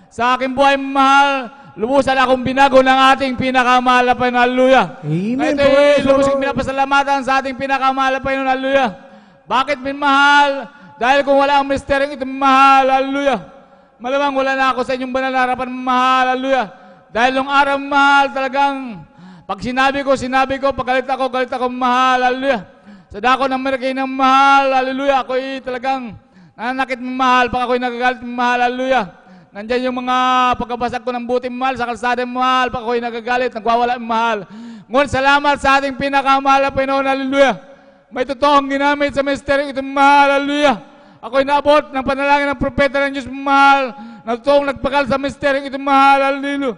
Sa aking buhay mahal, lubusan akong binago ng ating pinakamahal na Panginoon, hallelujah. Amen. Ito'y lubos kong pinapasalamatan sa ating pinakamahal na Panginoon, hallelujah. Bakit minmahal? Dahil kung wala ang misteryong ito, mahal, hallelujah. Malamang wala na ako sa inyong banal na harapan, mahal, hallelujah. Dahil nung araw, mahal, talagang pag sinabi ko, pag galit ako, mahal, hallelujah. Sa dako ng marikay ng mahal, hallelujah. Ako'y talagang nananakit, mahal, pag ako'y nagagalit, mahal, hallelujah. Nandyan yung mga pagkabasag ko ng buti, mahal, sa kalsada, mahal, pag ako'y nagagalit, nagwawala, mahal. Ngunit salamat sa ating pinakamahal na Panginoon, hallelujah. may totoong ginamit sa misteryo itong mahal. Hallelujah. Ako'y naabot ng panalangin ng propeta ng Diyos mahal, na totoong nagpakal sa misteryo itong mahal. Hallelujah.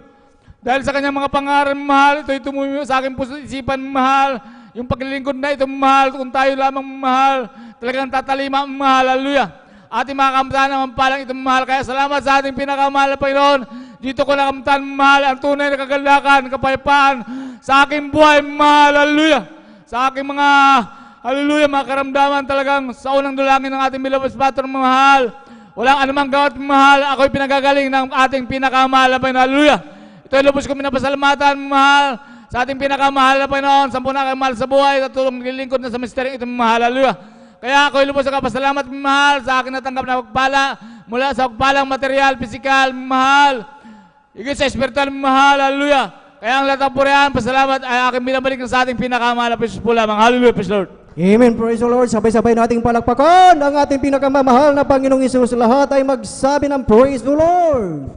Dahil sa kanyang mga pangaral mahal, ito'y tumumi sa aking puso isipan mahal. Yung paglilingkod na itong mahal, kung tayo lamang mahal, talagang tatalima mahal. Hallelujah. Ating mga kamtahan naman palang itong mahal. Kaya salamat sa ating pinakamahal na Panginoon. Dito ko nakamtahan mahal ang tunay na kagalakan, kapayapaan sa aking buhay mahal. Hallelujah. Sa aking mga, hallelujah, mga karamdaman talagang sa unang dulangin ng ating beloved pastor mahal. Walang anumang gawat mahal. Ako'y pinagagaling ng ating pinakamahal na Panginoon. Hallelujah. Ito'y lubos ko minapasalamatan mahal sa ating pinakamahal na Panginoon. Sampu na kayo mahal sa buhay at tulong naglilingkod na sa misteryong itong mahal. Hallelujah. Kaya ako'y lubos na kapasalamat mahal sa aking natanggap na pagpala mula sa pagpalang material, pisikal, mahal. Higit sa espiritual, mahal. Hallelujah. Kaya ang lahat ng purihan, pasalamat ay aking binabalik na sa ating pinakamahal na Panginoon po lamang. Hallelujah, praise the Lord. Amen. Praise the Lord. Sabay-sabay nating palakpakan ang ating pinakamamahal na Panginoong Hesus. Lahat ay magsabi ng praise the Lord.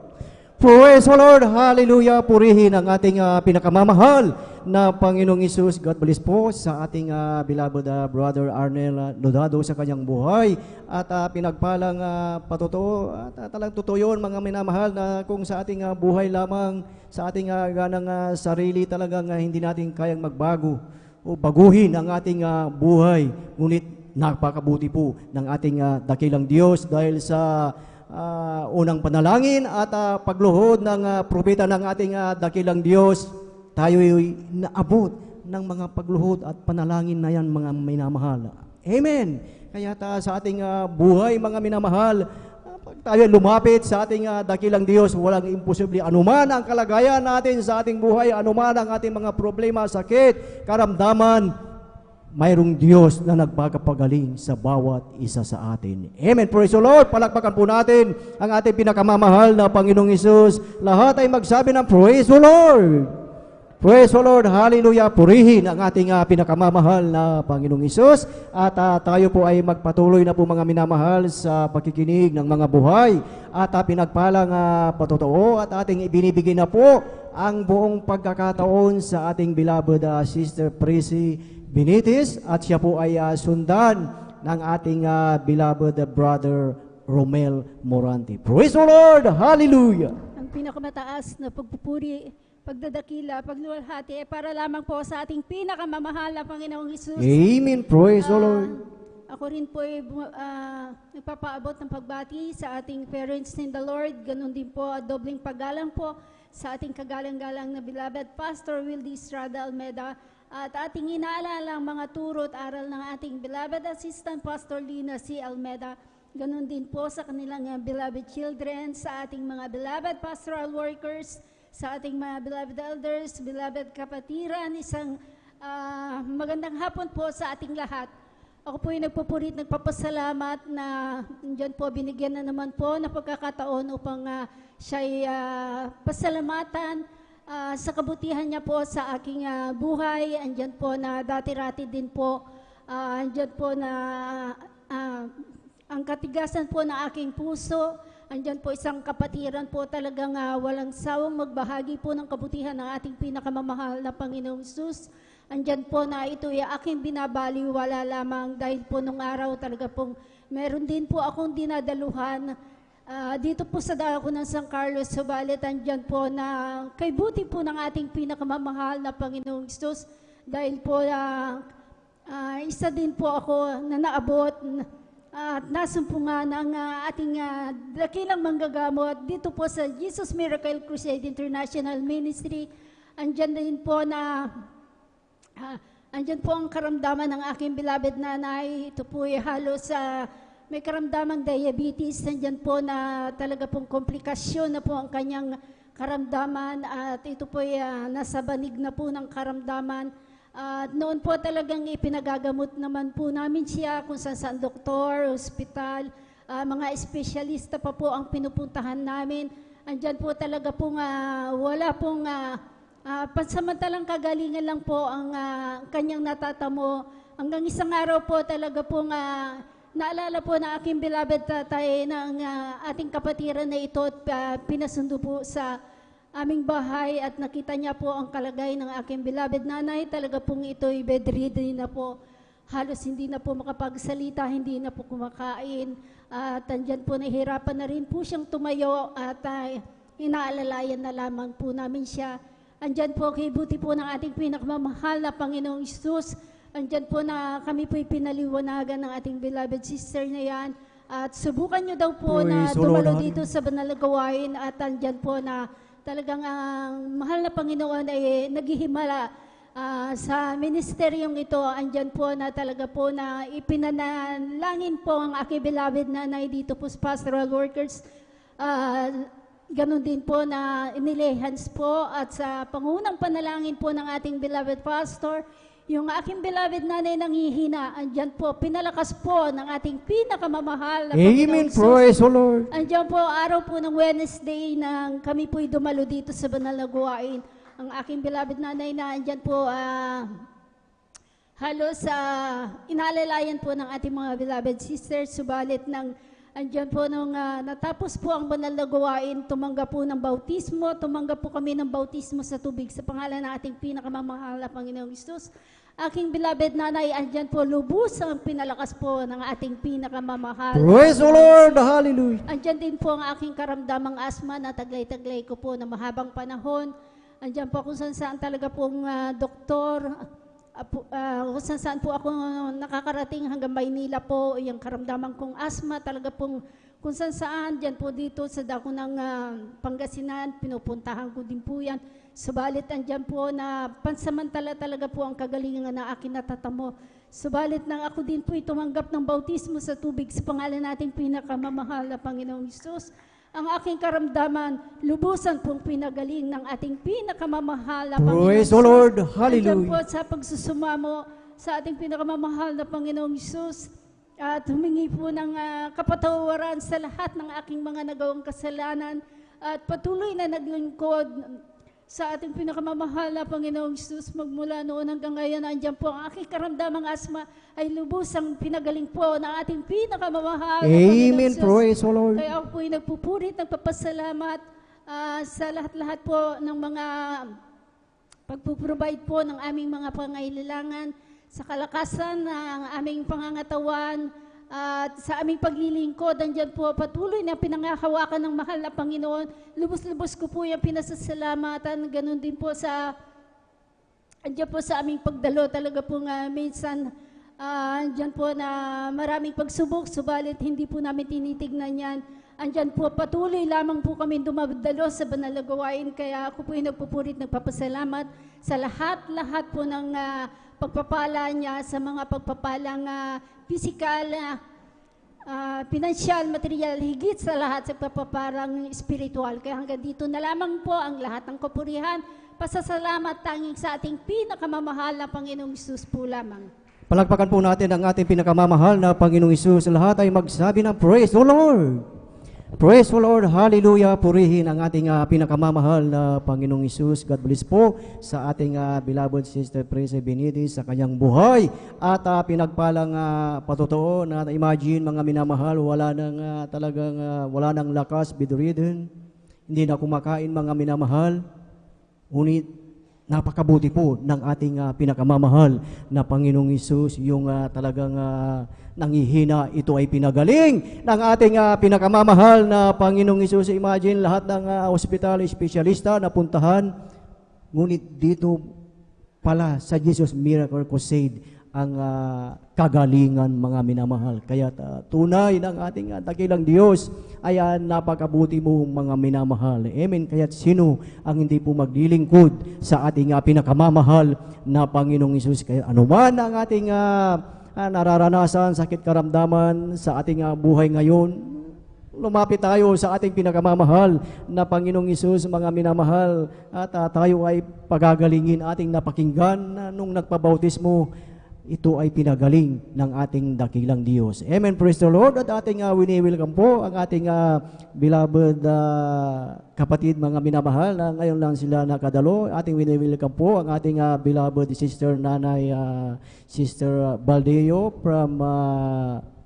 Praise the Lord. Hallelujah. Purihin ang ating pinakamamahal na Panginoong Hesus. God bless po sa ating beloved brother Arnel Lodado sa kanyang buhay. At pinagpalang patotoo at talang totoo yun mga minamahal na kung sa ating buhay lamang, sa ating ganang sarili talagang hindi natin kayang magbago o baguhin ang ating buhay. Ngunit napakabuti po ng ating dakilang Diyos dahil sa unang panalangin at pagluhod ng propeta ng ating dakilang Diyos, tayo'y naabot ng mga pagluhod at panalangin na yan mga minamahal. Amen. Kaya sa ating buhay mga minamahal, pag tayo lumapit sa ating dakilang Diyos, walang imposible. Anuman ang kalagayan natin sa ating buhay, anuman ang ating mga problema, sakit, karamdaman, mayroong Diyos na nagpapagaling sa bawat isa sa atin. Amen. Praise the Lord. Palakpakan po natin ang ating pinakamamahal na Panginoong Hesus. Lahat ay magsabi ng praise the Lord. Praise the Lord. Hallelujah. Purihin ang ating pinakamamahal na Panginoong Hesus. At tayo po ay magpatuloy na po mga minamahal sa pakikinig ng mga buhay. At pinagpalang patotoo at ating ibinibigay na po ang buong pagkakataon sa ating beloved Sister Prissy Benitez at siya po ay sundan ng ating beloved brother Romel Morante. Praise the Lord! Hallelujah! Ang pinakamataas na pagpupuri, pagdadakila, pagluwalhati ay para lamang po sa ating pinakamamahal na Panginoong Hesus. Amen. Praise the Lord. Ako rin po ay nagpapaabot ng pagbati sa ating parents in the Lord. Ganon din po, dobling paggalang po sa ating kagalang-galang na beloved Pastor Wildy Estrada Almeda. At ating inaalala ang mga turo at aral ng ating beloved Assistant Pastor Lina C. Almeda. Ganon din po sa kanilang beloved children, sa ating mga beloved pastoral workers, sa ating mga beloved elders, beloved kapatiran. Isang magandang hapon po sa ating lahat. Ako po ay nagpupurit, nagpapasalamat na dyan po binigyan na naman po na pagkakataon upang siya'y pasalamatan sa kabutihan niya po sa aking buhay. Andyan po na dati-rati din po, andyan po na ang katigasan po ng aking puso. Andyan po isang kapatiran po talagang walang sawang magbahagi po ng kabutihan ng ating pinakamamahal na Panginoong Hesus. Andyan po na ito ay aking binabaliwala lamang dahil po nung araw talaga pong meron din po akong dinadaluhan dito po sa dako ng San Carlos, Subalit, andyan po na kay buti po ng ating pinakamamahal na Panginoong Hesus dahil po isa din po ako na naabot at nasumpungan ng ating dakilang manggagamot dito po sa Jesus Miracle Crusade International Ministry. Andyan din po na andyan po ang karamdaman ng aking beloved nanay. Ito po ay halos may karamdamang diabetes. Andyan po na talaga pong komplikasyon na po ang kanyang karamdaman at ito po ay nasa banig na po ng karamdaman. At noon po talagang ipinagagamot naman po namin siya kung saan doktor, ospital, mga espesyalista pa po ang pinupuntahan namin. Andyan po talaga pong wala pong pansamantalang kagalingan lang po ang kanyang natatamo. Hanggang isang araw po talaga pong naalala po na aking beloved tatay ng ating kapatiran na ito at pinasundo po sa aming bahay at nakita niya po ang kalagay ng aking beloved nanay. Talaga pong ito'y bedridden na po. halos hindi na po makapagsalita, hindi na po kumakain. At andyan po nahihirapan na rin po siyang tumayo at inaalalayan na lamang po namin siya. Andyan po kay buti po ng ating pinakamamahal na Panginoong Isus. Andyan po na kami po'y pinaliwanagan ng ating beloved sister na yan. At subukan nyo daw po na Praise the Lord. dumalo dito sa banal na gawain at andyan po na talagang ang mahal na Panginoon ay naghihimala sa ministeryong ito. Andyan po na talaga po na ipinanalangin po ang aking beloved nanay dito po sa pastoral workers. Ganon din po na inilehans po at sa pangunang panalangin po ng ating beloved pastor, yung aking beloved nanay nanghihina, andyan po, pinalakas po ng ating pinakamamahal na Amen. Panginoong Isus. Praise the Lord. Andyan po, araw po ng Wednesday nang kami po'y dumalo dito sa banal na gawain. Ang aking beloved nanay na andyan po, halos inaalalayan po ng ating mga beloved sisters, subalit ng andyan po nung natapos po ang banal na gawain, tumanggap po ng bautismo, tumanggap po kami ng bautismo sa tubig sa pangalan ng ating pinakamamahal na Panginoong Isus. Aking beloved nanay, andyan po lubos ang pinalakas po ng ating pinakamamahal. Praise the Lord. Hallelujah. Andyan din po ang aking karamdamang asma na taglay-taglay ko po na mahabang panahon. Andyan po kung saan talaga pong doktor, kung saan po ako nakakarating hanggang Maynila po, yung karamdaman kong asma, talaga pong kung saan, dyan po dito sa dako ng Pangasinan, pinupuntahan ko din po yan. Subalit andyan po na pansamantala talaga po ang kagalingan na akin natatamo. Subalit nang ako din po tumanggap ng bautismo sa tubig sa pangalan nating pinakamamahal na Panginoong Isus, ang aking karamdaman, lubusan pong pinagaling ng ating pinakamamahal na Panginoong Praise the Isus. Lord. Andyan Hallelujah. po sa pagsusumamo sa ating pinakamamahal na Panginoong Isus at humingi po ng kapatawaran sa lahat ng aking mga nagawang kasalanan at patuloy na naglingkod sa ating pinakamamahal na Panginoong Isus magmula noon hanggang ngayon. Andyan po ang aking karamdamang asma ay lubusang pinagaling po ng ating pinakamamahal na Panginoong Amen. Isus. Praise the Lord. Kaya ako po'y nagpupurit, nagpapasalamat sa lahat-lahat po ng mga pagpuprovide po ng aming mga pangailangan, sa kalakasan ng aming pangangatawan, at sa aming paglilingkod. Andyan po patuloy na pinangahawakan ng mahal na Panginoon. Lubos-lubos ko po yung pinasasalamatan. Ganon din po andyan po sa aming pagdalo. Talaga po minsan, andyan po na maraming pagsubok, subalit hindi po namin tinitignan yan. Andyan po, patuloy lamang po kami dumadalo sa banal na gawain. Kaya ako po yung nagpupurit, nagpapasalamat sa lahat po ng pagpapala niya, sa mga pagpapalang physical, pinansyal, material, higit sa lahat sa pagpaparang spiritual. Kaya hanggang dito na lamang po ang lahat ng kapurihan, pasasalamat tanging sa ating pinakamamahal na Panginoong Isus po lamang. Palagpakan po natin ang ating pinakamamahal na Panginoong Isus. Lahat ay magsabi ng praise the Lord. Praise the Lord. Hallelujah. Purihin ang ating pinakamamahal na Panginoong Isus. God bless po sa ating beloved Sister Prece Benitez sa kanyang buhay at pinagpalang patotoo na imagine mga minamahal, wala nang lakas, bedridden, hindi na kumakain mga minamahal. Ngunit napakabuti po ng ating pinakamamahal na Panginoong Isus, yung talagang nanghihina, ito ay pinagaling ng ating pinakamamahal na Panginoong Isus. Imagine lahat ng hospital, espesyalista na puntahan, ngunit dito pala sa Jesus Miracle Crusade ang kagalingan mga minamahal. Kaya tunay ng ating dakilang Diyos ay napakabuti mo mga minamahal. Amen. Kaya sino ang hindi po maglilingkod sa ating pinakamamahal na Panginoong Isus? Kaya anuman ang ating nararanasan, sakit karamdaman sa ating buhay ngayon, lumapit tayo sa ating pinakamamahal na Panginoong Isus, mga minamahal, at tayo ay pagagalingin ating napakinggan na nung nagpabautismo, ito ay pinagaling ng ating dakilang Diyos. Amen. Praise the Lord. At ating wini-welcome po ang ating beloved kapatid, mga minamahal, na ngayon lang sila nakadalo. Ating wini-welcome po ang ating beloved sister, nanay, Sister Baldeo from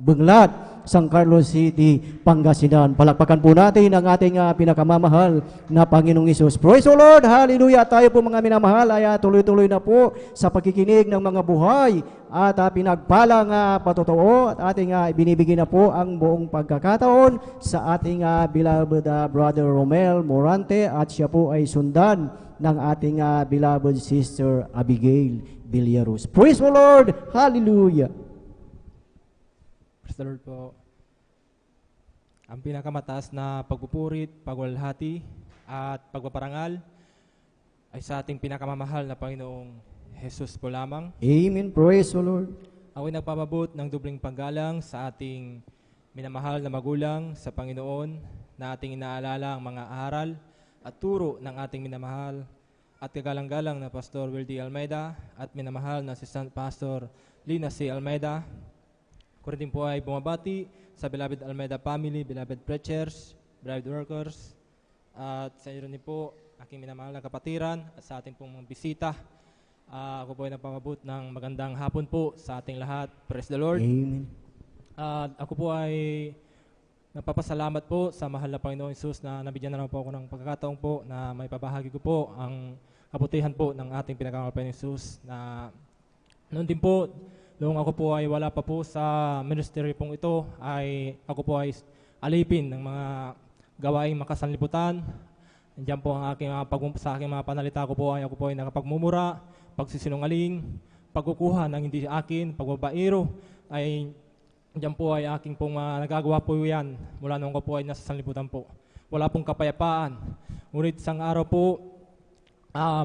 Benglat, San Carlos City, Pangasinan. Palakpakan po natin ang ating pinakamamahal na Panginoong Hesus. Praise the Lord! Hallelujah! Tayo po mga minamahal ay tuloy-tuloy na po sa pagkikinig ng mga buhay at pinagpalang patotoo at ating binibigyan na po ang buong pagkakataon sa ating beloved Brother Romel Morante at siya po ay sundan ng ating beloved Sister Abigail Villaros. Praise the Lord! Hallelujah! Praise the Lord po. Ang pinakamataas na pagpupurit, pagwalhati, at pagpaparangal ay sa ating pinakamamahal na Panginoong Jesus po lamang. Amen. Praise the Lord. Ako'y nagpapabot ng dubling paggalang sa ating minamahal na magulang sa Panginoon na ating inaalala ang mga aral at turo ng ating minamahal at kagalang-galang na Pastor Wildy Almeida at minamahal na Assistant Pastor Lina C. Almeida. Ko rin po ay bumabati sa beloved Almeida family, beloved preachers, beloved workers, at sa inyo rin po, aking minamahal na kapatiran at sa ating pong mga bisita. Ako po ay nagpapabot ng magandang hapon po sa ating lahat. Praise the Lord. Amen. At ako po ay nagpapasalamat po sa mahal na Panginoong Hesus na nabigyan na po ako ng pagkakataon po na may pabahagi ko po ang kabutihan po ng ating pinakamahal Panginoong Hesus na noon din po, noong ako po ay wala pa po sa ministry pong ito, ay ako po ay alipin ng mga gawaing makasanlibutan. Diyan po ang aking sa aking mga panalita ko po ay ako po ay nakapagmumura, pagsisinungaling, pagkukuha ng hindi akin, pagbabairo, ay diyan po ay aking pong nagagawa po yan mula noong ako po ay nasa sanlibutan po. Wala pong kapayapaan. Ngunit isang araw po,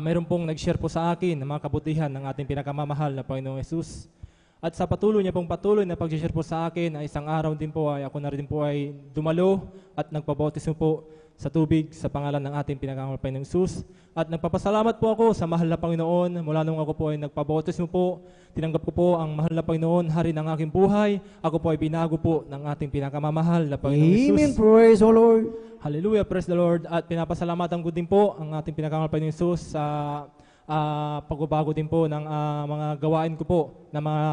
mayroon pong nag-share po sa akin ng mga kabutihan ng ating pinakamamahal na Panginoong Hesus. At sa patuloy niya pong patuloy na pag-share po sa akin, ay isang araw din po ay ako na rin po ay dumalo at nagpabautismo po sa tubig sa pangalan ng ating pinakamamahal Panginoong Hesus. At nagpapasalamat po ako sa mahal na Panginoon mula nung ako po ay nagpabautismo po. Tinanggap ko po ang mahal na Panginoon, hari ng aking buhay. Ako po ay binago po ng ating pinakamamahal na Panginoong Hesus. Amen. Praise the Lord. Hallelujah, praise the Lord. At pinapasalamatan ko din po ang ating pinakamamahal Panginoong Hesus sa pagbabago din po ng mga gawain ko po na mga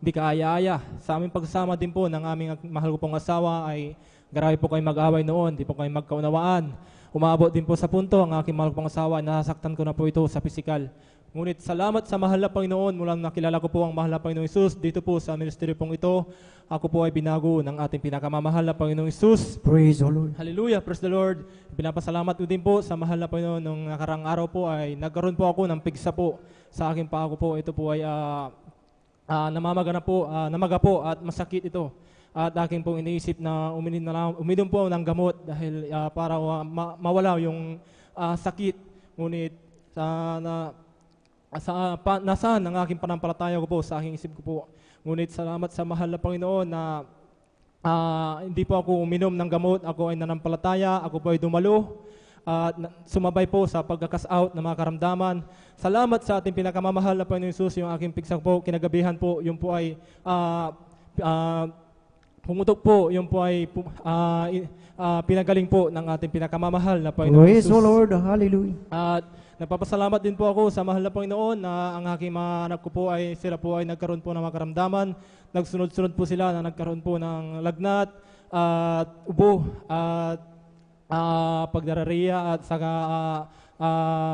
hindi kaaya-aya. Sa aming pagsama din po ng aming mahal ko pong asawa ay grabe po kayo mag-away noon, di po kayo magkaunawaan. Umabot din po sa punto ang aking mahal ko pong asawa, nasaktan ko na po ito sa pisikal. Ngunit salamat sa mahal na Panginoon, mula nakilala ko po ang mahal na Panginoong Hesus dito po sa ministry pong ito. Ako po ay binago ng ating pinakamamahal na Panginoong Hesus. Praise the Lord. Hallelujah, praise the Lord. Pinapasalamat ko din po sa mahal na Panginoon nung nakarang araw po ay nagkaroon po ako ng pigsa po sa aking paa ko po. Ito po ay namaga po at masakit ito. At aking pong iniisip na uminom po ng gamot dahil para mawala yung sakit. Ngunit nasaan ang aking panampalataya ko po sa aking isip ko po. Ngunit salamat sa mahal na Panginoon na hindi po ako uminom ng gamot, ako ay nanampalataya, ako po ay dumalo at sumabay po sa pagkakas out ng mga karamdaman. Salamat sa ating pinakamamahal na Panginoon Hesus, yung aking pigsak po, kinagabihan po, yung po ay pumutok po, yung po ay pinagaling po ng ating pinakamamahal na Panginoon Praise Hesus. the Lord. Hallelujah. At nagpapasalamat din po ako sa mahal na Panginoon na ang aking mga anak ko po ay sila po ay nagkaroon po ng mga karamdaman. Nagsunod-sunod po sila na nagkaroon po ng lagnat at ubo at pagdarariya at saka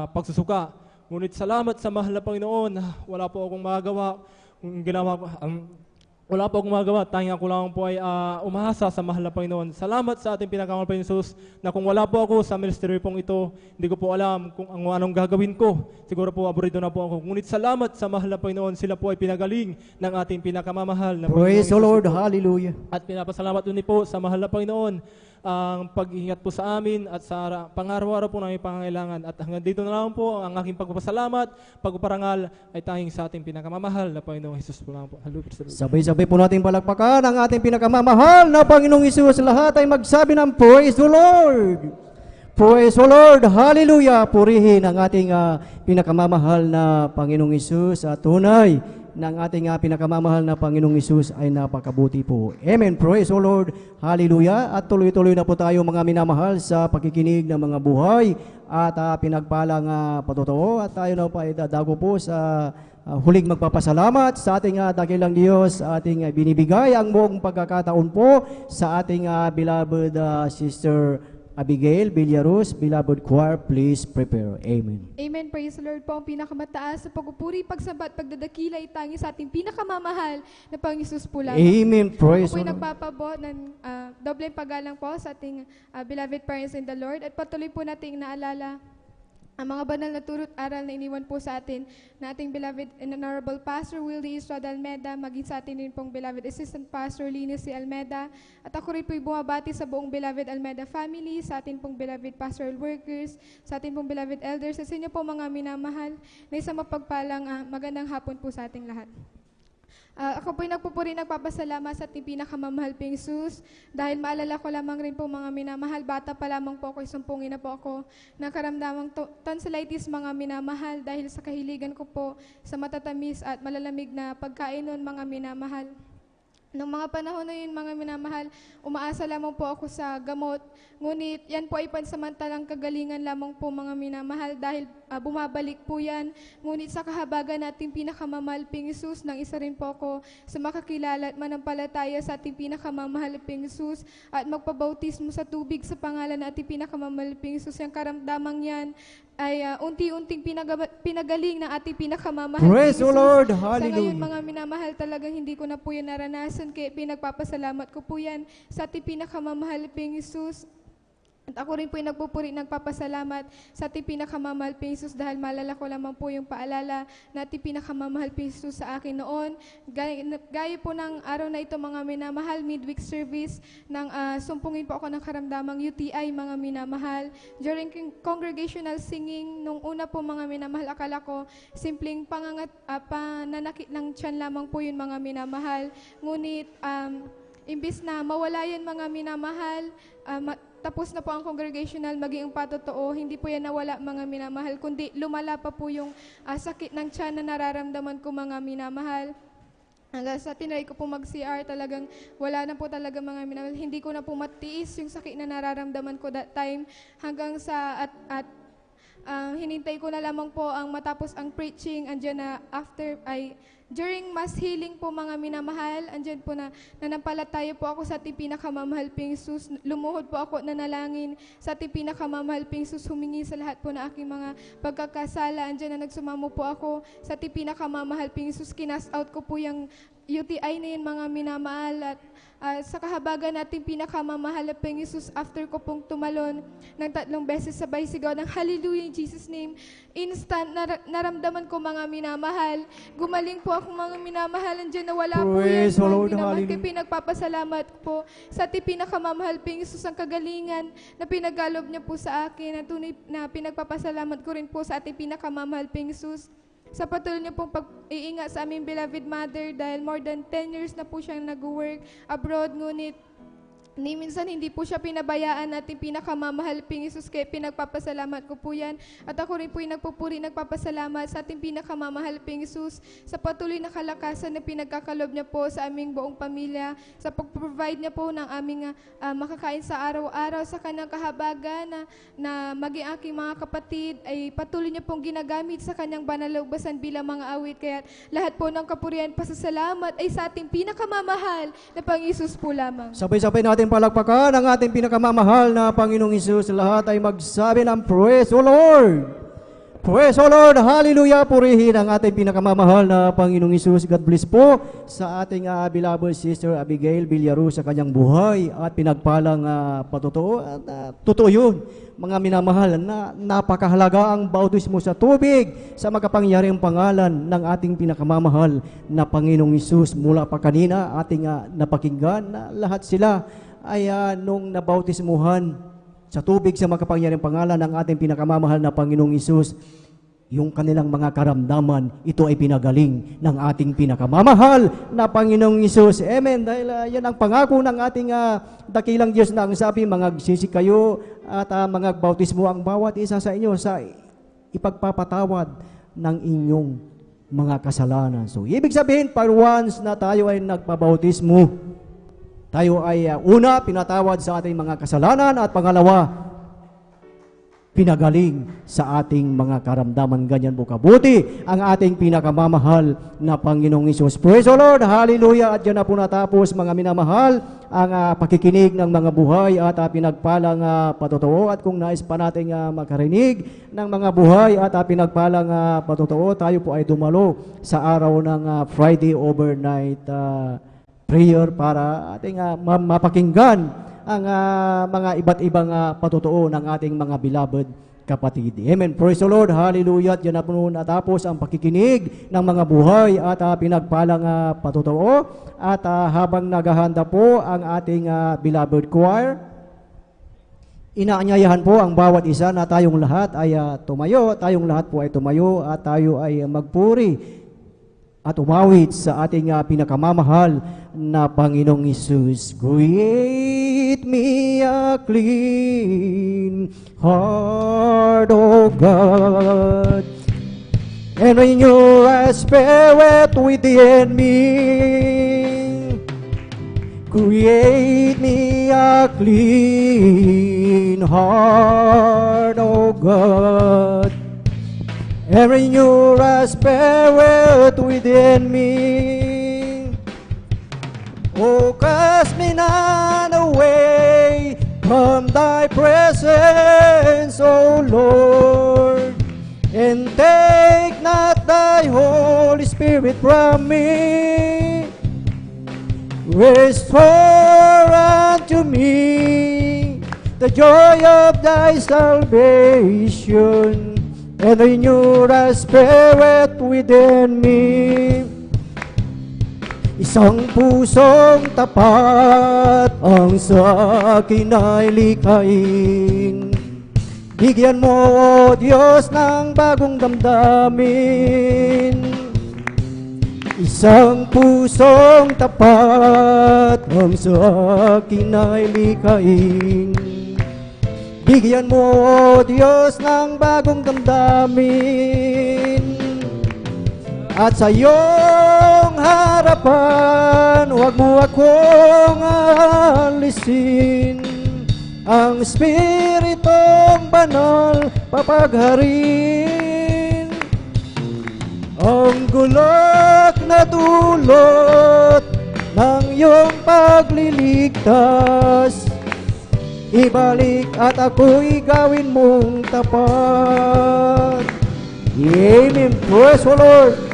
pagsusuka. Ngunit salamat sa mahal na Panginoon na wala po akong magagawa. Wala po akong magawa, tanging ako lang po ay umahasa sa mahal na Panginoon. Salamat sa ating pinakamahal Panginoon Hesus na kung wala po ako sa ministry pong ito, hindi ko po alam kung anong gagawin ko. Siguro po aburido na po ako. Ngunit salamat sa mahal na Panginoon, sila po ay pinagaling ng ating pinakamamahal na Praise the Panginoon Lord. Hesus po. Hallelujah. At pinapasalamat din po sa mahal na Panginoon ang pag-ingat po sa amin at sa pang-araw-araw po namin pangangailangan. At hanggang dito na lang po ang aking pagpapasalamat, pagpaparangal ay tanging sa ating pinakamamahal na Panginoong Hesus po lang po. Hallelujah. Sabay-sabay po natin palakpakan ang ating pinakamamahal na Panginoong Hesus. Lahat ay magsabi ng Praise the Lord. Praise the Lord. Hallelujah. Purihin ang ating pinakamamahal na Panginoong Hesus. At tunay ng ating pinakamamahal na Panginoong Hesus ay napakabuti po. Amen. Praise the Lord. Hallelujah. At tuloy-tuloy na po tayo mga minamahal sa pakikinig ng mga buhay at pinagpalang patotoo. At tayo na po ay dadago po sa huling magpapasalamat sa ating dakilang Diyos, ating binibigay ang buong pagkakataon po sa ating beloved Sister Abigail Villaruz. Beloved choir, please prepare. Amen. Amen. Praise the Lord po. Ang pinakamataas sa pagpupuri, pagsamba at pagdadakila itangi sa ating pinakamamahal na Panginoon Hesus po lamang. Amen. Praise Ako po'y the Lord. nagpapabot ng dobleng paggalang po sa ating beloved parents in the Lord at patuloy po nating naalala ang mga banal na turo't aral na iniwan po sa atin na ating beloved and honorable Pastor Willie Estrada Almeda, maging sa atin rin pong beloved Assistant Pastor Linus C. Almeda. At ako rin po'y bumabati sa buong beloved Almeda family, sa atin pong beloved pastoral workers, sa atin pong beloved elders, at sa inyo po mga minamahal na isang mapagpalang magandang hapon po sa ating lahat. Ako po'y nagpupuri, nagpapasalamat sa ating pinakamamahal pong Jesus dahil maalala ko lamang rin po mga minamahal, bata pa lamang po ako, isumpungin na po ako ng karamdamang tonsillitis mga minamahal dahil sa kahiligan ko po sa matatamis at malalamig na pagkain noon mga minamahal. Noong mga panahon na yun, mga minamahal, umaasa lamang po ako sa gamot. Ngunit yan po ay pansamantalang kagalingan lamang po mga minamahal dahil bumabalik po yan. Ngunit sa kahabagan nating pinakamamahal ping Jesus, nang isa rin po ako sa makakilala at manampalataya sa ating pinakamamahal ping Jesus at magpabautismo sa tubig sa pangalan na ating pinakamamahal ping Jesus. Yung karamdamang yan ay unti-unting pinagaling ng ating pinakamamahal Praise ping the Jesus. Lord. Sa ngayon, Hallelujah. mga minamahal, talagang hindi ko na po yan naranasan, kaya pinagpapasalamat ko po yan sa ating pinakamamahal ping Jesus. At ako rin po yung nagpupuri, nagpapasalamat sa ating pinakamamahal ping Jesus dahil maalala ko lamang po yung paalala na ating pinakamamahal ping Jesus sa akin noon. Gaya po ng araw na ito mga minamahal, midweek service, nang sumpungin po ako ng karamdamang UTI mga minamahal. During congregational singing, nung una po mga minamahal, akala ko simpleng pananakit ng tiyan lamang po yun mga minamahal. Ngunit imbis na mawala yan mga minamahal, tapos na po ang congregational, maging patotoo, hindi po yan nawala mga minamahal, kundi lumala pa po yung sakit ng tiyan na nararamdaman ko mga minamahal. Hanggang sa tinry ko po mag-CR, talagang wala na po talaga mga minamahal. Hindi ko na po matiis yung sakit na nararamdaman ko that time. Hanggang sa hinintay ko na lamang po ang matapos ang preaching, andyan na during mass healing po mga minamahal, andyan po na nanampalataya po ako sa ating pinakamamahal ping Jesus. Lumuhod po ako nanalangin sa ating pinakamamahal ping Jesus, humingi sa lahat po na aking mga pagkakasala. Andyan na nagsumamo po ako sa ating pinakamamahal ping Jesus. Kinas out ko po yung UTI na yun mga minamahal at sa kahabagan nating pinakamamahal ping Jesus, after ko pong tumalon ng 3 beses sabay sigaw ng Hallelujah in Jesus name, instant naramdaman ko mga minamahal. Gumaling po ako mga minamahal, andyan na wala po yan Praise the mga Lord. minamahal. Hallelujah. Kaya pinagpapasalamat po sa ating pinakamamahal ping Jesus ang kagalingan na pinagalob niya po sa akin, na tunay na pinagpapasalamat ko rin po sa ating pinakamamahal ping Jesus sa patuloy niyo pong pag-iingat sa aming beloved mother dahil more than 10 years na po siyang nag-work abroad, ngunit ni minsan hindi po siya pinabayaan natin pinakamamahal ping Jesus, kaya pinagpapasalamat ko po yan. At ako rin po yung nagpupuri, nagpapasalamat sa ating pinakamamahal ping Jesus sa patuloy na kalakasan na pinagkakalob niya po sa aming buong pamilya, sa pag-provide niya po ng aming makakain sa araw-araw, sa kanyang kahabagan na maging aking mga kapatid ay patuloy niya pong ginagamit sa kanyang banal na ubasan bilang mga awit. Kaya lahat po ng kapurihan, pasasalamat ay sa ating pinakamamahal na Pang Jesus po lamang. Sabay-sabay natin palakpakan ang ating pinakamamahal na Panginoong Hesus. Lahat ay magsabi ng Praise the Lord! Praise the Lord! Hallelujah! Purihin ang ating pinakamamahal na Panginoong Hesus. God bless po sa ating beloved Sister Abigail Villaruz sa kanyang buhay at pinagpalang patotoo. At totoo yun, mga minamahal, na napakahalaga ang bautismo sa tubig sa magkapangyarihang pangalan ng ating pinakamamahal na Panginoong Hesus. Mula pa kanina ating napakinggan na lahat sila ay nung nabautismuhan sa tubig sa makapangyarihang pangalan ng ating pinakamamahal na Panginoong Hesus, yung kanilang mga karamdaman, ito ay pinagaling ng ating pinakamamahal na Panginoong Hesus. Amen. Dahil yan ang pangako ng ating dakilang Diyos na ang sabi, mangagsisi kayo at mangagbautismo ang bawat isa sa inyo sa ipagpapatawad ng inyong mga kasalanan. So, ibig sabihin, pag once na tayo ay nagpabautismo, tayo ay una, pinatawad sa ating mga kasalanan, at pangalawa, pinagaling sa ating mga karamdaman. Ganyan po kabuti ang ating pinakamamahal na Panginoong Hesus. Praise the Lord! Hallelujah! At dyan na po natapos, mga minamahal, ang pakikinig ng mga buhay at pinagpalang patotoo. At kung nais pa natin makarinig ng mga buhay at pinagpalang patotoo, tayo po ay dumalo sa araw ng Friday overnight prayer para ating mapakinggan ang mga iba't ibang patotoo ng ating mga beloved kapatid. Amen. Praise the Lord. Hallelujah. Diyan na po natapos ang pakikinig ng mga buhay at pinagpalang patotoo. At habang naghahanda po ang ating beloved choir, inaanyayahan po ang bawat isa na tayong lahat ay tumayo. Tayong lahat po ay tumayo at tayo ay magpuri at umawit sa ating pinakamamahal na Panginoong Hesus. Create me a clean heart, O God, and renew a spirit within me. Create me a clean heart, O God, and renew a spirit within me. Oh, cast me not away from thy presence, O Lord, and take not thy Holy Spirit from me. Restore unto me the joy of thy salvation, and renew the spirit within me. Isang pusong tapat ang sa akin ay likhain. Bigyan mo, O Diyos, ng bagong damdamin. Isang pusong tapat ang sa akin ay likhain. Bigyan mo, O Diyos, ng bagong damdamin. At sa iyong harapan, huwag mo akong alisin. Ang Espiritong Banal papagharin. Ang gulak na dulot ng iyong pagliligtas, ibalik at ako'y gawin mong tapat. Amen. Praise the Lord.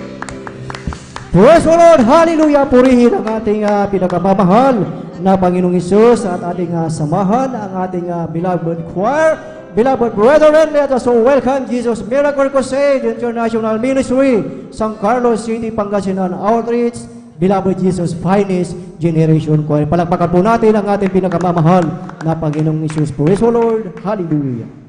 Praise the Lord. Hallelujah. Purihin ang ating pinakamamahal na Panginoong Hesus at ating samahan ang ating beloved choir. Beloved brethren, let us all welcome Jesus Miracle Crusade International Ministry, San Carlos City, Pangasinan Outreach, Beloved Jesus Finest Generation Choir. Palakpakan po natin ang ating pinakamamahal na Panginoong Hesus. Praise the Lord. Hallelujah.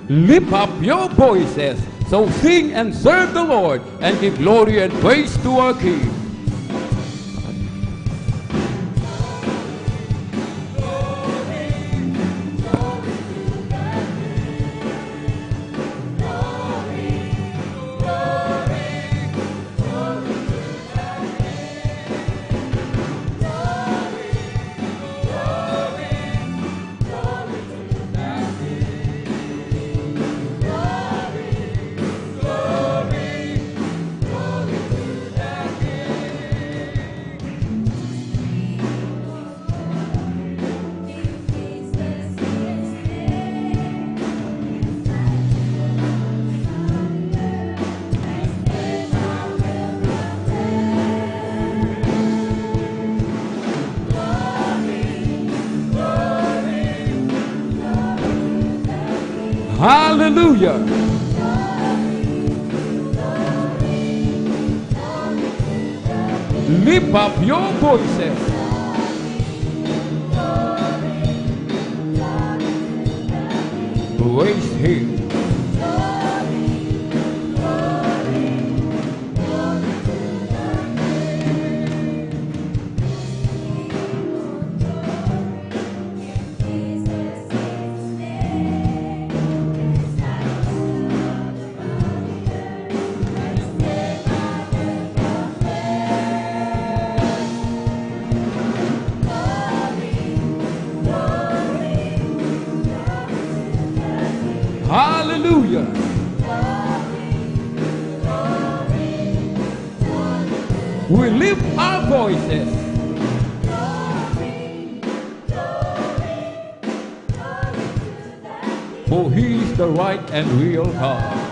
lift up your voices. So sing and serve the Lord and give glory and praise to our King. Hallelujah. Lift up your voices. Praise Him. Hallelujah. We lift our voices. For He is the right and real God.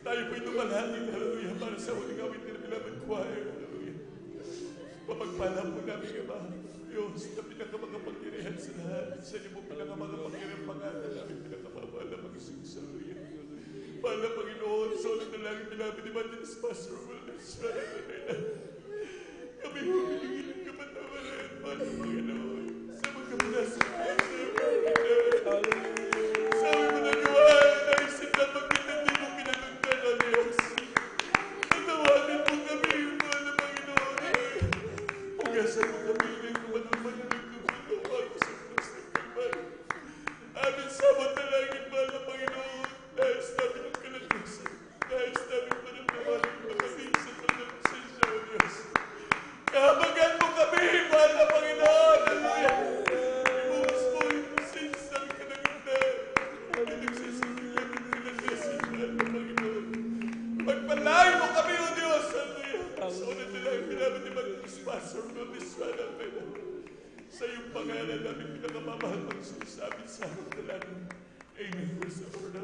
Tayo po'y tumalangin, hallelujah, para sa huling awit ng beloved choir, hallelujah. Mapagpala po namin, Ama, Diyos, na pinakamakapangyarihan sa lahat. Sa inyo po pinakamakapangyarihan pangalan namin, pinakamamahal na Panginoon sa Luya. Mahal na Panginoon, sa ulit na langit pinapit Evangelist Pastor Wilders. Kami po pinigilin kapatawaran, mahal na Panginoon, sa magkapunasan po sa Panginoon. Sabi mo na niwala, naisip na pagkitan din mo pinagagdan na Diyos. Natawagan po kami, mahal na Panginoon. Pugasan mo kami ng kumanuman na nagkukunawa ko sa krus ng Kalbaryo. Amin sabot na langit, mahal na Panginoon. Nais namin ang kalagpasan. Nais namin maramdaman ang makabig sa pagkakasensya, O Diyos. Kahabagan mo kami, mahal na Panginoon. Hallelujah. Ibuhos mo yung presensya sa aming kalagitnaan. At nagsisigilan ng pinag-message, mahal na Panginoon. Pagpalain mo kami, O Diyos. Hallelujah. Sa unang nila ang pinabot ni Mag-Sponsor ng Israel. Sa iyong pangalan namin pinakamamahal magsasabi sa aming dalaga. Amen. Praise the Lord.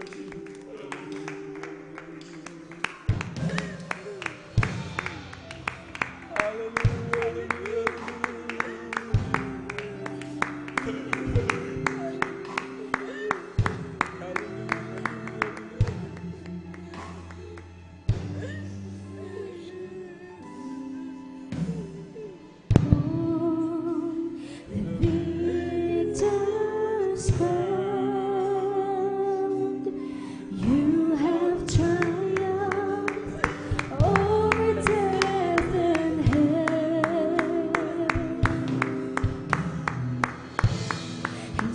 Hallelujah. Victor's crowned. You have triumphed over death and hell.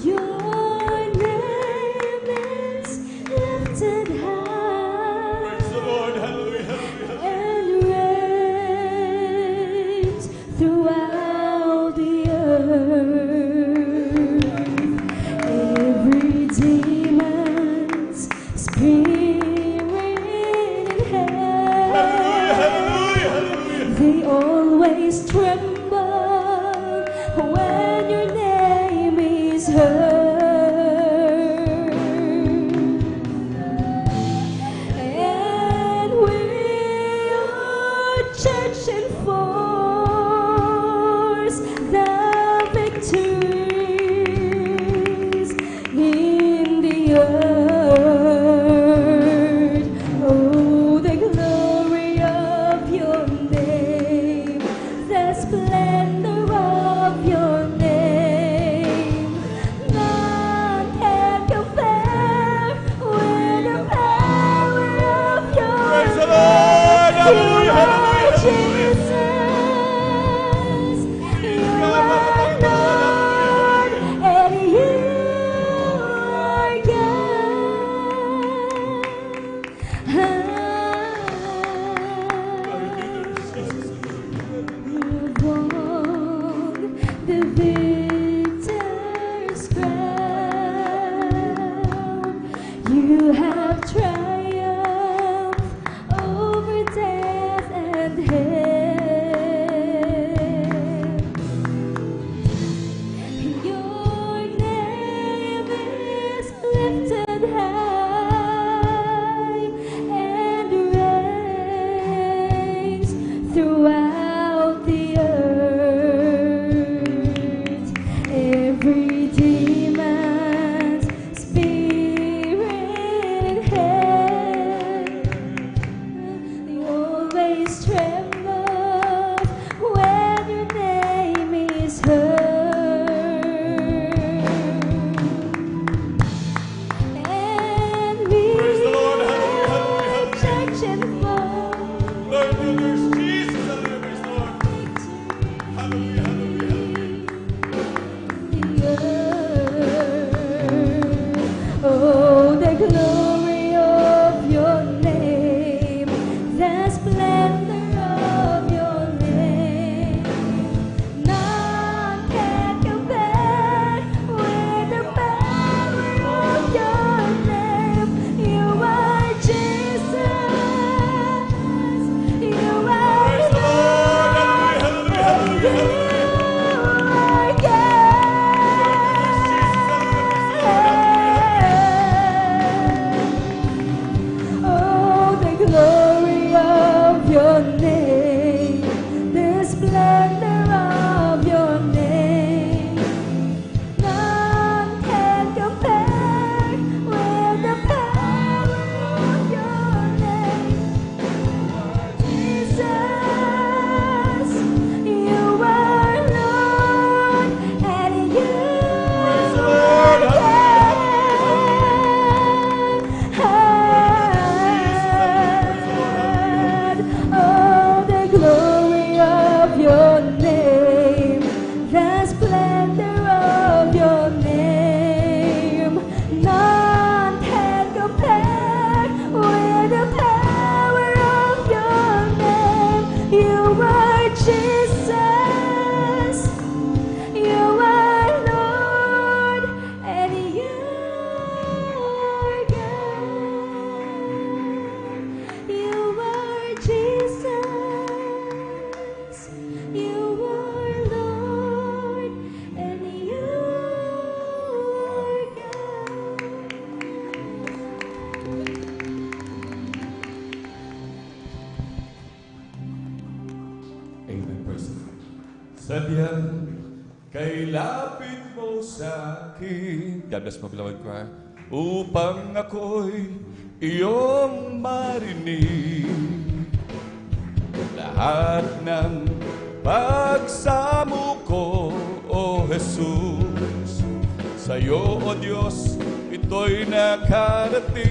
Your name is lifted high. Praise the Lord. Hallelujah. Hallelujah. And reigns throughout the earth. Every demon's spirit in hell, Hallelujah. Hallelujah. they always tremble when your name is heard. And we are church and force the victories in the earth. Oh, the glory of your name, the splendor of your name. None can compare with the power of your Praise the Lord. You Hallelujah. are Hallelujah. Jesus. You are Lord, and you are God. The victor's crown. You have triumphed over death and hell. Your name is lifted high and reigns throughout the earth. Every demon's spirit in hell, they always tremble when your name is heard. And we Praise the Lord. Hallelujah. Hallelujah. church and fall. Lord, there's Jesus. Hallelujah. Praise the Lord. Hallelujah. Hallelujah. Hallelujah. Oh, the glory of your name, the splendor of your name. None can compare with the power of your name. You are Jesus. You are Praise the Lord. Hallelujah. Hallelujah. Hallelujah. Oh, the glory of your name, the splendor Sadyang kay lapit mo sa akin. God bless mo, beloved choir. Upang ako'y iyong marinig. Lahat ng pagsamo ko, O Jesus, sa'yo, O Diyos, ito'y nakarating.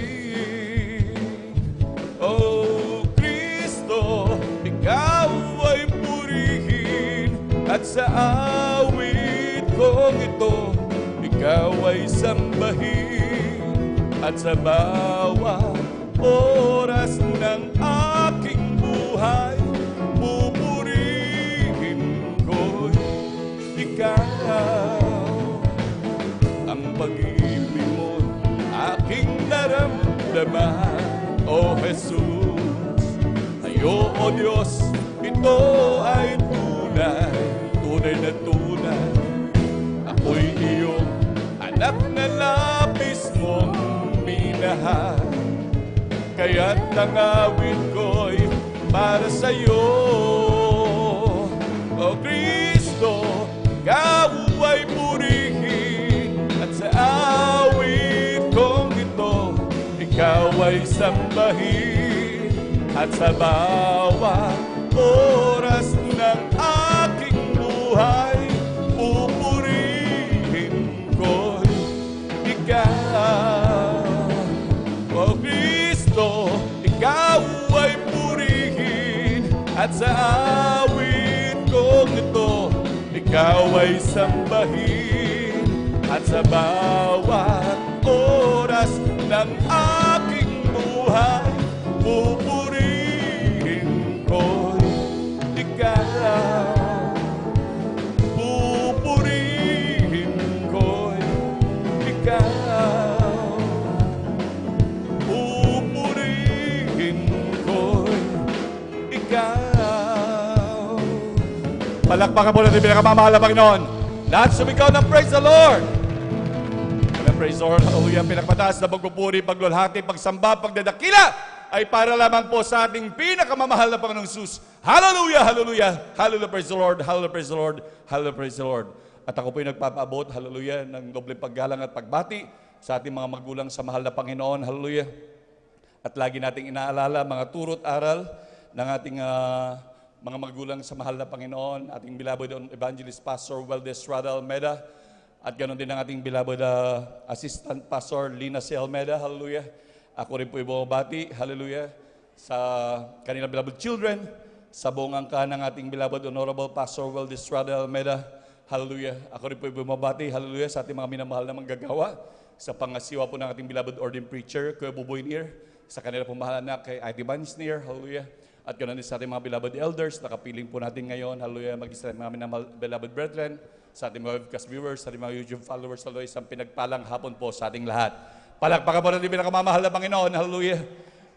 O Kristo, ikaw ay purihin, at sa awit kong ito, ikaw ay sambahin, at sa bawat oras ng aking buhay, pupurihin ko'y ikaw. Ang pag-ibig mo aking naramdaman, O Jesus. Sa'yo, O Diyos, ito ay tunay, tunay na tunay. Ako'y iyong anak na labis mong minahal, kaya't ang awit ko'y para sa'yo. O Kristo, ikaw ay purihin, at sa awit kong ito, ikaw ay sambahin, at sa bawat oras ng aking buhay, pupurihin ko'y ikaw. O Kristo, ikaw ay purihin, at sa awit kong ito, ikaw ay sambahin, at sa bawat oras ng aking buhay, pupurihin ko'y ikaw. Pupurihin ko'y ikaw. Pupurihin ko'y ikaw. Palakpakan mo natin pinakamamahal na Panginoon. Lahat sumigaw ng praise the Lord. And praise the Lord. Hallelujah. Pinakmataas na pagpupuri, paglulhati, pagsamba, pagdadakila ay para lamang po sa ating pinakamamahal na Panginoong Jesus. Hallelujah, hallelujah, hallelujah, praise the Lord, hallelujah, praise the Lord, hallelujah, praise the Lord. At ako po ay nagpapaabot, hallelujah, ng dobleng paggalang at pagbati sa ating mga magulang sa mahal na Panginoon, hallelujah. At lagi nating inaalala mga turo't aral ng ating mga magulang sa mahal na Panginoon, ating beloved Evangelist Pastor Weldes Rada Almeda, at ganoon din ang ating beloved Assistant Pastor Lina C. Almeda, hallelujah. Ako rin po ibabati, hallelujah, sa kanilang beloved children, sa buong angka ng ating beloved Honorable Pastor Weldes Rada Almeda, hallelujah. Ako rin po ibabati, hallelujah, sa ating mga minamahal na manggagawa, sa pangasiwa po ng ating beloved ordained preacher, Kuya Buboy Nier, sa kanila pong mahal na kay Ate Vance Nier, hallelujah. At ganoon din sa ating mga beloved elders, nakapiling po natin ngayon, hallelujah, mag-isa mga minamahal beloved brethren, sa ating mga webcast viewers, sa ating mga YouTube followers, hallelujah, isang pinagpalang hapon po sa ating lahat. Palakpakan po natin pinakamamahal na Panginoon, hallelujah.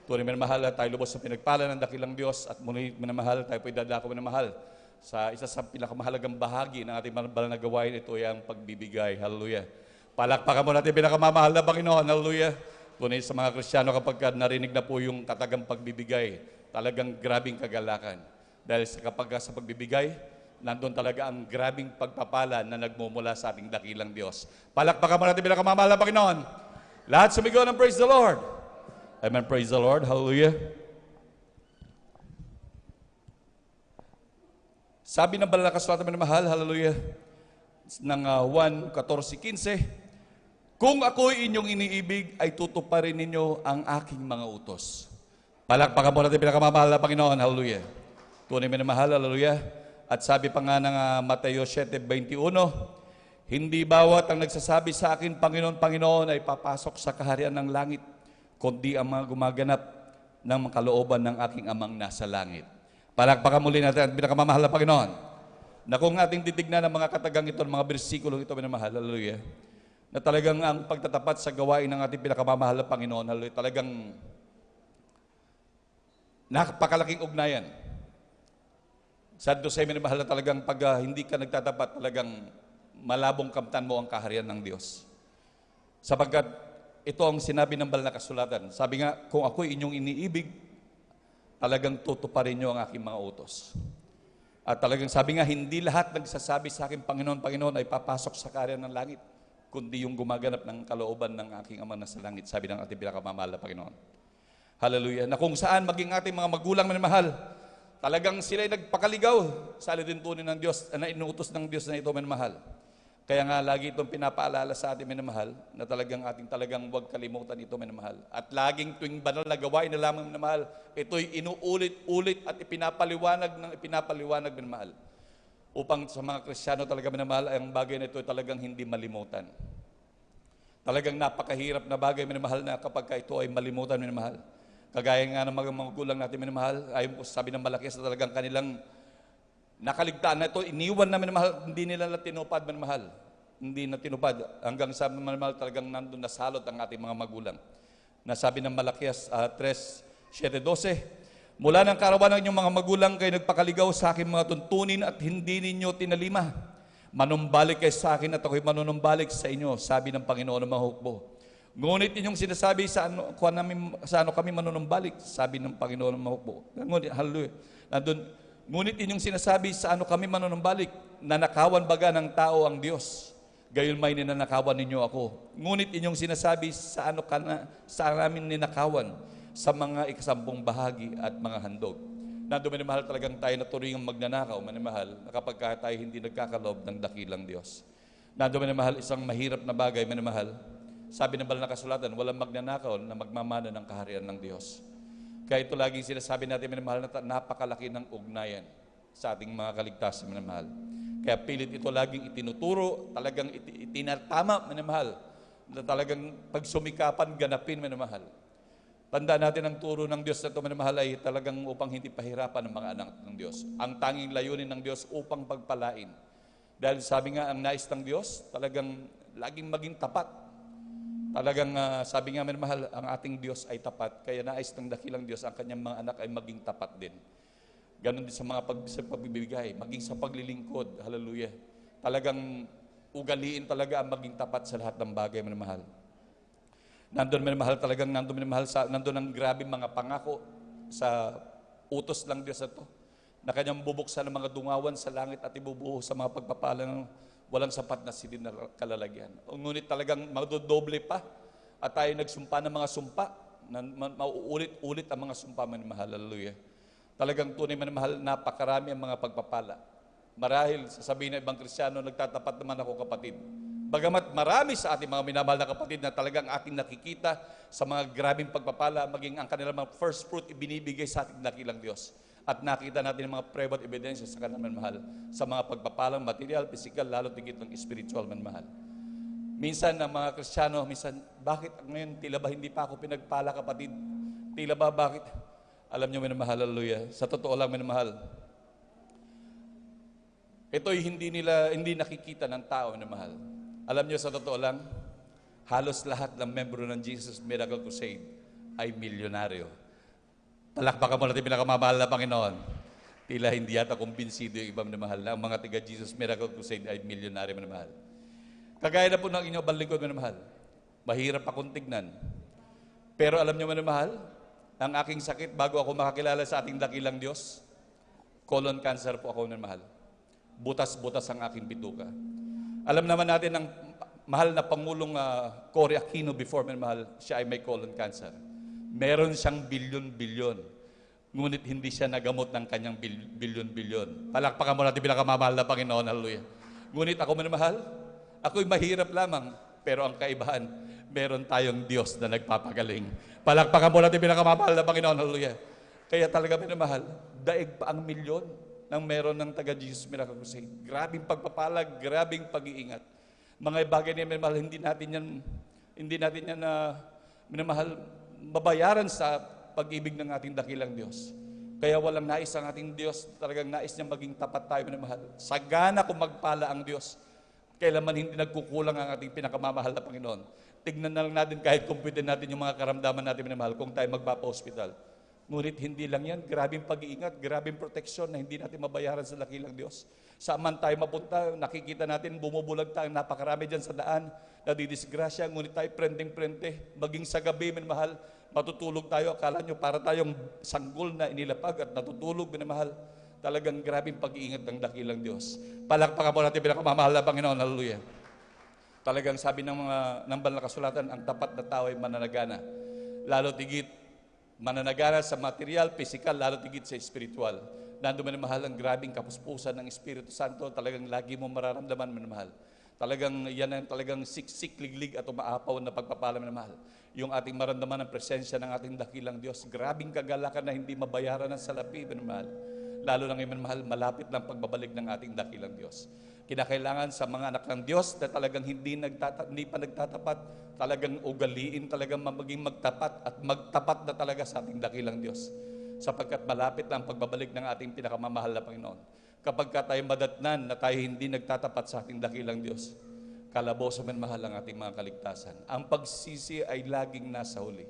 Tunay minamahal, tayo lubos sa pinagpala ng dakilang Diyos, at muli minamahal, tayo po idadako minamahal sa isa sa pinakamahalagang bahagi ng ating banal na gawain, ito ay ang pagbibigay, hallelujah. Palakpakan po natin pinakamamahal na Panginoon, hallelujah. Tunay sa mga Kristiyano kapag narinig na po yung katagang pagbibigay, talagang grabing kagalakan. Dahil kapag sa pagbibigay, nandun talaga ang grabing pagpapala na nagmumula sa ating dakilang Diyos. Palakpakan mo natin pinakamamahal na Panginoon. Lahat sumigaw ng praise the Lord. Amen, praise the Lord, hallelujah. Sabi ng banal na kasulatan na mahal, hallelujah, ng 1:14-15, kung ako'y inyong iniibig, ay tutuparin ninyo ang aking mga utos. Palakpakan mo natin pinakamamahal na Panginoon, hallelujah. Tunay minamahal, hallelujah. At sabi pa nga ng Mateo 7:21, hindi bawat ang nagsasabi sa akin, Panginoon, Panginoon, ay papasok sa kaharian ng langit, kundi ang mga gumaganap ng kalooban ng aking amang nasa langit. Palakpakan muli natin ang pinakamamahal na Panginoon, na kung ating titignan ang mga katagang ito, mga bersikulong ito, minamahal, hallelujah, na talagang ang pagtatapat sa gawain ng ating pinakamamahal na Panginoon, hallelujah, talagang napakalaking ugnayan. Sad to say, minamahal na talagang pag hindi ka nagtatapat, talagang malabong kamtan mo ang kaharian ng Diyos. Sapagkat ito ang sinabi ng banal na kasulatan. Sabi nga, kung ako'y inyong iniibig, talagang tutuparin nyo ang aking mga utos. At talagang sabi nga, hindi lahat nagsasabi sa akin, Panginoon, Panginoon, ay papasok sa karyan ng langit, kundi yung gumaganap ng kalooban ng aking Ama na sa langit, sabi ng ating pinakamamahal na Panginoon. Hallelujah. Na kung saan maging ating mga magulang minamahal, talagang sila'y nagpakaligaw sa alituntunin ng Diyos, na inuutos ng Diyos na ito minamahal. Kaya nga lagi itong pinapaalala sa ating minamahal, na talagang huwag kalimutan ito minamahal. At laging tuwing banal na gawain na lamang minamahal, ito'y inuulit-ulit at ipinapaliwanag minamahal. Upang sa mga Kristiyano talaga minamahal, ang bagay na ito ay talagang hindi malimutan. Talagang napakahirap na bagay minamahal na kapag ito ay malimutan minamahal. Kagaya nga ng mga magulang natin minamahal, ayon po sabi ng Malakias na talagang kanilang nakaligtaan na ito, iniwan na minamahal, hindi nila na tinupad minamahal. Hindi na tinupad. Hanggang sa minamahal talagang nandun na salot ang ating mga magulang. Nasabi ng Malakias 3:7-12, mula ng karawan ng inyong mga magulang kayo nagpakaligaw sa aking mga tuntunin at hindi ninyo tinalima. Manumbalik kayo sa akin at ako'y manunumbalik sa inyo, sabi ng Panginoon ng mga hukbo. Ngunit inyong sinasabi sa ano kami manunumbalik, sabi ng Panginoon ng mga hukbo. Hallelujah. Ngunit inyong sinasabi sa ano kami manunumbalik, nanakawan baga ng tao ang Diyos. Gayon may ninanakawan ninyo ako. Ngunit inyong sinasabi sa ano sa amin ninakawan, sa mga ikasampung bahagi at mga handog. Nandun minamahal talagang tayo naturing magnanakaw, minamahal, na kapag tayo hindi nagkakalob ng dakilang Diyos. Nandun minamahal isang mahirap na bagay, minamahal. Sabi ng banal na kasulatan, walang magnanakaw na magmamana ng kaharian ng Diyos. Kaya ito laging sinasabi natin, minamahal, na napakalaki ng ugnayan sa ating mga kaligtasan, minamahal. Kaya pilit ito laging itinuturo, talagang itinatama, minamahal, na talagang pagsumikapan, ganapin, minamahal. Tandaan natin ang turo ng Diyos na ito, minamahal, ay talagang upang hindi pahirapan ng mga anak ng Diyos. Ang tanging layunin ng Diyos upang pagpalain. Dahil sabi nga, ang nais ng Diyos, talagang laging maging tapat. Talagang sabi nga, minamahal, ang ating Diyos ay tapat. Kaya nais ng dakilang Diyos, ang kanyang mga anak ay maging tapat din. Ganon din sa mga pagbibigay, maging sa paglilingkod. Hallelujah. Talagang ugaliin talaga ang maging tapat sa lahat ng bagay, minamahal. Nandun ang grabe mga pangako sa utos ng Diyos ito, na kanyang bubuksan ng mga dungawan sa langit at ibubuo sa mga pagpapalang walang sapat na silid na kalalagyan. Ngunit talagang madodoble pa at tayo nagsumpa ng mga sumpa, na mauulit-ulit ang mga sumpa, minamahal. Hallelujah. Talagang tunay, minamahal, napakarami ang mga pagpapala. Marahil sasabihin ng ibang Kristiyano, nagtatapat naman ako, kapatid. Bagamat marami sa ating mga minamahal na kapatid na talagang ating nakikita sa mga grabing pagpapala, maging ang kanilang mga first fruit ibinibigay sa ating dakilang Diyos. At nakita natin ang mga preba at ebidensya sa kanilang minamahal, sa mga pagpapalang material, physical, lalo tigit ng spiritual, minamahal. Minsan ang mga Kristiyano, bakit ngayon tila ba hindi pa ako pinagpala, kapatid? Tila ba bakit? Alam niyo, minamahal, hallelujah. Sa totoo lang, minamahal, ito'y hindi nakikita ng tao, minamahal. Alam niyo, sa totoo lang, halos lahat ng membro ng Jesus Miracle Crusade ay milyonaryo. Palakpakan mo natin pinakamamahal na Panginoon. Tila hindi yata kumbinsido yung ibang minamahal na ang mga tiga Jesus Miracle Crusade ay milyonaryo, minamahal. Kagaya na po ng inyong balingkod, minamahal. Mahirap akong tignan. Pero alam niyo, minamahal, ang aking sakit bago ako makakilala sa ating dakilang Diyos, colon cancer po ako, minamahal. Butas-butas ang aking bituka. Alam naman natin ang mahal na Pangulong Cory Aquino before, minamahal, siya ay may colon cancer. Meron siyang bilyon-bilyon. Ngunit hindi siya nagamot ng kanyang bilyon-bilyon. Palakpakan mo natin pinakamamahal na Panginoon. Hallelujah. Ngunit ako, minamahal, ako'y mahirap lamang. Pero ang kaibahan, meron tayong Diyos na nagpapagaling. Palakpakan mo natin pinakamamahal na Panginoon. Hallelujah. Kaya talaga, minamahal, daig pa ang milyon ng meron ng taga Jesus Miracle Crusade. Grabing pagpapalag, grabing pag-iingat. Mga bagay niya, minamahal, hindi natin yan minamahal, mabayaran sa pag-ibig ng ating dakilang Diyos. Kaya walang nais ang ating Diyos, talagang nais niya maging tapat tayo, minamahal. Sagana kung magpala ang Diyos, kailanman hindi nagkukulang ang ating pinakamamahal na Panginoon. Tignan na lang natin kahit kumpitin natin yung mga karamdaman natin, minamahal, kung tayo magpapa-hospital. Ngunit hindi lang yan, grabing pag-iingat, grabing proteksyon na hindi natin mabayaran sa dakilang Diyos. Saan man tayo mapunta, nakikita natin, bumubulag tayo, napakarami dyan sa daan, nadidisgrasya, ngunit tayo prending-prente, maging sa gabi, minamahal, matutulog tayo, akala nyo para tayong sanggol na inilapag at natutulog, minamahal. Talagang grabing pag-iingat ng dakilang Diyos. Palakpakan po natin pinakamamahal na Panginoon. Hallelujah. Talagang sabi ng banal na kasulatan, ang tapat na tao ay mananagana. Lalo tigit mananagana sa material, physical, lalo tigit sa spiritual. Nando minamahal ang grabing kapuspusan ng Espiritu Santo, talagang lagi mo mararamdaman minamahal. Talagang yan ang talagang siksik, liglig at umaapaw na pagpapala minamahal. Yung ating maramdaman ng presensya ng ating dakilang Diyos, grabing kagalakan na hindi mabayaran ng salapi minamahal. Lalo na ngayon minamahal, malapit ng pagbabalik ng ating dakilang Diyos. Kinakailangan sa mga anak ng Diyos na talagang hindi pa nagtatapat, talagang ugaliin, talagang maging magtapat at magtapat na talaga sa ating dakilang Diyos. Sapagkat malapit na ang pagbabalik ng ating pinakamamahal na Panginoon. Kapag tayo madatnan na tayo hindi nagtatapat sa ating dakilang Diyos, kalaboso minamahal ang ating mga kaligtasan. Ang pagsisi ay laging nasa huli.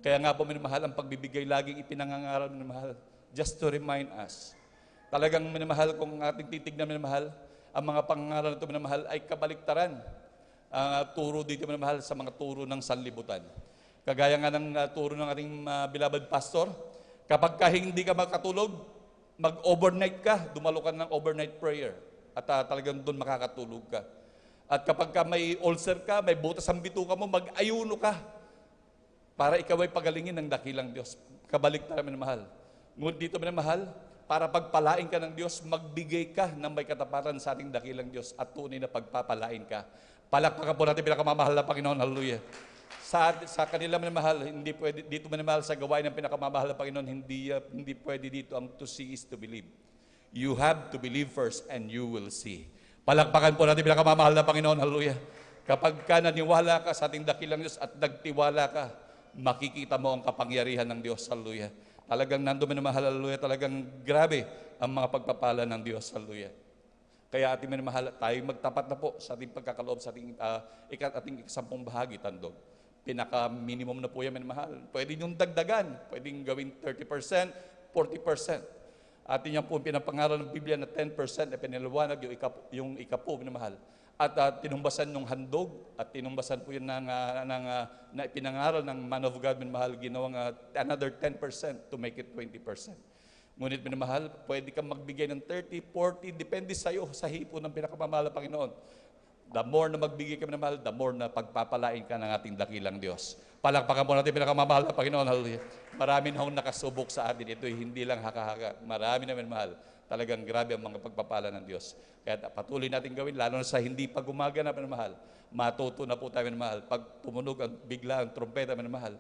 Kaya nga po minamahal, ang pagbibigay laging ipinangangaral minamahal. Just to remind us. Talagang minamahal, kung ating titignan minamahal, ang mga pangangaral na ito minamahal ay kabaliktaran. Turo dito minamahal sa mga turo ng sanlibutan. Kagaya nga ng turo ng ating beloved pastor, kapag hindi ka makatulog, mag-overnight ka, dumalo ka ng overnight prayer. At talagang doon makakatulog ka. At kapag may ulcer ka, may butas ang bituka mo, mag-ayuno ka. Para ikaw ay pagalingin ng dakilang Diyos. Kabaliktaran minamahal. Ngunit dito minamahal, para pagpalain ka ng Diyos, magbigay ka ng may katapatan sa ating dakilang Diyos at tunay na pagpapalain ka. Palakpakan po natin pinakamamahal na Panginoon. Hallelujah. Sa kanila minamahal, hindi pwede dito minamahal sa gawain ng pinakamamahal na Panginoon, hindi pwede dito ang to see is to believe. You have to believe first and you will see. Palakpakan po natin pinakamamahal na Panginoon. Hallelujah. Kapag ka naniwala ka sa ating dakilang Diyos at nagtiwala ka, makikita mo ang kapangyarihan ng Diyos. Hallelujah. Talagang nando minamahal, hallelujah, talagang grabe ang mga pagpapala ng Diyos, hallelujah. Kaya ating minamahal, tayo magtapat na po sa ating pagkakaloob, sa ating ikasampung bahagi, tandog. Pinaka-minimum na po yan minamahal. Pwede niyong dagdagan, pwedeng gawin 30%, 40%. Atin yan po pinapangaral ng Biblia na 10%, piniliwanag yung ikapo minamahal. At tinumbasan yung handog at tinumbasan po yun na pinangaral ng man of God minamahal, ginawang another 10% to make it 20%. Ngunit minamahal, pwede kang magbigay ng 30, 40, depende sa'yo sa hipo ng pinakamamahal na Panginoon. The more na magbigay ka minamahal, the more na pagpapalain ka ng ating dakilang Diyos. Palakpakan po natin pinakamamahal na Panginoon. Hallelujah. Marami na akong nakasubok sa atin. Ito hindi lang haka-haka. Marami na minamahal. Talagang grabe ang mga pagpapala ng Diyos. Kaya patuloy natin gawin, lalo na sa hindi pa gumagana minamahal. Matuto na po tayo minamahal. Pag tumunog bigla ang trompeta minamahal,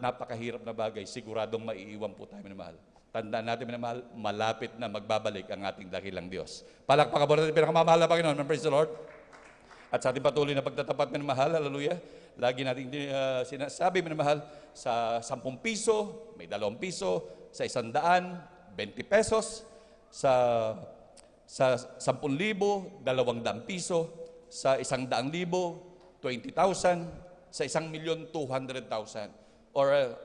napakahirap na bagay. Siguradong maiiwan po tayo minamahal. Tandaan natin minamahal, malapit na magbabalik ang ating dakilang Diyos. Palakpakan po natin pinakamamahal na Panginoon. Praise the Lord. At sa ating patuloy na pagtatapat minamahal, hallelujah, lagi natin sinasabi minamahal, sa 10 piso, may 2 piso, sa 100, 20 pesos, sa 10,000, 200 piso, sa 100,000, 20,000, sa 1,200,000. Or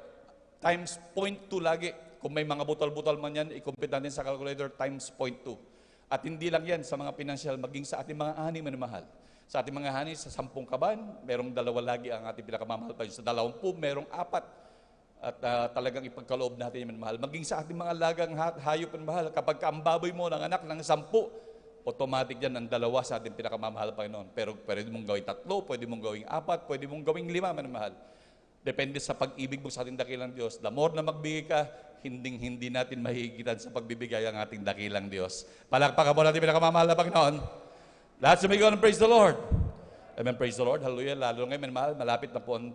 times 0.2 lagi. Kung may mga butal-butal man yan, i-compute natin sa calculator times 0.2. At hindi lang yan sa mga financial, maging sa ating mga ani minamahal. Sa ating mga hani, sa 10 kaban, merong 2 lagi ang ating pinakamamahal pa. Sa 20, merong 4. At talagang ipagkaloob natin yung minamahal. Maging sa ating mga lagang hayop minamahal, kapag ang baboy mo ng anak ng 10, automatic yan ang 2 sa ating pinakamamahal Panginoon. Pero pwede mong gawing 3, pwede mong gawing 4, pwede mong gawing 5 minamahal. Depende sa pag-ibig mo sa ating dakilang Diyos. The more na magbigay ka, hindi natin mahigitan sa pagbibigay ang ating dakilang Diyos. Palakpakan mo natin pinakamamahal na Panginoon. Lahat sumigaw ng praise the Lord. Amen, praise the Lord. Hallelujah. Lalo ngayon, minamahal, malapit na po ang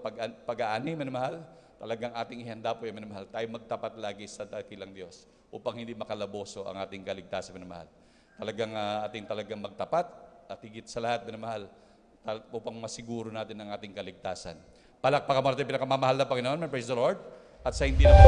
pag-aani, minamahal. Talagang ating ihanda po yung minamahal. Tayo magtapat lagi sa dakilang Diyos upang hindi makalaboso ang ating kaligtasan, minamahal. Talagang magtapat at higit sa lahat, minamahal, upang masiguro natin ang ating kaligtasan. Palakpakan mo natin pinakamamahal na Panginoon. Praise the Lord. At sa hindi naman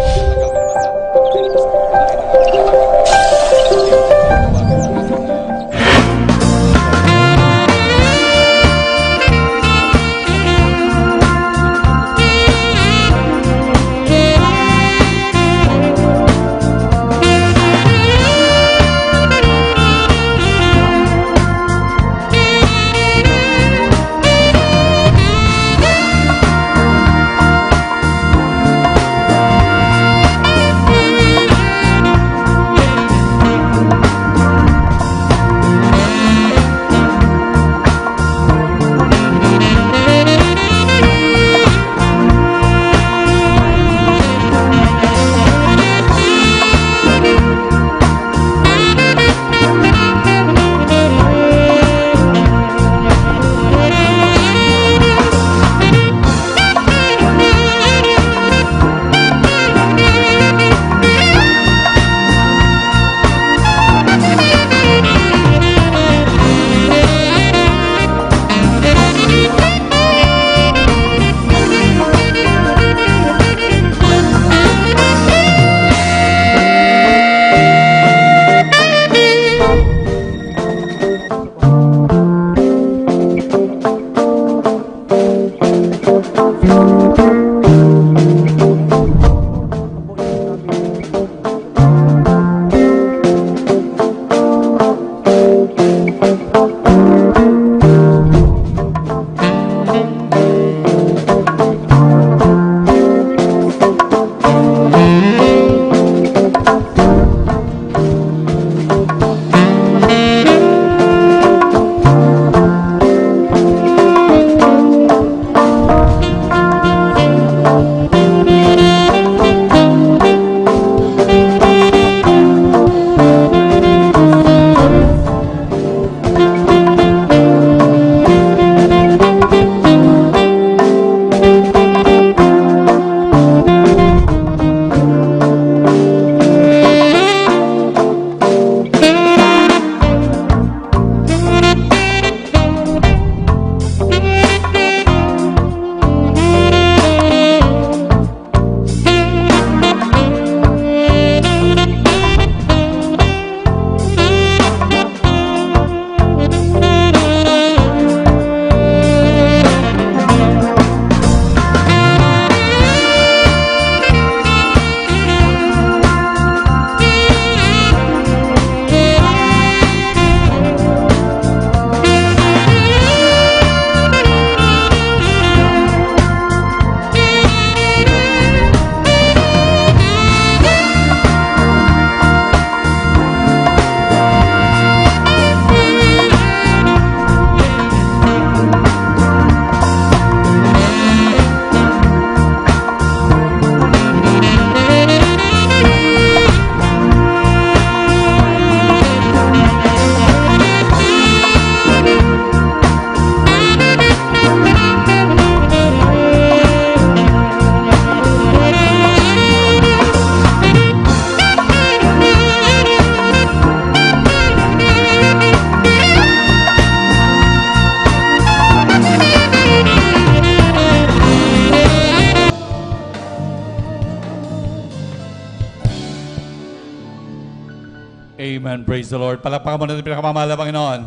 Amen. Praise the Lord. Palakpakan mo natin pinakamamahal na Panginoon.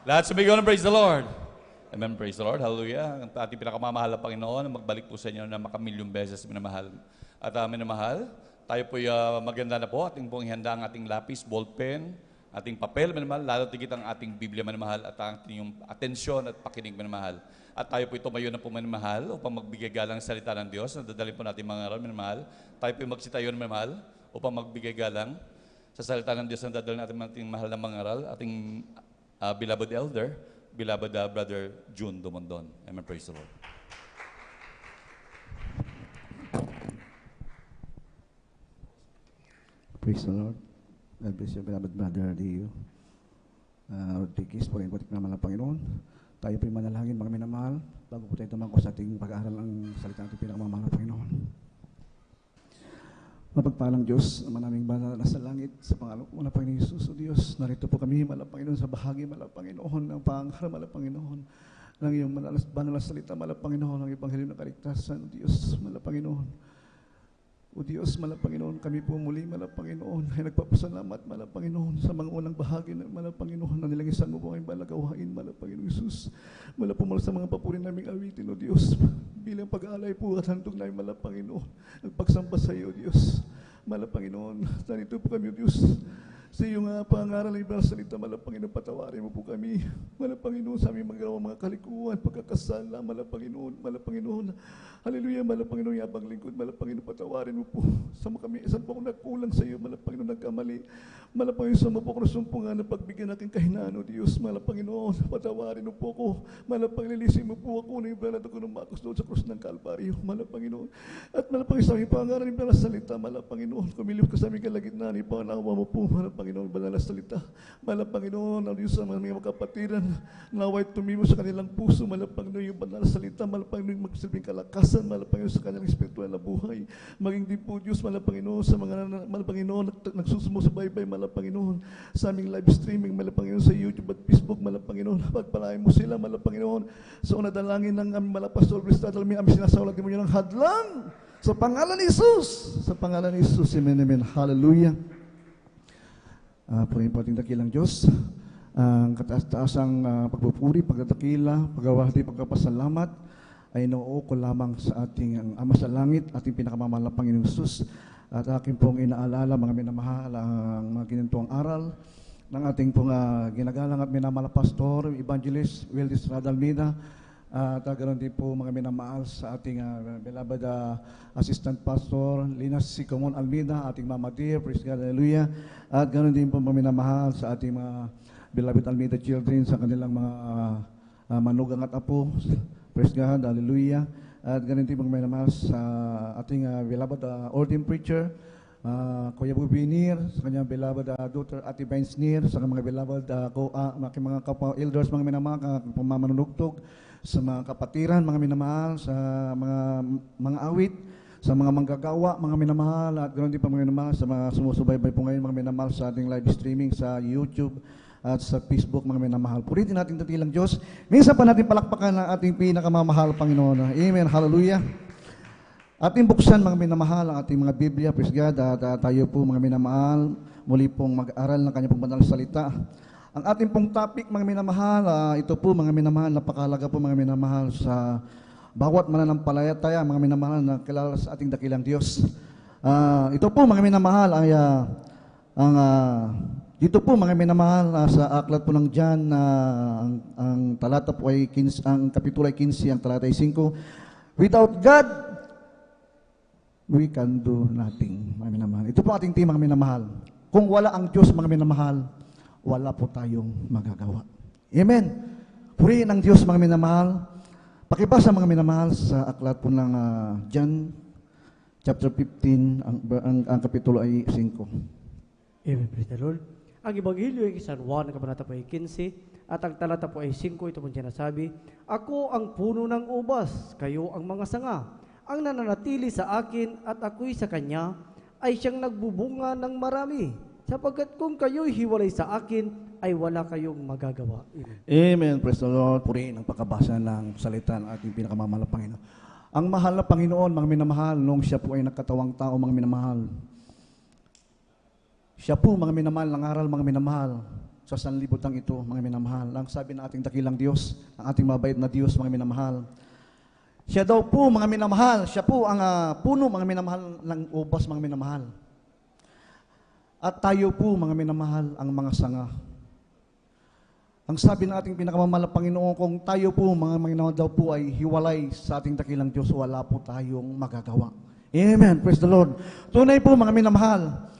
Lahat sumigaw ng praise the Lord. Amen. Praise the Lord. Hallelujah. Ang ating pinakamamahal na Panginoon, magbalik po sa inyo na makamilyong beses minamahal. At minamahal, tayo po'y maganda na po. Ating pong ihanda ang ating lapis, ballpen, ating papel, minamahal. Lalo tigit ang ating Biblia, minamahal. At ang ating atensyon at pakinig, minamahal. At tayo po'y tumayo na po, minamahal, upang magbigay galang sa salita ng Diyos. Nadadalhin po natin mga aral, minamahal. Tayo po'y magsitayo, minamahal, upang magbigay galang sa salita ng Diyos na dadalhin natin ating mahal na mga aral, ating beloved elder, beloved brother June Dumondon. Amen. Praise the Lord. Praise the Lord. God bless you, beloved brother Dio. Rodriguez, po rin po naman ng Panginoon. Tayo po'y manalangin, mga minamahal, bago po tayo tumangko sa ating pag-aaral ng salita ng pinakamamahal ng Panginoon. Mapagpalang Diyos, manaming banal na sa langit, sa pangalan mo na Panginoon Jesus, o Diyos, narito po kami, malang Panginoon, sa bahagi, malang Panginoon, ng pangaral, malang Panginoon, ng iyong banal na salita, malang Panginoon, ng Ebanghelyo ng kaligtasan, o Diyos, malang Panginoon. O Diyos, malang Panginoon, kami po muli, malang Panginoon, ay nagpapasalamat, malang Panginoon, sa mga unang bahagi, malang Panginoon, na nilangisan mo po ang balagawain, malang Panginoon Jesus. Malang po sa mga papuri naming awitin, o Diyos, bilang pag-aalay po at handog namin, malang Panginoon, nagpagsamba sa iyo, Diyos. Malang Panginoon, narito po kami, o Diyos, sa iyong pangaral ng ibang salita, malang Panginoon, patawarin mo po kami. Malang Panginoon, sa aming mga kalikuan, pagkakasala, malang Panginoon, haleluya, malang Panginoon, yabang lingkod, malang Panginoon, patawarin mo po. Sama kami, saan po ako nagkulang sa iyo, malang Panginoon, nagkamali. Malang Panginoon, sa mga po krusumpungan na pagbigyan aking kahinaan, o Diyos, malang Panginoon, patawarin mo po ako. Malang Panginoon, lilisin mo po ako na ibalat ako ng Marcos doon sa krus ng Kalbaryo, malang Panginoon. At malang Panginoon, sa aming pangaral ng ibang salita, malang Panginoon, kumilip ka sa aming kalagitnaan, ipangalawa mo po, malang Panginoon, banal na salita. Malang Panginoon, ang Diyos sa mga kapatiran, naway tumimo sa kanilang puso, malang Panginoon, yung banal na salita, malang Panginoon, magsilbing kalakasan, malang Panginoon, sa kanilang espiritual na buhay. Maging din po, Diyos, malang Panginoon, sa mga, malang Panginoon, nagsusumusabay-bay, malang Panginoon, sa aming live streaming, malang Panginoon, sa YouTube at Facebook, malang Panginoon, pagpalain mo sila, malang Panginoon, sa una dalangin ng aming malapastol, Bristol, aming sinasawag mo yun ng hadlang, sa pangalan ni Jesus, sa pangalan ni Jesus, amen, amen, hallelujah. Purihin po ating dakilang Diyos, ang kataas-taasang pagpupuri, pagdadakila, pagawahati, pagkapasalamat ay nauukol lamang sa ating ang Ama sa Langit, ating pinakamamahal na Panginoong Jesus. At aking pong inaalala, mga minamahal, ang mga ginintong aral ng ating pong ginagalang at minamahal na Pastor, Evangelist Wildis Radalmina. At ganoon din po mga minamahal sa ating beloved Assistant Pastor Linas Sicomon Almeida, ating Mama Dear, praise God, hallelujah. At ganoon din po mga minamahal sa ating mga beloved Almeida children, sa kanilang mga manugang at apo, praise God, hallelujah. At ganoon din po mga minamahal sa ating beloved ordained preacher, Kuya Bubinir, sa kanyang beloved daughter Ate Bainsnir, sa mga beloved mga kapwa-elders, mga minamahal, pamamanunugtog, sa mga kapatiran, mga minamahal, sa mga awit, sa mga manggagawa, mga minamahal, at ganoon din pa mga minamahal sa mga sumusubaybay po ngayon, mga minamahal sa ating live streaming sa YouTube at sa Facebook, mga minamahal. Puritin natin tatilang Diyos. Minsan pa natin palakpakan ang ating pinakamamahal, Panginoon. Amen, hallelujah. Ating buksan, mga minamahal, ang ating mga Biblia, praise God, at tayo po, mga minamahal, muli pong mag-aral ng kanyang pong banal na salita. Ang ating pong topic, mga minamahal, ito po, mga minamahal, napakalaga po, mga minamahal, sa bawat mananampalataya, mga minamahal, na kilala sa ating dakilang Diyos. Ito po, mga minamahal, ay dito po, mga minamahal, sa aklat po ng John, ang talata po ay 15, ang kapitulo ay 15, ang talata ay 5. Without God, we can do nothing, mga minamahal. Ito po ating team, mga minamahal. Kung wala ang Diyos, mga minamahal, wala po tayong magagawa. Amen. Purihin ang Diyos, mga minamahal. Pakibasa, mga minamahal, sa aklat po ng John, chapter 15, ang kapitulo ay 5. Amen, praise the Lord. Ang Ebanghelyo ay San Juan, ang kabanata po ay 15, at ang talata po ay 5, ito po sinasabi, ako ang puno ng ubas, kayo ang mga sanga. Ang nananatili sa akin at ako'y sa kanya, ay siyang nagbubunga ng marami. Sapagkat kung kayo'y hiwalay sa akin, ay wala kayong magagawa. Amen. Amen. Praise the Lord. Purihin ang pagkabasa ng salita ng ating pinakamamahal na Panginoon. Ang mahal na Panginoon, mga minamahal, nung siya po ay nagkatawang tao, mga minamahal, Siya po, mga minamahal, nangaral, mga minamahal, sa sanlibutan ito, mga minamahal. Ang sabi ng ating dakilang Diyos, ang ating mabait na Diyos, mga minamahal. Siya daw po, mga minamahal, siya po ang puno, mga minamahal, ng ubas, mga minamahal. At tayo po, mga minamahal, ang mga sanga. Ang sabi ng ating pinakamamahal na Panginoon, kung tayo po, mga minamahal daw po, ay hiwalay sa ating dakilang Diyos, wala po tayong magagawa. Amen. Praise the Lord. Tunay po, mga minamahal,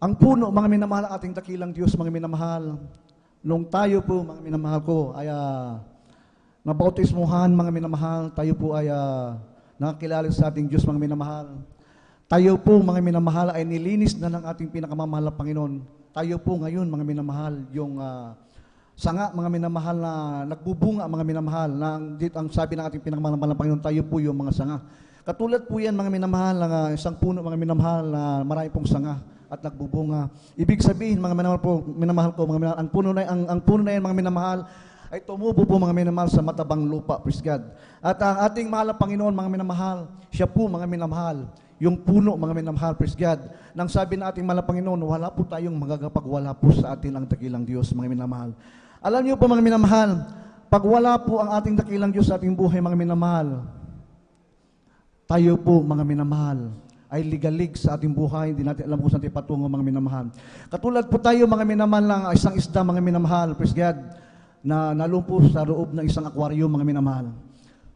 ang puno, mga minamahal, ating dakilang Diyos, mga minamahal, nung tayo po, mga minamahal ko, ay nabautismuhan, mga minamahal, tayo po ay nakakilala sa ating Diyos, mga minamahal. Tayo po, mga minamahal, ay nilinis na ng ating pinakamamahal na Panginoon. Tayo po ngayon, mga minamahal, yung sanga, mga minamahal, na nagbubunga, mga minamahal, na ang sabi ng ating pinakamamahal na Panginoon, tayo po yung mga sanga. Katulad po yan, mga minamahal, ng isang puno, mga minamahal, na marami pong sanga at nagbubunga. Ibig sabihin, mga minamahal po, minamahal ko, mga minamahal, ang puno na yan, mga minamahal, ay tumubo po, mga minamahal, sa matabang lupa, praise God. At ang ating mahal na Panginoon, mga minamahal, siya po, mga minamahal, yung puno, mga minamahal, praise God. Nang sabi na ating mahal na Panginoon, wala po tayong magagapag wala po sa atin ang dakilang Diyos, mga minamahal. Alam niyo po, mga minamahal, pag wala po ang ating dakilang Diyos sa ating buhay, mga minamahal, tayo po, mga minamahal, ay ligalig sa ating buhay, hindi natin alam kung saan tayo patungo, mga minamahal. Katulad po tayo, mga minamahal, ng isang isda, mga minamahal, praise God, na nalumpo sa loob ng isang aquarium, mga minamahal.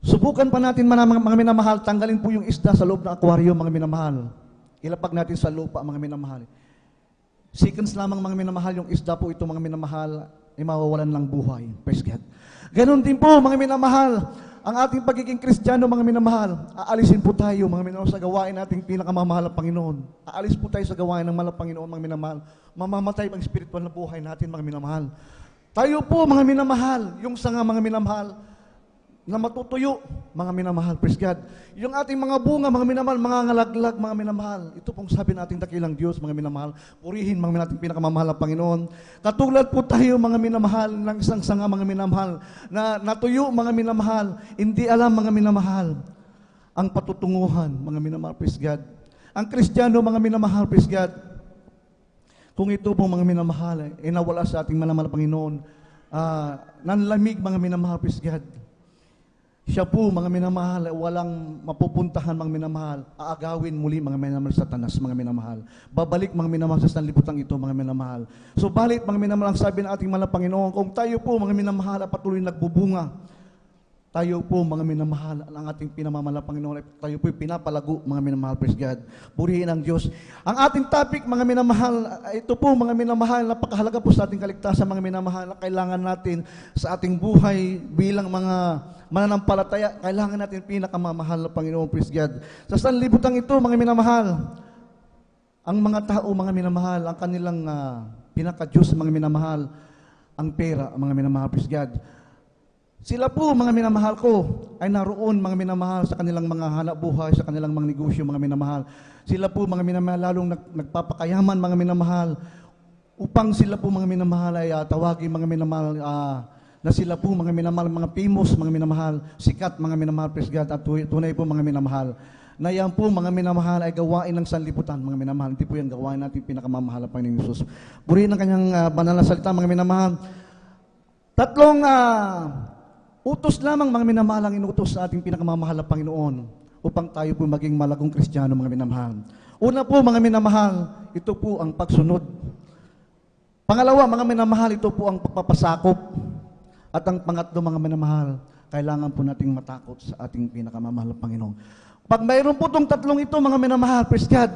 Subukan pa natin, mga minamahal, tanggalin po yung isda sa loob ng aquarium, mga minamahal. Ilapag natin sa lupa, mga minamahal. Seconds lamang, mga minamahal, yung isda po ito, mga minamahal, ay mawawalan ng buhay. Praise God. Ganon din po, mga minamahal, ang ating pagiging Kristiyano, mga minamahal, aalisin po tayo, mga minamahal, sa gawain nating pinakamamahal na Panginoon. Aalis po tayo sa gawain ng mahal na Panginoon, mga minamahal. Mamamatay ang spiritual na buhay natin, mga minamahal. Tayo po, mga minamahal, yung sanga, mga minamahal, na matutuyo, mga minamahal, praise God. Yung ating mga bunga, mga minamahal, mga ngalaglag, mga minamahal. Ito pong sabi nating dakilang Diyos, mga minamahal. Purihin, mga nating pinakamamahal na Panginoon. Katulad po tayo, mga minamahal, ng isang sanga, mga minamahal, na natuyo, mga minamahal. Hindi alam, mga minamahal, ang patutunguhan, mga minamahal, praise God. Ang Kristiyano, mga minamahal, praise God. Kung ito pong mga minamahal, nawala sa ating minamahal na Panginoon, nanlamig, mga minamahal, praise God. Siya po, mga minamahal, walang mapupuntahan, mga minamahal, aagawin muli, mga minamahal, Satanas, mga minamahal. Babalik, mga minamahal, sa sanlibutan ito, mga minamahal. So, balit, mga minamahal, ang sabi ng ating mahal na Panginoon, kung tayo po, mga minamahal, patuloy nagbubunga, tayo po, mga minamahal, ang ating pinamamahal na Panginoon, tayo po pinapalago, mga minamahal, praise God. Purihin ang Diyos. Ang ating topic, mga minamahal, ito po, mga minamahal, napakahalaga po sa ating kaligtasan, mga minamahal, na kailangan natin sa ating buhay bilang mga mananampalataya, kailangan natin pinakamamahal na Panginoon, praise God. Sa sanlibutan ito, mga minamahal, ang mga tao, mga minamahal, ang kanilang pinaka-Diyos, mga minamahal, ang pera, mga minamahal, praise God. Sila po, mga minamahal ko, ay naroon, mga minamahal, sa kanilang mga hanap buhay, sa kanilang mga negosyo, mga minamahal. Sila po, mga minamahal, lalong nagpapakayaman, mga minamahal, upang sila po, mga minamahal, ay tawagin, mga minamahal, na sila po, mga minamahal, mga famous, mga minamahal, sikat, mga minamahal, praise God, at tunay po, mga minamahal, na yan po, mga minamahal, ay gawain ng sanlibutan, mga minamahal. Hindi po yan gawain natin pinakamamahal na Panginoon Jesus. Purihin ang kanyang banal na salita, mga minamahal. Tatlong utos lamang, mga minamahal, ang inutos sa ating pinakamamahal na Panginoon upang tayo po maging malagong Kristiyano, mga minamahal. Una po, mga minamahal, ito po ang pagsunod. Pangalawa, mga minamahal, ito po ang pagpapasakop. At ang pangatlo, mga minamahal, kailangan po nating matakot sa ating pinakamamahal na Panginoon. Pag mayroon po itong tatlong ito, mga minamahal, praise God,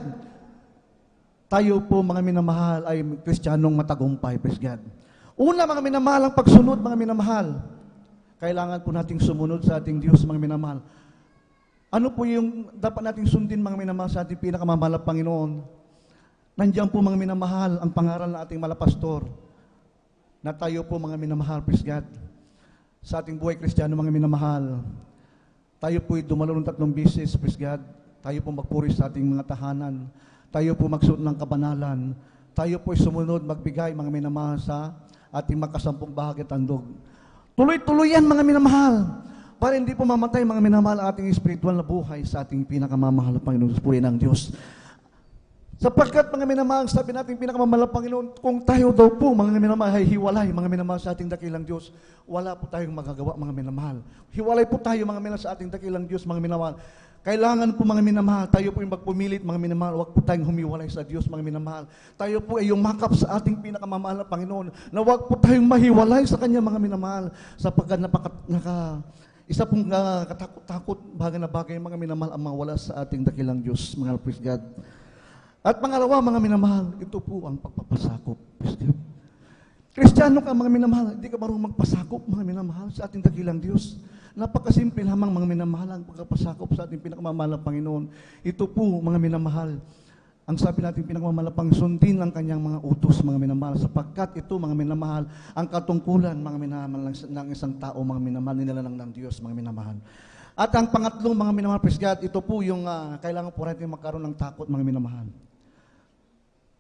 tayo po, mga minamahal, ay Kristiyanong matagumpay, praise God. Una, mga minamahal, ang pagsunod, mga minamahal, kailangan po nating sumunod sa ating Diyos, mga minamahal. Ano po yung dapat nating sundin, mga minamahal, sa ating pinakamamahal na Panginoon? Nandiyan po, mga minamahal, ang pangaral ng ating malapastor, na tayo po, mga minamahal, praise God, sa ating buhay Kristiyano, mga minamahal, tayo po'y dumalo ng 3 beses, praise God, tayo po magpuri sa ating mga tahanan, tayo po magsuot ng kabanalan, tayo po'y sumunod, magbigay, mga minamahal, sa ating makasampung bahagi at handog. Tuloy-tuloy yan, mga minamahal, para hindi po mamatay, mga minamahal, ating spiritual na buhay sa ating pinakamamahal na Panginoon, purihin ng Diyos. Sapagkat mga minamahal, sabi natin pinakamamahal ng Panginoon, kung tayo daw po mga minamahal ay hiwalay, mga minamahal sa ating dakilang Diyos, wala po tayong magagawa mga minamahal. Hiwalay po tayo mga minamahal sa ating dakilang Diyos, mga minamahal. Kailangan po mga minamahal, tayo po yung magpumilit mga minamahal, huwag po tayong humiwalay sa Diyos mga minamahal. Tayo po ay yumakap sa ating pinakamamahal na Panginoon, na huwag po tayong mahiwalay sa Kanya mga minamahal, sapagkat isa pong katakot-takot bagay na bagay mga minamahal ang mawala sa ating dakilang Diyos, mga praise God. At pangalawa, mga minamahal, ito po ang pagpapasakop. Kristiyano ka, mga minamahal, hindi ka marunong magpasakop, mga minamahal, sa ating dakilang Diyos. Napakasimple lamang, mga minamahal, ang pagpapasakop sa ating pinakamamahal na Panginoon. Ito po, mga minamahal, ang sabi natin pinakamamahal, sundin ang kanyang mga utos, mga minamahal, sapagkat ito, mga minamahal, ang katungkulan, mga minamahal, ng isang tao, mga minamahal, nilalang ng Diyos, mga minamahal. At ang pangatlong, mga minamahal, praise God, ito po yung kailangan po natin magkaroon ng takot, mga minamahal.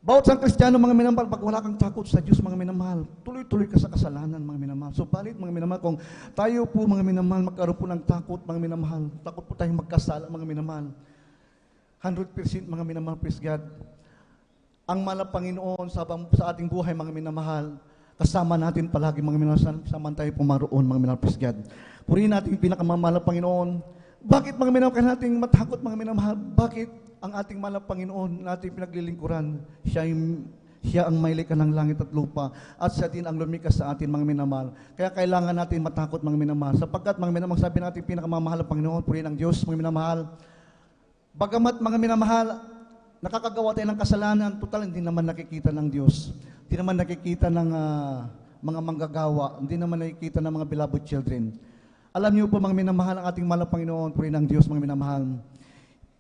Bawat isang Kristiyano, mga minamahal, pag wala kang takot sa Diyos, mga minamahal, tuloy-tuloy ka sa kasalanan, mga minamahal. So, palit, mga minamahal, kung tayo po, mga minamahal, magkaroon po ng takot, mga minamahal, takot po tayong magkasala, mga minamahal. 100% mga minamahal, praise God. Ang mahal na Panginoon sa ating buhay, mga minamahal, kasama natin palagi, mga minamahal, saman tayo pumaroon, mga minamahal, praise God. Purihin natin pinakamamahal na Panginoon. Bakit, mga minamahal, kaya natin matakot, mga minamahal? Bakit? Ang ating mahal na Panginoon, nating pinaglilingkuran, siya ang may likha ng langit at lupa, at siya din ang lumikas sa atin, mga minamahal. Kaya kailangan natin matakot, mga minamahal. Sapagkat, mga minamahal, sabi natin, pinakamamahal na Panginoon, purihin ang Diyos, mga minamahal. Bagamat, mga minamahal, nakakagawa tayo ng kasalanan, total, hindi naman nakikita ng Diyos. Hindi naman nakikita ng mga manggagawa, hindi naman nakikita ng mga beloved children. Alam niyo po, mga minamahal, ang ating mahal na Panginoon, purihin ang Diyos, mga minamahal.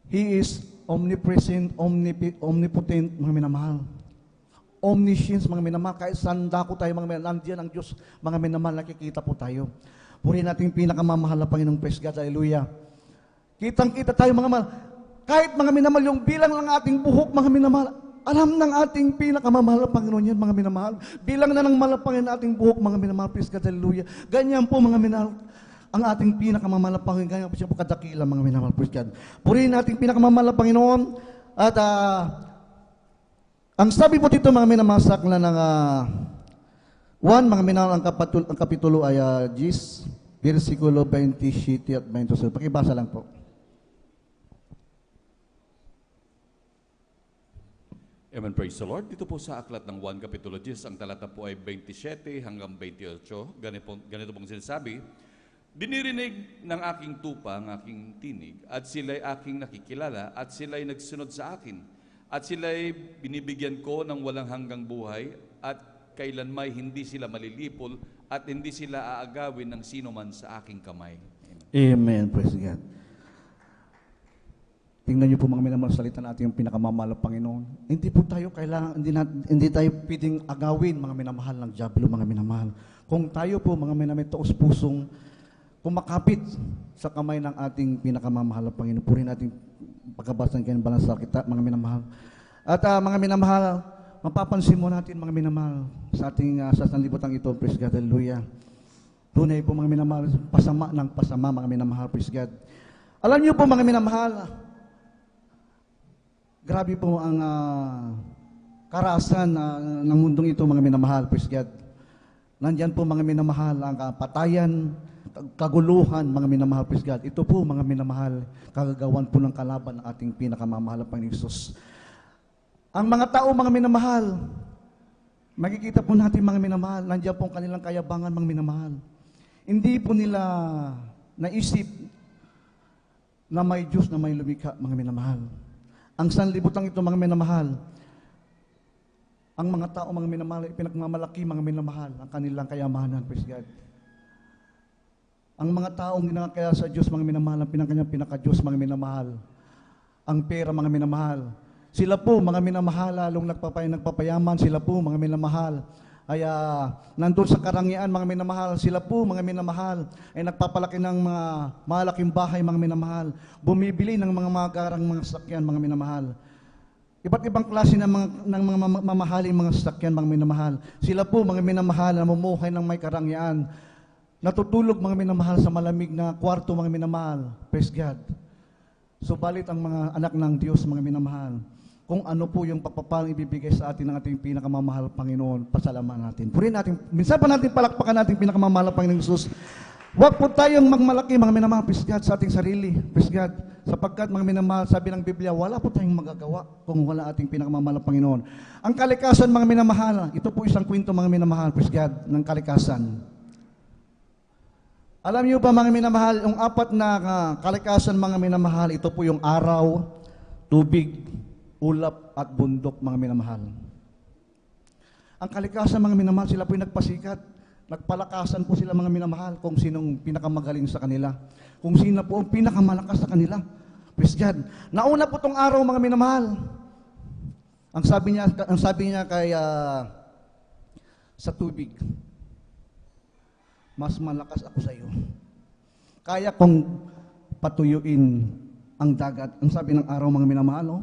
He is omnipresent, omnipotent, mga minamahal. Omniscience, mga minamahal. Kahit saan dako tayo, mga minamahal, nandiyan ang Diyos, mga minamahal, nakikita po tayo. Purihin natin pinakamamahal na Panginoong, praise God, hallelujah. Kitang-kita tayo, mga minamahal. Kahit, mga minamahal, yung bilang ng ating buhok, mga minamahal, alam ng ating pinakamamahal na Panginoon yan, mga minamahal. Bilang na ng malapangin na ating buhok, mga minamahal, praise God, hallelujah. Ganyan po, mga minamahal, ang ating pinakamamahal na Panginoon, ganyan po siya po kadakila, mga minamahal, praise God. Purihin natin pinakamamahal na Panginoon. At ang sabi po dito, mga minamahal, sa akla ng 1, mga minamahal, ang kapitulo ay Gis, versikulo 27 at 28. Pakibasa lang po. Amen, praise the Lord. Dito po sa aklat ng 1 Kapitulo 10, ang talata po ay 27 hanggang 28. Ganito pong sinasabi, dinirinig ng aking tupa ang aking tinig, at sila'y aking nakikilala, at sila'y nagsunod sa akin, at sila'y binibigyan ko ng walang hanggang buhay, at kailanmay hindi sila malilipol, at hindi sila aagawin ng sino man sa aking kamay. Amen. Amen, praise God. Tingnan niyo po, mga minamahal, salita natin yung pinakamamahal na Panginoon. Hindi po tayo kailangan, hindi tayo pwedeng agawin, mga minamahal, ng diablo, mga minamahal. Kung tayo po, mga minamahal, taos pusong kumakapit sa kamay ng ating pinakamamahal na Panginoon, purihin natin pagkabasan kayo ng banal sa kita, mga minamahal. At mga minamahal, mapapansin mo natin, mga minamahal, sa ating sa sanlibutan ito, praise God, hallelujah. Tunay po, mga minamahal, pasama ng pasama, mga minamahal, praise God. Alam niyo po, mga minamahal, grabe po ang karahasan ng mundong ito, mga minamahal, praise God. Nandyan po, mga minamahal, ang kapatayan, kaguluhan, mga minamahal, praise God. Ito po, mga minamahal, kagagawan po ng kalaban ng ating pinakamamahal na Panginoon Hesus. Ang mga tao, mga minamahal, makikita po natin, mga minamahal, nandiyan po ang kanilang kayabangan, mga minamahal. Hindi po nila naisip na may Diyos na may lumikha, mga minamahal. Ang sanlibutan ito, mga minamahal, ang mga tao, mga minamahal, pinagmamalaki, mga minamahal, ang kanilang kayamanan, praise God. Ang mga taong ginakaya sa Diyos, mga minamahal, ang pinaka-Diyos, mga minamahal, ang pera, mga minamahal. Sila po, mga minamahal, lalong nagpapayaman, sila po, mga minamahal, ay nandun sa karangian, mga minamahal, sila po, mga minamahal, ay nagpapalaki ng mga malaking bahay, mga minamahal, bumibili ng mga magarang mga sasakyan, mga minamahal. Iba't ibang klase ng mga mamahaling mga sasakyan, mga minamahal. Sila po, mga minamahal, namumuhay ng may karangian, natutulog, mga minamahal, sa malamig na kwarto, mga minamahal. Praise God. Subalit ang mga anak ng Diyos, mga minamahal, kung ano po yung pagpapalang ibibigay sa atin ng ating pinakamamahal Panginoon. Pasalamatan natin. Purihin natin, minsan pa natin palakpakan natin pinakamamahal Panginoong Jesus. Huwag po tayong magmalaki, mga minamahal, praise God, sa ating sarili. Praise God. Sapagkat, mga minamahal, sabi ng Biblia, wala po tayong magagawa kung wala ating pinakamamahal na Panginoon. Ang kalikasan, mga minamahal, ito po isang kwento, mga minamahal, praise God, ng kalikasan. Alam niyo ba, mga minamahal, yung apat na kalikasan, mga minamahal, ito po yung araw, tubig, ulap, at bundok, mga minamahal. Ang kalikasan, mga minamahal, sila po yung nagpasikat. Nagpalakasan po sila, mga minamahal, kung sinong pinakamagaling sa kanila. Kung sino po ang pinakamalakas sa kanila. Praise God. Nauna po tong araw, mga minamahal. Ang sabi niya kay sa tubig, mas malakas ako sa iyo. Kaya kong patuyuin ang dagat. Ang sabi ng araw, mga minamahal, oh.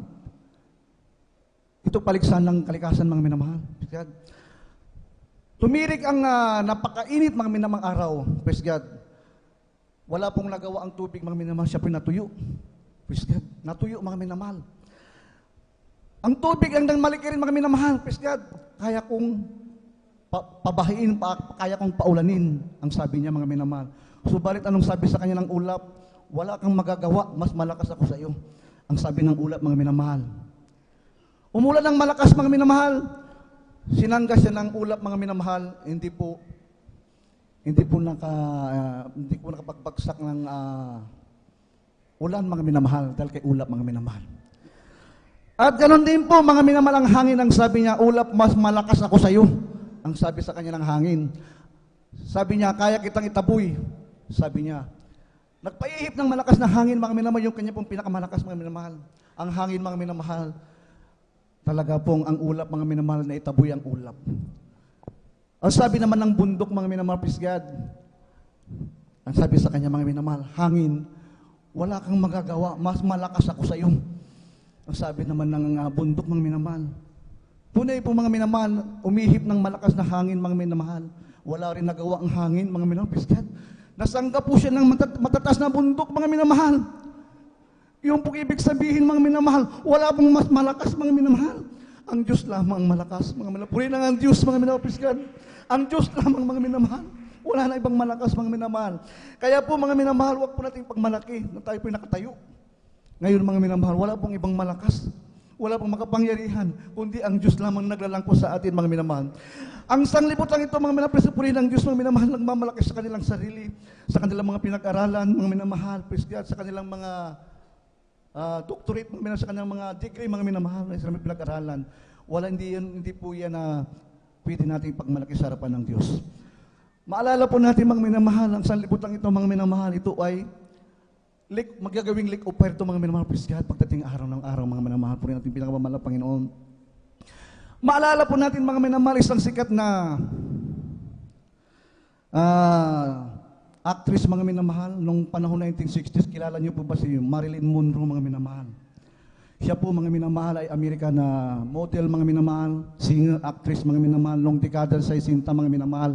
Ito paligsan ng kalikasan, mga minamahal. Praise God. Tumirik ang napakainit, mga minamang araw. Praise God. Wala pong nagawa ang tubig, mga minamahal. Siya po natuyo. Praise God. Natuyo, mga minamahal. Ang tubig ang maliki rin, mga minamahal. Praise God. Kaya kong pabahiin, kaya kong paulanin. Ang sabi niya, mga minamahal. Subalit anong sabi sa kanya ng ulap? Wala kang magagawa, mas malakas ako sa iyo. Ang sabi ng ulap, mga minamahal. Umulan ng malakas, mga minamahal. Sinangga siya ng ulap, mga minamahal, hindi po nakapagbagsak ng ulan, mga minamahal, dahil kay ulap, mga minamahal. At ganoon din po, mga minamahal, ang hangin, ang sabi niya, ulap, mas malakas ako sa iyo. Ang sabi sa kanya ng hangin. Sabi niya, kaya kitang itaboy. Sabi niya, nagpaihip ng malakas na hangin, mga minamahal, yung kanya pong pinakamalakas, mga minamahal. Ang hangin, mga minamahal, talaga pong ang ulap, mga minamahal, na itaboy ang ulap. Ang sabi naman ng bundok, mga minamahal, praise God, ang sabi sa kanya, mga minamahal, hangin, wala kang magagawa, mas malakas ako sa iyo. Ang sabi naman ng bundok, mga minamahal, tunay po, mga minamahal, umihip ng malakas na hangin, mga minamahal. Wala rin nagawa ang hangin, mga minamahal, praise God. Nasangga po siya ng matatas na bundok, mga minamahal. Yung pong ibig sabihin, mga minamahal, wala pong mas malakas, mga minamahal. Ang Diyos lamang malakas, mga minamahal. Purihin ang Diyos, mga minamahal, praise God. Ang Diyos lamang, mga minamahal. Wala na ibang malakas, mga minamahal. Kaya po, mga minamahal, huwag po nating pagmalaki na tayo po'y nakatayo. Ngayon, mga minamahal, wala pong ibang malakas. Wala pong makapangyarihan, kundi ang Diyos lamang naglalangko sa atin, mga minamahal. Ang sanglibutan ito, mga minamahal, purihin ang Diyos, mga minamahal, nagmamalaki sa kanilang sarili, sa kanilang mga pinag-aralan, mga minamahal, praise God, sa kanilang mga doctorate, mga minamahal, sa kanilang mga degree, mga minamahal, na sa pinag-aralan. Hindi po yan na pwede natin pagmalaki sa harapan ng Diyos. Maalala po natin, mga minamahal, ang sanlibutan ito, mga minamahal, ito ay magagawing lake of fire ito, mga minamahal, praise God, pagdating araw ng araw, mga minamahal, purihin natin pinakamamahal na Panginoon. Maalala po natin, mga minamahal, isang sikat na actress, mga minamahal, nung panahon 1960s, kilala niyo po ba si Marilyn Monroe, mga minamahal? Siya po, mga minamahal, ay Amerika na model, mga minamahal, singer, actress, mga minamahal, nung dekada sa 60, mga minamahal.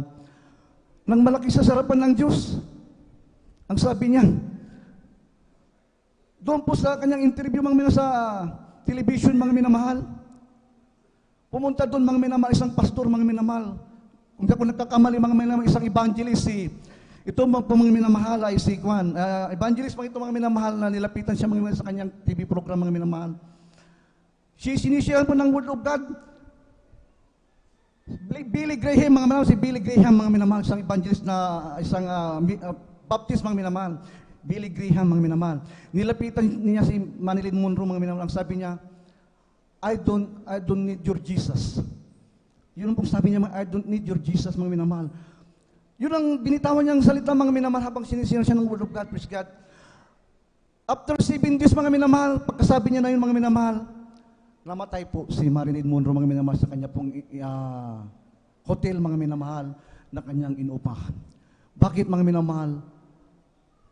Nang malaki sa sarapan ng Diyos, ang sabi niya, doon po sa kanyang interview, mga minamahal, sa television, mga minamahal, pumunta doon, mga minamahal, isang pastor, mga minamahal. Kung di ako nagkakamali, mga minamahal, isang evangelist, ito mga minamahal ay si Juan. Evangelist, mga ito, mga minamahal, na nilapitan siya, mga minamahal, sa kanyang TV program, mga minamahal. Sinisiyahan po ng Word of God. Billy Graham, mga minamahal, si Billy Graham, mga minamahal, isang evangelist na, isang Baptist, mga minamahal. Billy Graham, mga minamahal. Nilapitan niya si Marilyn Monroe, mga minamahal. Ang sabi niya, I don't need your Jesus. Yun ang pong sabi niya, I don't need your Jesus, mga minamahal. Yun ang binitawan niyang salita, mga minamahal, habang sinisiyan siya ng Word of God, praise God. After 7 days, mga minamahal, pagkasabi niya na yun, mga minamahal, namatay po si Marilyn Monroe, mga minamahal, sa kanya pong hotel, mga minamahal, na kanyang inuupahan. Bakit, mga minamahal?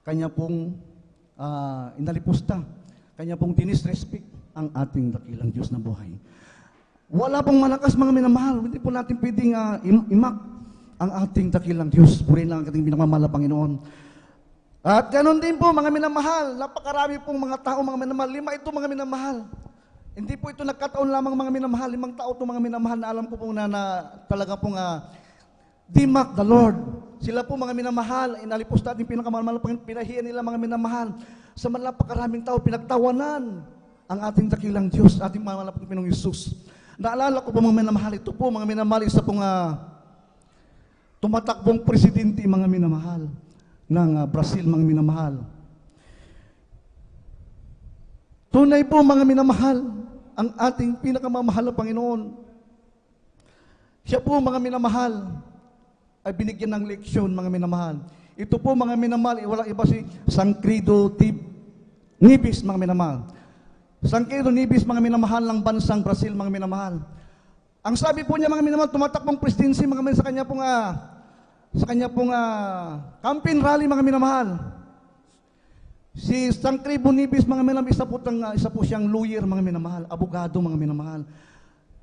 Kanya pong inalipusta, kanya pong dinisrespect ang ating dakilang Diyos na buhay. Wala pong malakas, mga minamahal, hindi po natin pwedeng imak ang ating dakilang Diyos. Purihin lang ang ating pinamamahal na Panginoon. At ganoon din po, mga minamahal, napakarami pong mga tao, mga minamahal. 5 ito, mga minamahal. Hindi po ito nagkataon lamang mga minamahal, 5 tao itong mga minamahal na alam ko po na talaga pong they mock the Lord. Sila po mga minamahal, inalipos natin pinakamahal, pinahiyan nila mga minamahal. Sa napakaraming tao, pinagtawanan ang ating dakilang Diyos, ating mahal na Panginoong Yesus. Naalala ko po mga minamahal, ito po mga minamahal, isa pong tumatakbong presidente mga minamahal ng Brazil, mga minamahal. Tunay po mga minamahal, ang ating pinakamamahal na Panginoon. Siya po mga minamahal, ay binigyan ng leksyon mga minamahal. Ito po mga minamahal, walang iba si Sancredo Nibis mga minamahal. Sancredo Nibis mga minamahal ng bansang Brazil mga minamahal. Ang sabi po niya mga minamahal, tumatakbong presidency mga minamahal sa kanya pong campaign rally mga minamahal. Si Sancredo Nibis mga minamahal, isa po siyang lawyer mga minamahal, abogado mga minamahal.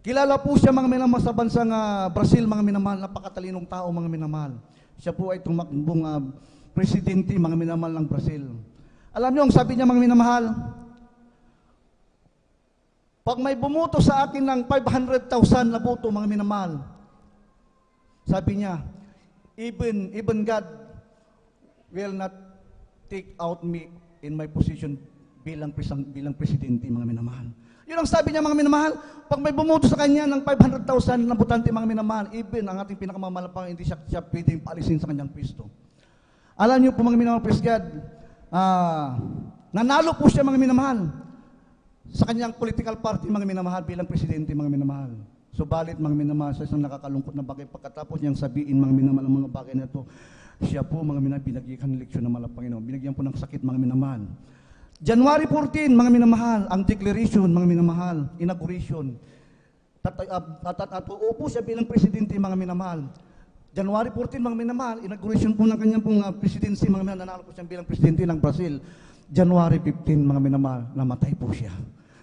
Kilala po siya mga minamahal sa bansang Brazil mga minamahal, napakatalinong tao mga minamahal. Siya po ay tumakbong presidente mga minamahal ng Brazil. Alam niyo ang sabi niya mga minamahal, pag may bumuto sa akin ng 500,000 na boto mga minamahal, sabi niya, even God will not take out me in my position bilang presidente mga minamahal. Yun ang sabi niya mga minamahal, pag may bumuto sa kanya ng 500,000 na botante mga minamahal, even ang ating pinakamamahal pa, hindi siya pwedeng paalisin sa kanyang pwesto. Alam niyo po mga minamahal, praise God, nanalo po siya mga minamahal sa kanyang political party mga minamahal bilang presidente mga minamahal. Subalit mga minamahal, sa isang nakakalungkot na bagay, pagkatapos niyang sabihin mga minamahal ang mga bagay na ito, siya po mga minamahal, binagyan ng leksyon ng malang Panginoon, binagyan po ng sakit mga minamahal. January 14, mga minamahal, ang declaration, mga minamahal, inauguration. Uupo siya bilang presidente, mga minamahal. January 14, mga minamahal, inauguration po ng kanyang pong presidency, mga minamahal, nanalo po siya bilang presidente ng Brazil. January 15, mga minamahal, namatay po siya.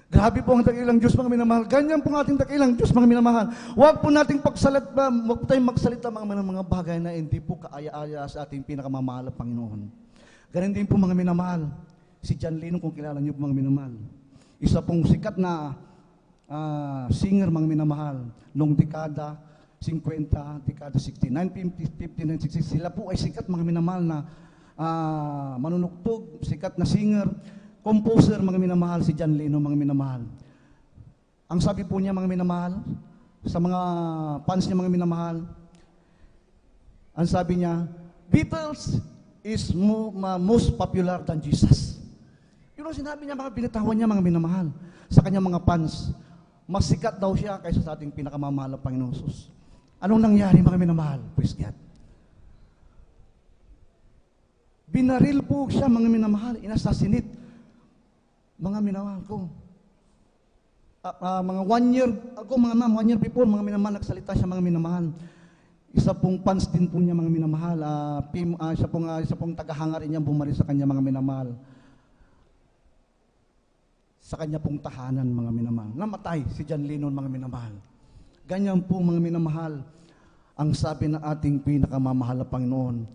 Grabe po ang dakilang Diyos, mga minamahal. Ganyan po ang ating dakilang Diyos, mga minamahal. Huwag po nating huwag po tayong magsalita mga bagay na hindi po kaaya-aya sa ating pinakamamahal na Panginoon. Ganun din po mga minamahal. Si John Lennon, kung kilala niyo po mga minamahal. Isa pong sikat na singer mga minamahal noong dekada 50, dekada 60, 1950, 1960. Sila po ay sikat mga minamahal na manunugtog, sikat na singer, composer mga minamahal, si John Lennon mga minamahal. Ang sabi po niya mga minamahal, sa mga fans niya mga minamahal, ang sabi niya, Beatles is most popular than Jesus. Yun ang sinabi niya, mga binitawan niya mga minamahal sa kanyang mga fans. Mas sikat daw siya kaysa sa ating pinakamamahal na Panginoon Jesus. Anong nangyari mga minamahal? Praise God. Binaril po siya mga minamahal, inassassinate. Mga minamahal ko. Mga 1 year ago, mga ma'am, 1 year before, mga minamahal, nagsalita siya mga minamahal. Isa pong fans din po niya mga minamahal. Isa pong tagahanga rin niya bumaril sa kanya mga minamahal. Sa kanya pong tahanan mga minamahal. Namatay si John Lennon mga minamahal. Ganyan po mga minamahal ang sabi ng ating pinakamamahal na Panginoon.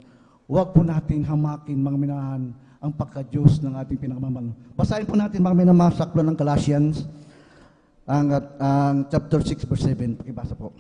Huwag po natin hamakin mga minamahal ang pagka-Diyos ng ating pinakamamahal. Basahin po natin mga minamahal sa aklat ng Galatians, ang chapter 6 verse 7. Pakibasa po.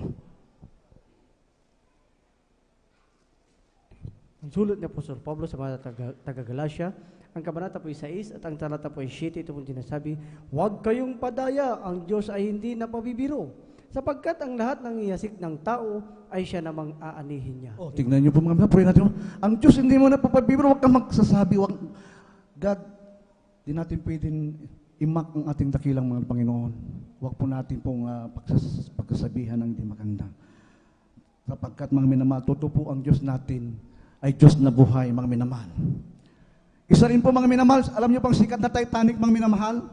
Ang sulat ni Apostol Pablo sa mga taga-Galacia, ang kabanata po ay 6 at ang talata po ay 7, ito pong sinasabi, huwag kayong padaya, ang Diyos ay hindi napabibiro, sapagkat ang lahat ng iyasik ng tao ay siya namang aanihin niya. Tignan niyo po mga pray natin. Ang Diyos hindi mo napapabibiro, huwag kang magsasabi, God, di natin pwedeng imak ang ating dakilang mga Panginoon. Huwag po natin pong pagkasabihan ng hindi maganda. Sapagkat mga minamahal, totoo po ang Diyos natin ay Diyos na buhay, mga minamahal. Isa rin po mga minamahal, alam niyo pang sikat na Titanic, mga minamahal?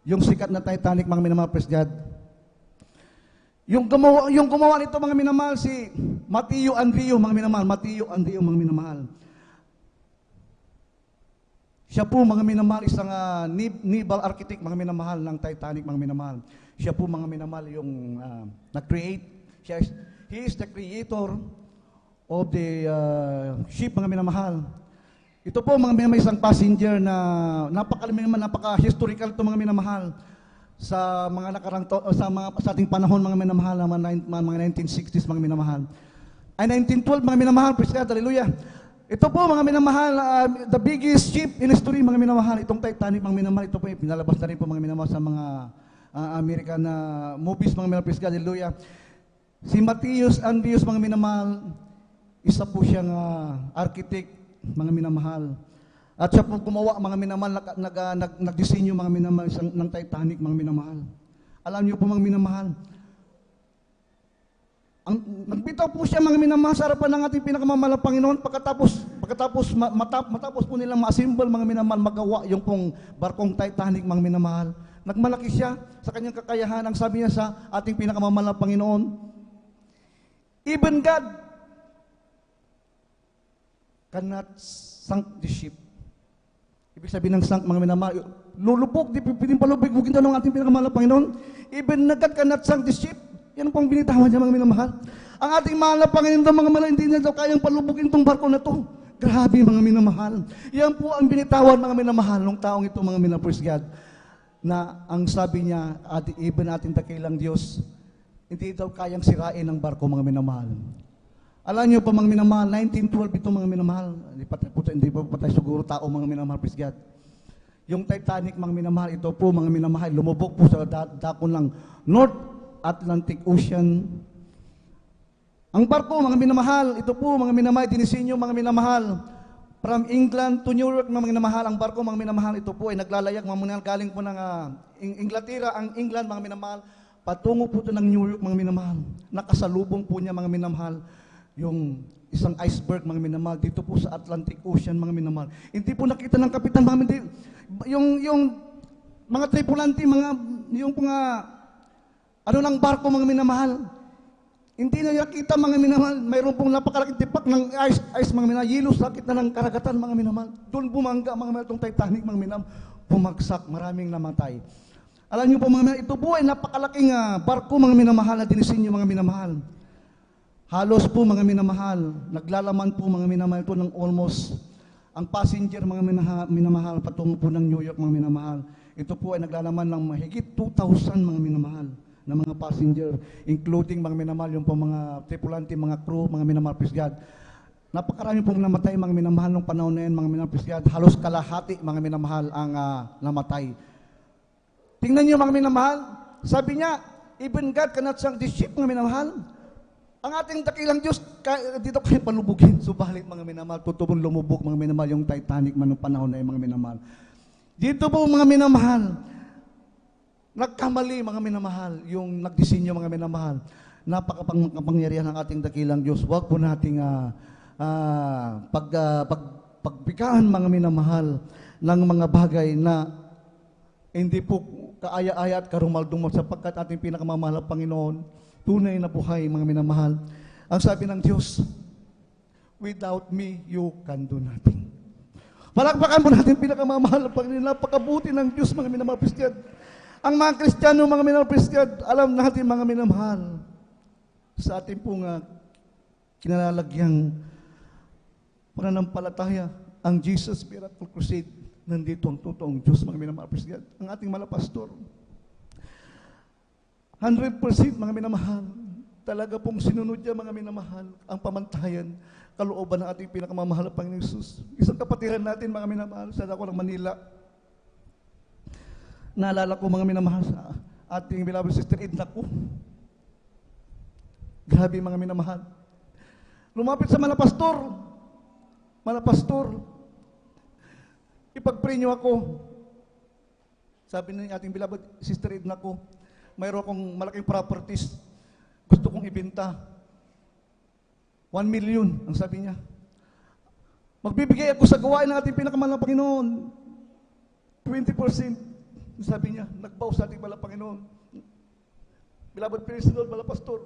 Yung sikat na Titanic, mga minamahal, praise God. Yung gumawa nito, mga minamahal, si Mateo Andrio, mga minamahal. Mateo Andrio, mga minamahal. Siya po, mga minamahal, isang naval architect, mga minamahal, ng Titanic, mga minamahal. Siya po, mga minamahal, yung na-create. He is the creator of the ship, mga minamahal. Ito po, mga minamahal, isang passenger na napaka-historical ito, mga minamahal. sa mga sa ating panahon, mga minamahal, mga 1960s, mga minamahal. Ay 1912, mga minamahal, praise God, hallelujah. Ito po, mga minamahal, the biggest ship in history, mga minamahal, itong Titanic, mga minamahal, ito po, pinalabas na rin po, mga minamahal, sa mga American movies, mga minamahal, praise God, hallelujah. Si Matthias Anbius, mga minamahal, isa po siyang architect, mga minamahal. At siya po gumawa, mga minamahal, nagdisenyo, mga minamahal, ng Titanic, mga minamahal. Alam niyo po, mga minamahal, nagbitaw po siya, mga minamahal, sa harapan ng ating pinakamamahal na Panginoon, matapos po nilang ma-assemble, mga minamahal, magawa yung pong barkong Titanic, mga minamahal. Nagmalaki siya sa kanyang kakayahan. Ang sabi niya sa ating pinakamamahal na Panginoon, even God cannot sink the ship. Ibig sabihin ng sunk, mga minamahal, lulubog, di pwedeng palubigin daw ng ating pinakamahal na Panginoon. Even na God cannot sink the ship. Yan pong binitawan niya, mga minamahal. Ang ating mahal na Panginoon, mga mahal, hindi niya daw kayang palubugin itong barko na to. Grabe, mga minamahal. Yan po ang binitawan, mga minamahal, ng taong ito, mga minamahal, praise God, na ang sabi niya, even ating dakilang Diyos, hindi daw kayang sirain ang barko, mga minamahal. Alam niyo pa, mga minamahal, 1912 ito, mga minamahal. Hindi pa tayo siguro tao, mga minamahal, praise God. Yung Titanic, mga minamahal, ito po, mga minamahal, lumubog po sa dakon ng North Atlantic Ocean. Ang barko, mga minamahal, ito po, mga minamahal, dinisenyo, mga minamahal, from England to New York, mga minamahal, ang barko, mga minamahal, ito po ay naglalayag, mga minamahal, galing po ng Inglaterra, ang England, mga minamahal, patungo po ito ng New York, mga minamahal. Nakasalubong po niya, mga minamahal, yung isang iceberg, mga minamahal, dito po sa Atlantic Ocean, mga minamahal. Hindi po nakita ng kapitan, mga minamahal, yung mga tripulante, yung ng barko, mga minamahal. Hindi na nakita, mga minamahal. Mayroon pong napakalaking tipak ng ice, mga minamahal. Yelo sa kitna ng karagatan, mga minamahal. Doon bumangga, mga minamahal, itong Titanic, mga minamahal. Bumagsak, maraming namatay. Alam niyo po, mga minamahal, ito po ay napakalaking barko, mga minamahal, na dinisenyo, mga minamahal. Halos po, mga minamahal, naglalaman po, mga minamahal, ito ng almost, ang passenger, mga minamahal, patungo po ng New York, mga minamahal. Ito po ay naglalaman ng mahigit 2,000, mga minamahal, na mga passenger, including, mga minamahal, yung po mga tripulante, mga crew, mga minamahal, praise God. Napakarami pong namatay, mga minamahal, nung panahon na yun, mga minamahal, praise God. Halos kalahati, mga minamahal, ang namatay. Tingnan niyo, mga minamahal, sabi niya, even God cannot sink the ship, mga minamahal. Ang ating dakilang Diyos, dito kayo palubugin. Subalit, mga minamahal, tutubong lumubog, mga minamahal, yung Titanic, manong panahon na yun, mga minamahal. Dito po, mga minamahal, nagkamali, mga minamahal, yung nagdisenyo, mga minamahal. Napakapangyarihan ng ating dakilang Diyos. Huwag po nating pagbigaan, mga minamahal, ng mga bagay na hindi po kaaya-aya at karumaldumag, sapagkat ating pinakamamahal na Panginoon, tunay na buhay, mga minamahal. Ang sabi ng Diyos, without me, you can do nothing. Palakpakan po natin pinakamamahal na Panginoon. Napakabuti ng Diyos, mga minamahal, Kristiyan. Ang mga Kristiyano, mga minamahal, Kristiyan, alam natin, mga minamahal, sa ating pong kinalalagyang pananampalataya, ang Jesus Miracle Crusade, nandito ang totoong Diyos, mga minamahal, Kristiyan. Ang ating malapastor, 100%, mga minamahal, talaga pong sinunod niya, mga minamahal, ang pamantayan, kalooban ng ating pinakamamahal na Panginoon Jesus. Isang kapatiran natin, mga minamahal, sa dako ng Manila. Naalala ko, mga minamahal, sa ating beloved sister Edna ko. Grabe, mga minamahal. Lumapit sa malapastor. Malapastor, ipag-pray niyo ako. Sabi ng ating beloved sister Edna ko, mayroon akong malaking properties, gusto kong ibenta. 1 million, ang sabi niya. Magbibigay ako sa gawain ng ating pinakamahal na Panginoon. 20%, sabi niya, nagbaw sa ating mahal na Panginoon. Beloved praise the Lord, mahal na pastor.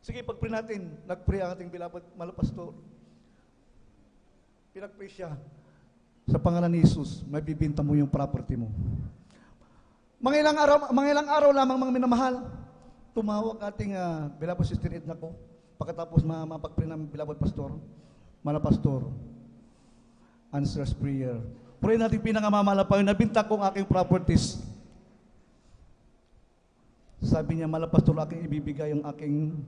Sige, pag-pray natin. Nag-pray ang ating beloved mahal na pastor. Pinag-pray siya. Sa pangalan ni Jesus, may bibinta mo yung property mo. Mga ilang araw lamang, mga minamahal, tumawag ating beloved sister Edna ko, pagkatapos mapag-pray ng beloved pastor, mahal na pastor, answers prayer. Pray natin pinakamamahal na Panginoon, nabinta ko ang aking properties. sabi niya, malapastor, aking ibibigay ang aking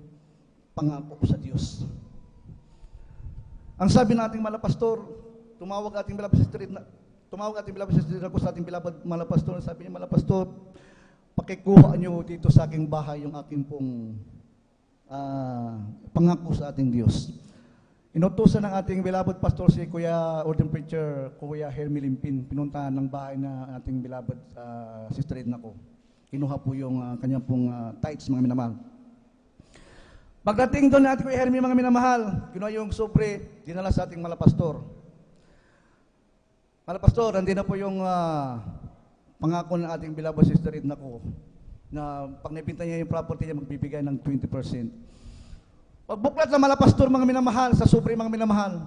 pangako sa Diyos. Ang sabi nating malapastor, tumawag ating bilabad sa street ako sa ating bilabad malapastor, sabi niya, malapastor, pakikuha niyo dito sa aking bahay yung aking pong pangako sa ating Diyos. Inutusan ng ating bilabad pastor si Kuya Ordained Preacher, Kuya Hermie Limpin, pinuntahan ng bahay na ating bilabad Sister Edna ko. Kinuha po yung kanyang pong tithes, mga minamahal. Pagdating doon natin Kuya Hermie, mga minamahal, kinuha yung sobre, dinala sa ating malapastor. Malapastor, nandun na po yung pangako ng ating bilabad Sister Edna ko, na pag nabinta niya yung property niya, magbibigay ng 20%. Pagbuklat na malapastor, mga minamahal, sa sobre, mga minamahal,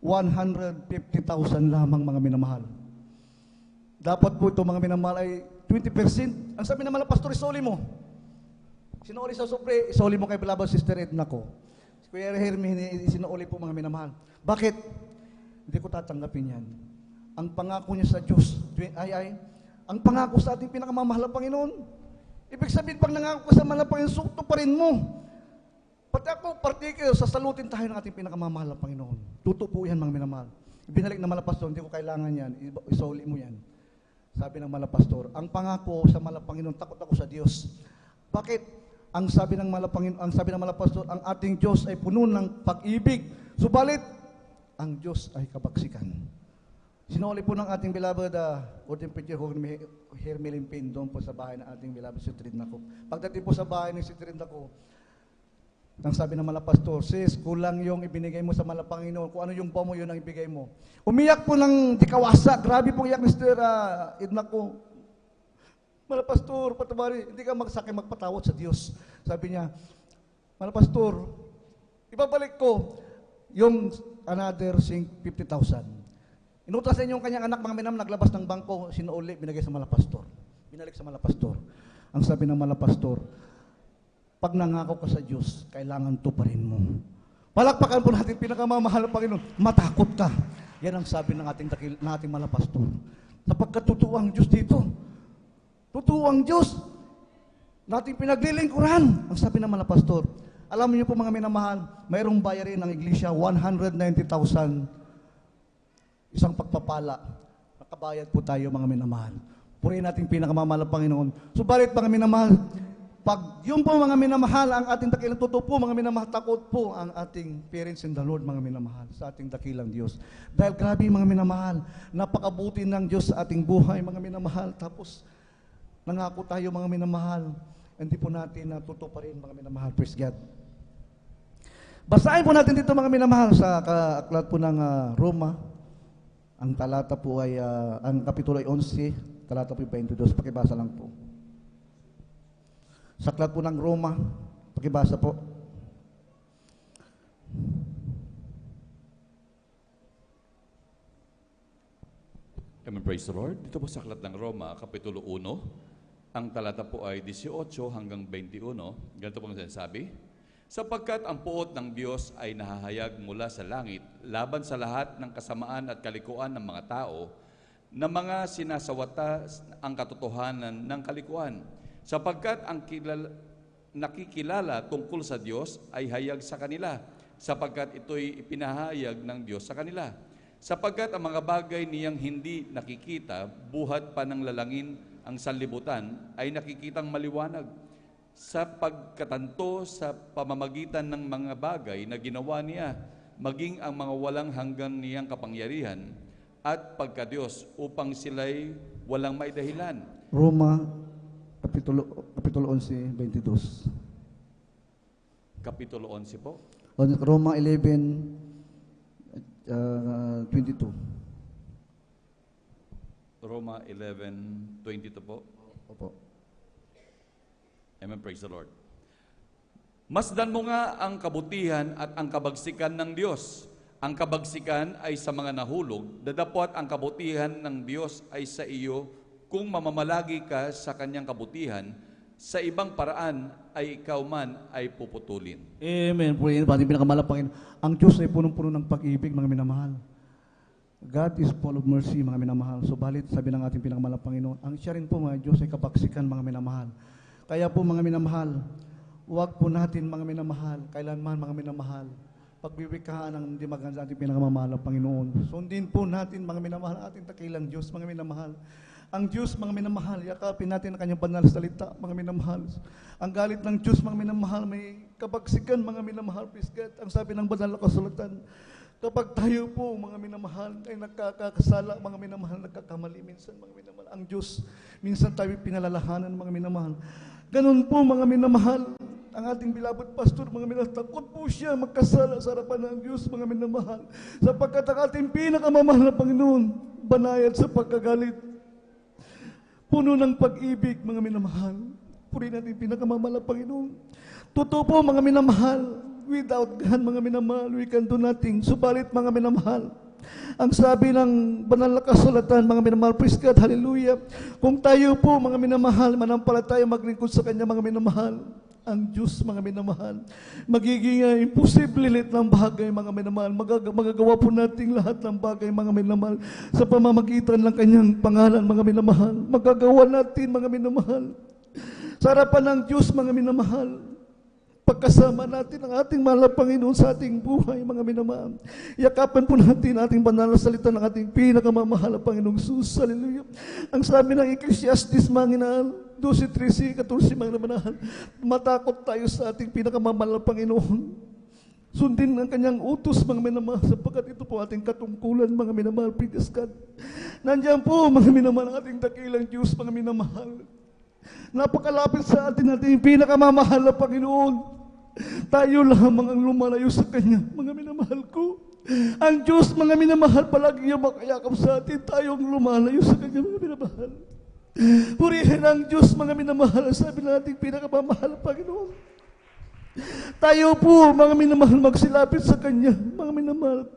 150,000 lamang, mga minamahal. Dapat po ito, mga minamahal, ay 20%. Ang sabi ng malapastor, isoli mo. Sinuli sa sobre, isoli mo kay bilabad Sister Edna ko. Kuya Hermie, sinuli po, mga minamahal. Bakit? Hindi ko tatanggapin yan. Ang pangako niya sa Diyos, ang pangako sa ating pinakamamahal na Panginoon. Ibig sabihin, pag nangako ka sa mahal na Panginoon, sukto pa rin mo. Pati ako, particular, sasalutin tayo ng ating pinakamamahal na Panginoon. Tutupo yan, mga minamahal. Ibinalik ng malapastor, hindi ko kailangan yan, isoli mo yan. Sabi ng malapastor, ang pangako sa mahal na Panginoon, takot ako sa Diyos. Bakit? Ang sabi ng malapastor, ang ating Diyos ay puno ng pag-ibig. Subalit, ang Diyos ay kabagsikan. Sinuli po ng ating beloved Ordained Preacher Hermie Limpin doon po sa bahay ng ating beloved Sister Edna ko. Pagdating po sa bahay ng Sister Edna ko, nang sabi ng malapastor, sis, kulang yung ibinigay mo sa mahal na Panginoon. Kung ano yung buwan mo, yun ang ibigay mo. Umiyak po ng dikawasa. Grabe pong iyak ni Sister Edna ko. Malapastor, patabari, hindi ka magpatawad sa Diyos. Sabi niya, malapastor, ibabalik ko yung another 50,000. Inutos sa inyo yung kanyang anak, mga minam, naglabas ng bangko, sinuuli, binigay sa malapastor. Binalik sa malapastor. Ang sabi ng malapastor, pag nangako ka sa Diyos, kailangan tuparin mo. Palakpakan po natin pinakamamahal na Panginoon. Matakot ka. Yan ang sabi ng ating malapastor. Sapagkat totoo ang Diyos dito. Totoo ang Diyos. Nating pinaglilingkuran. Ang sabi ng malapastor. Alam niyo po, mga minamahal, mayroong bayarin ng iglesia, 190,000. Isang pagpapala. Nakabayad po tayo, mga minamahal. Purihin natin pinakamamahal na Panginoon. Subalit, mga minamahal, pag yun po, mga minamahal, ang ating dakilang totoo po, mga minamahal, takot po ang ating parents in the Lord, mga minamahal, sa ating dakilang Diyos. Dahil grabe, mga minamahal, napakabuti ng Diyos sa ating buhay, mga minamahal. Tapos, nangako tayo, mga minamahal, hindi po natin natuto pa rin, mga minamahal. Praise God. Basahin po natin dito, mga minamahal, sa aklat po ng Roma. Ang talata po ay, ang kapitulo ay 11, talata po 22. Pakibasa lang po. Sa aklat po ng Roma, pakibasa po. Amen, praise the Lord. Dito po sa aklat ng Roma, Kapitulo 1, ang talata po ay 18 hanggang 21. Ganito po ang sinasabi. Sapagkat ang puot ng Diyos ay nahahayag mula sa langit, laban sa lahat ng kasamaan at kalikuan ng mga tao, na mga sinasawata ang katotohanan ng kalikuan. Sapagkat ang nakikilala tungkol sa Diyos ay hayag sa kanila, sapagkat ito'y ipinahayag ng Diyos sa kanila. Sapagkat ang mga bagay niyang hindi nakikita, buhat pa ng lalangin ang sanlibutan, ay nakikitang maliwanag. Sa pagkatanto sa pamamagitan ng mga bagay na ginawa niya, maging ang mga walang hanggang niyang kapangyarihan, at pagka-Diyos upang sila'y walang may dahilan. Roma, Kapitulo 11, 22. Kapitulo 11 po. Roma 11, 22. Roma 11:22 po. Opo. Amen, praise the Lord. Masdan mo nga ang kabutihan at ang kabagsikan ng Diyos. Ang kabagsikan ay sa mga nahulog, dadapot ang kabutihan ng Diyos ay sa iyo kung mamamalagi ka sa kanyang kabutihan, sa ibang paraan ay ikaw man ay puputulin. Amen. Purihin pa ating pinakamalap Panginoon. Ang Diyos ay punong-puno ng pag-ibig, mga minamahal. God is full of mercy, mga minamahal. Subalit, sabi ng ating pinakamalap Panginoon, ang siya rin po, mga Diyos ay kabaksikan, mga minamahal. Kaya po mga minamahal, huwag po natin mga minamahal, kailanman mga minamahal, pagbibigkaan ng hindi maganda ating pinakamamahal ng Panginoon. Sundin po natin mga minamahal ating dakilang Diyos, mga minamahal. Ang Diyos, mga minamahal, yakapin natin ang kanyang banal na salita, mga minamahal. Ang galit ng Diyos, mga minamahal, may kabagsikan, mga minamahal, please God. Ang sabi ng banal na kasulatan, kapag tayo po, mga minamahal, ay nagkakasala, mga minamahal, nagkakamali minsan, mga minamahal. Ang Diyos, minsan tayo pinalalahanan, mga minamahal. Ganun po, mga minamahal, ang ating bilabot pastor, mga minamahal, takot po siya magkasala sa harapan ng Diyos, mga minamahal. Sapagkat ang ating pinakamamahal na Panginoon, banayad sa pagkagalit. Puno ng pag-ibig, mga minamahal. Purihin natin pinakamamahal na Panginoon. Totoo po, mga minamahal, without God, mga minamahal, we can do nothing. Subalit, mga minamahal, ang sabi ng banal na kasulatan, mga minamahal, praise God, hallelujah. Kung tayo po, mga minamahal, manampalataya maglingkod sa Kanya, mga minamahal, ang Diyos, mga minamahal, magiging imposible lahat ng bagay, mga minamahal. Magagawa po natin lahat ng bagay, mga minamahal, sa pamamagitan ng Kanyang pangalan, mga minamahal. Magagawa natin, mga minamahal, sa harapan ng Diyos, mga minamahal. Pagkasama natin ang ating mahal na Panginoon sa ating buhay, mga minamahal. Yakapan po natin ating banal na salita ng ating pinakamamahal na Panginoong Jesus. Hallelujah. Ang sabi ng Ecclesiastes, mga minamahal, 12:13, 14, mga minamahal, matakot tayo sa ating pinakamamahal na Panginoon. Sundin ang kanyang utos, mga minamahal, sapagkat ito po ating katungkulan, mga minamahal, praise God. Nandiyan po, mga minamahal, ang ating dakilang Diyos, mga minamahal. Napakalapit sa atin ating pinakamamahal na Panginoon. Tayo lamang ang lumalayo sa Kanya, mga minamahal ko. Ang Diyos, mga minamahal, palagi niya makayakap sa atin. Tayo ang lumalayo sa Kanya, mga minamahal. Purihin ang Diyos, mga minamahal, sabi natin pinakamamahal na Panginoon. Tayo po, mga minamahal, magsilapit sa Kanya, mga minamahal.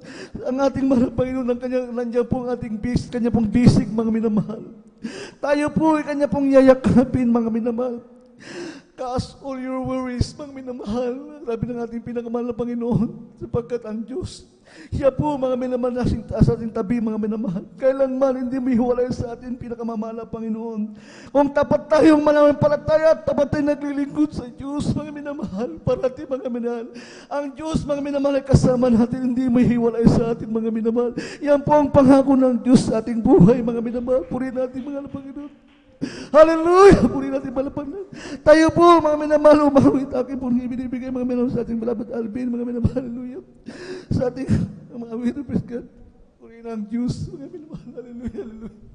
Ang ating mahal na Panginoon, nandiyan po ang ating Kanya pong bisig, mga minamahal. Tayo po, Kanya pong yayakapin, mga minamahal. Cast all your worries, mga minamahal. Sabi ng ating pinakamahal na Panginoon, sapagkat ang Diyos, siya po, mga minamahal, sa ating tabi, mga minamahal. Kailanman hindi may hiwalay sa ating pinakamamahal na Panginoon. Kung tapat tayong mananampalataya, tapat tayong naglilingkod sa Diyos, mga minamahal, parati, mga minamahal. Ang Diyos, mga minamahal, ay kasama natin, hindi may hiwalay sa ating, mga minamahal. Yan po ang pangako ng Diyos sa ating buhay, mga minamahal. Purihin natin, mga Panginoon. Hallelujah! Puri natin malapag na. Tayo po, mga minamahal, umawit akin po ibinibigay, mga minamahal, sa ating malapad Alvin, mga minamahal, hallelujah. Sa ating mga awit, praise God. Puri ng Diyos, mga minamahal, hallelujah, hallelujah.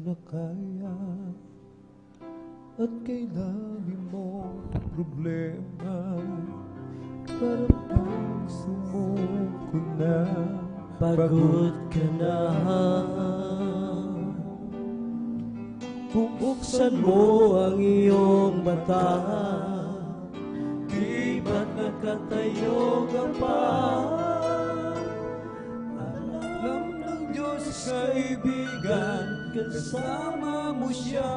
Na kaya at kailangan mo problema para pang sumuko na, pagod ka na. Bubuksan mo ang iyong mata, di ba't nakatayo ka pa? Alam ng Diyos, kaibigan, kasama mo siya.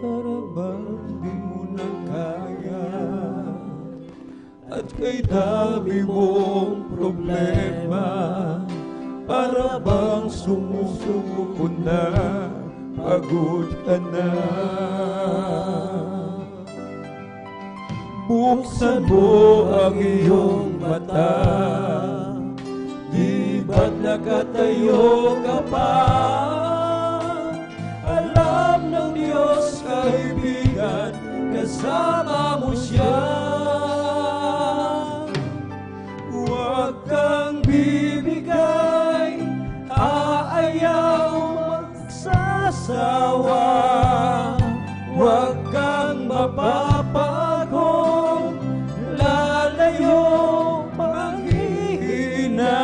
Para bang di mo na kaya at kay dami mong problema, para bang sumusuko na, pagod ka na. Buksan mo ang iyong mata, di ba't nakatayo ka pa? Alam ng Diyos, kaibigan, kasama mo siya. Huwag kang bibigay, aayaw magsasawa. Huwag kang mapapagod, lalayo manghihina.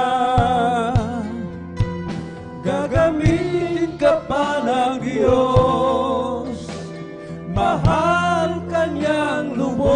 Gagamitin ka pa ng Diyos, mahal Kanyang lubos.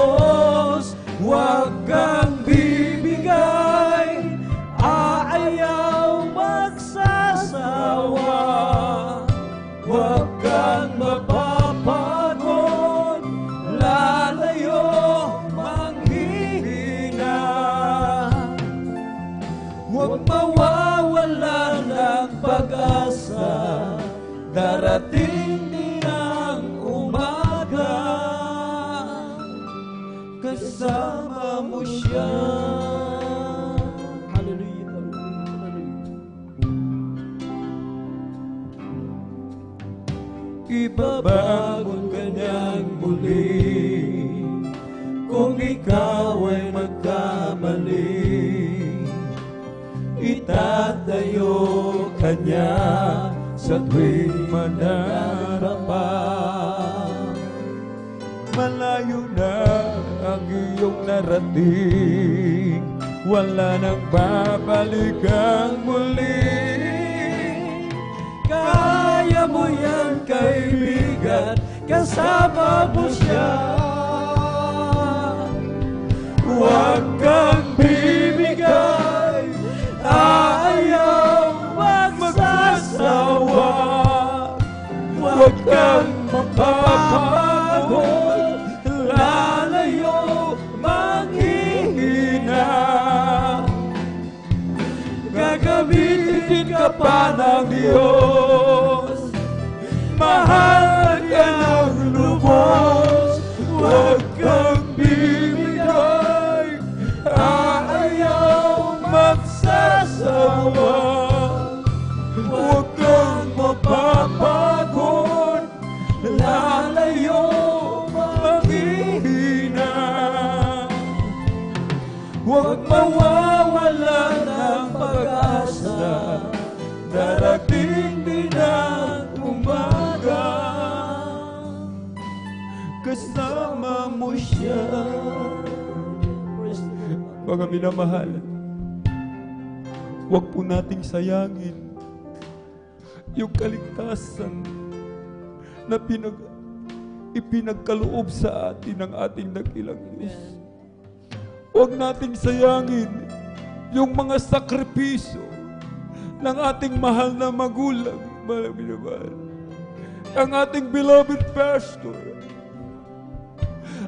darating din ang umaga, kasama mo siya. Hallelujah, hallelujah, hallelujah. Ibabangon ka niyang muli kung ikaw ay magkamali. Itatayo ka niya sa tuwing manarapa. Malayo na ang iyong narating, wala nang babalikan muli. Kaya mo yan, kaibigan, kasama mo siya. Huwag kang bibigay, ayaw magsasawa. Huwag kang mapapagod, lalayo, manghihina. Gagamitin ka pa ng Diyos, mahal ka ng lubos. Huwag kang bibigay, ayaw magsasawa. Huwag kang mapapagod, lalayo, maghihina. Huwag mawawala ng pag-asa, darating din ang umaga, kasama mo siya. Mga minamahal, huwag po nating sayangin yung kaligtasan na ipinagkaloob sa atin ng ating dakilang Diyos. Huwag nating sayangin yung mga sakripisyo ng ating mahal na magulang, mga minamahal. Ang ating beloved pastor,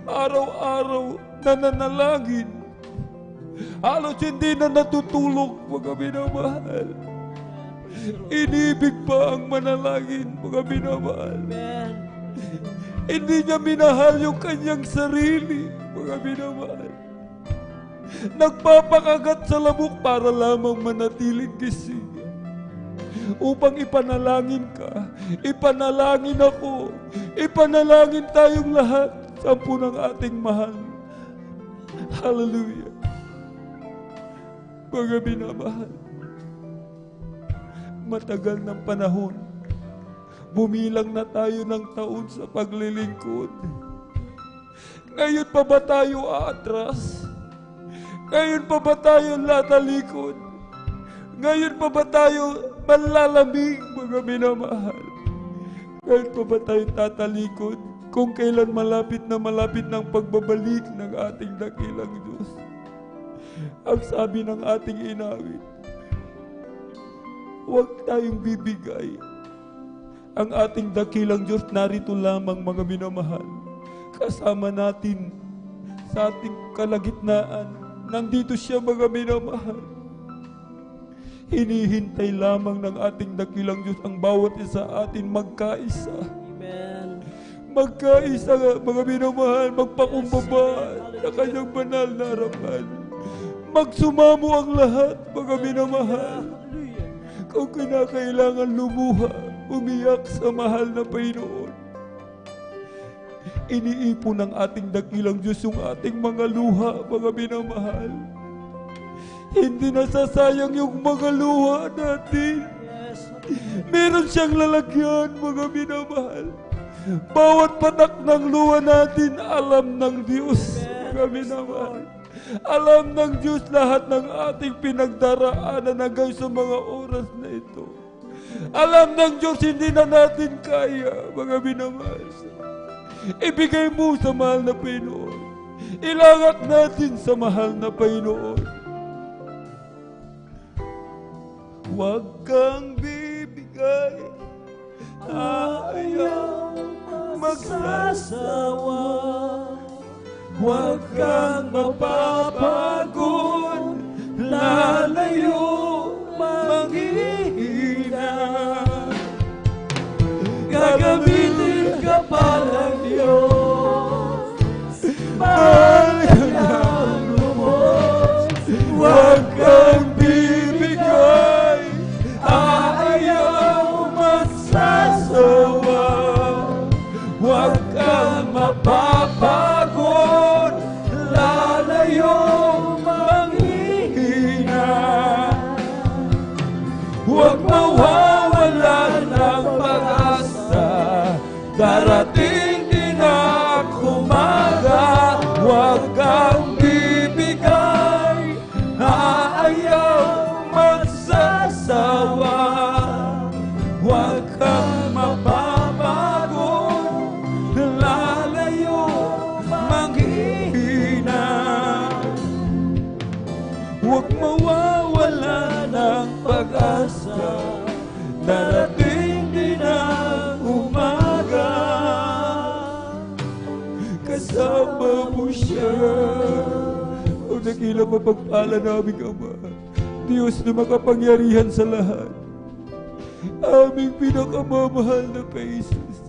araw-araw nananalangin, halos hindi na natutulog, mga minamahal. Inibig pa ang manalangin, mga minamahal. Hindi niya minahal yung kanyang sarili, mga minamahal. Nagpapakagat sa lamok para lamang manatiling gising, upang ipanalangin ka, ipanalangin ako, ipanalangin tayong lahat, sampu ng ating mahal. Hallelujah. Mga minamahal, matagal ng panahon, bumilang na tayo ng taon sa paglilingkod. Ngayon pa ba tayo aatras? Ngayon pa ba tayo latalikod? Ngayon pa ba tayo manlalamig, mga minamahal? Ngayon pa ba tayo tatalikod kung kailan malapit ng pagbabalik ng ating dakilang Diyos? Ang sabi ng ating inawit, huwag tayong bibigay. Ang ating dakilang Diyos narito lamang, mga minamahal. Kasama natin sa ating kalagitnaan. Nandito siya, mga minamahal. Hinihintay lamang ng ating dakilang Diyos ang bawat isa atin magkaisa. Amen. Magkaisa, mga minamahal, magpakumbaba sa kanyang banal na harapan. Magsumamo ang lahat, mga minamahal. Kung kinakailangan lumuha, umiyak sa mahal na Panginoon. Iniipon ng ating dakilang Diyos yung ating mga luha, mga minamahal. Hindi nasasayang yung mga luha natin. Meron siyang lalagyan, mga minamahal. Bawat patak ng luha natin, alam ng Diyos, mga minamahal. Alam ng Diyos lahat ng ating pinagdaraanan hanggang sa mga oras na ito. Alam ng Diyos hindi na natin kaya, mga minamahal. Ibigay mo sa mahal na Panginoon. Ilangak natin sa mahal na Panginoon. Huwag kang bibigay, ayaw magsasawa. Huwag kang mapapagod, lalayo, manghihina. huwag mawawala ng pag-asa. Darating din ang umaga, kasama mo siya. O dakilang mapagpala naming Ama, Diyos na makapangyarihan sa lahat, aming pinakamamahal na Jesus.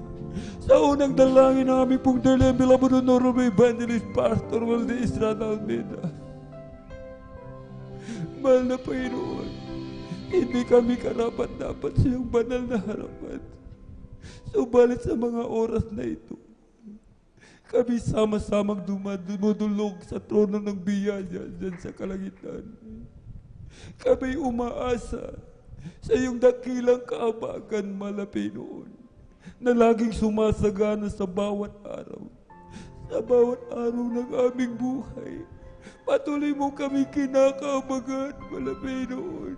Sa unang dalangin ng aming pong dalang beloved Honorable Evangelist Pastor Walde Estrada Almeida, mahal na Panginoon, hindi kami karapat-dapat sa iyong banal na harapan. Subalit sa mga oras na ito, kami sama-samang dumudulog sa trono ng biyaya dyan sa kalangitan. Kami umaasa sa iyong dakilang kaabagan, Malapinoon, na laging sumasagana sa bawat araw ng aming buhay. Patuloy mo kami kinakaabagan, Malapinoon.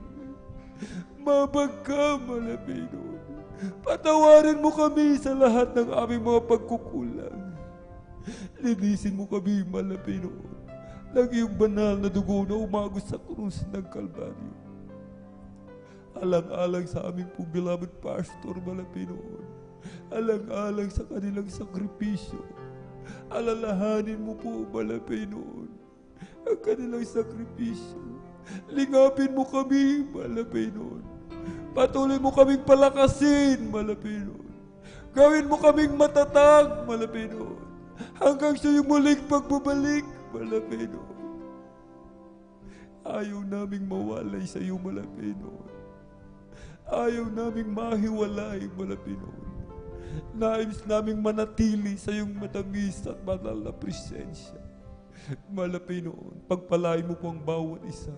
Mabag ka, Malapinoon. Patawarin mo kami sa lahat ng aming mga pagkukulang. Linisin mo kami, Malapinoon, ng iyong banal na dugo na umagos sa krus ng Kalbaryo. Alang-alang sa aming pong beloved Pastor, Malapinoon. Alang-alang sa kanilang sakripisyo. Alalahanin mo po, Malapinoon, ang kanilang sakripisyo. Lingapin mo kami, Malapinoon. Patuloy mo kaming palakasin, Malapinoon. Gawin mo kaming matatag, Malapinoon, hanggang sa iyong muling pagbabalik, Malapinoon. Ayaw naming mawalay sa iyo, Malapinoon. Ayaw naming mahiwalay, Malapinoon. Nais naming manatili sa iyong matamis at banal na presensya. Malapinoon, pagpalain mo po ang bawat isa.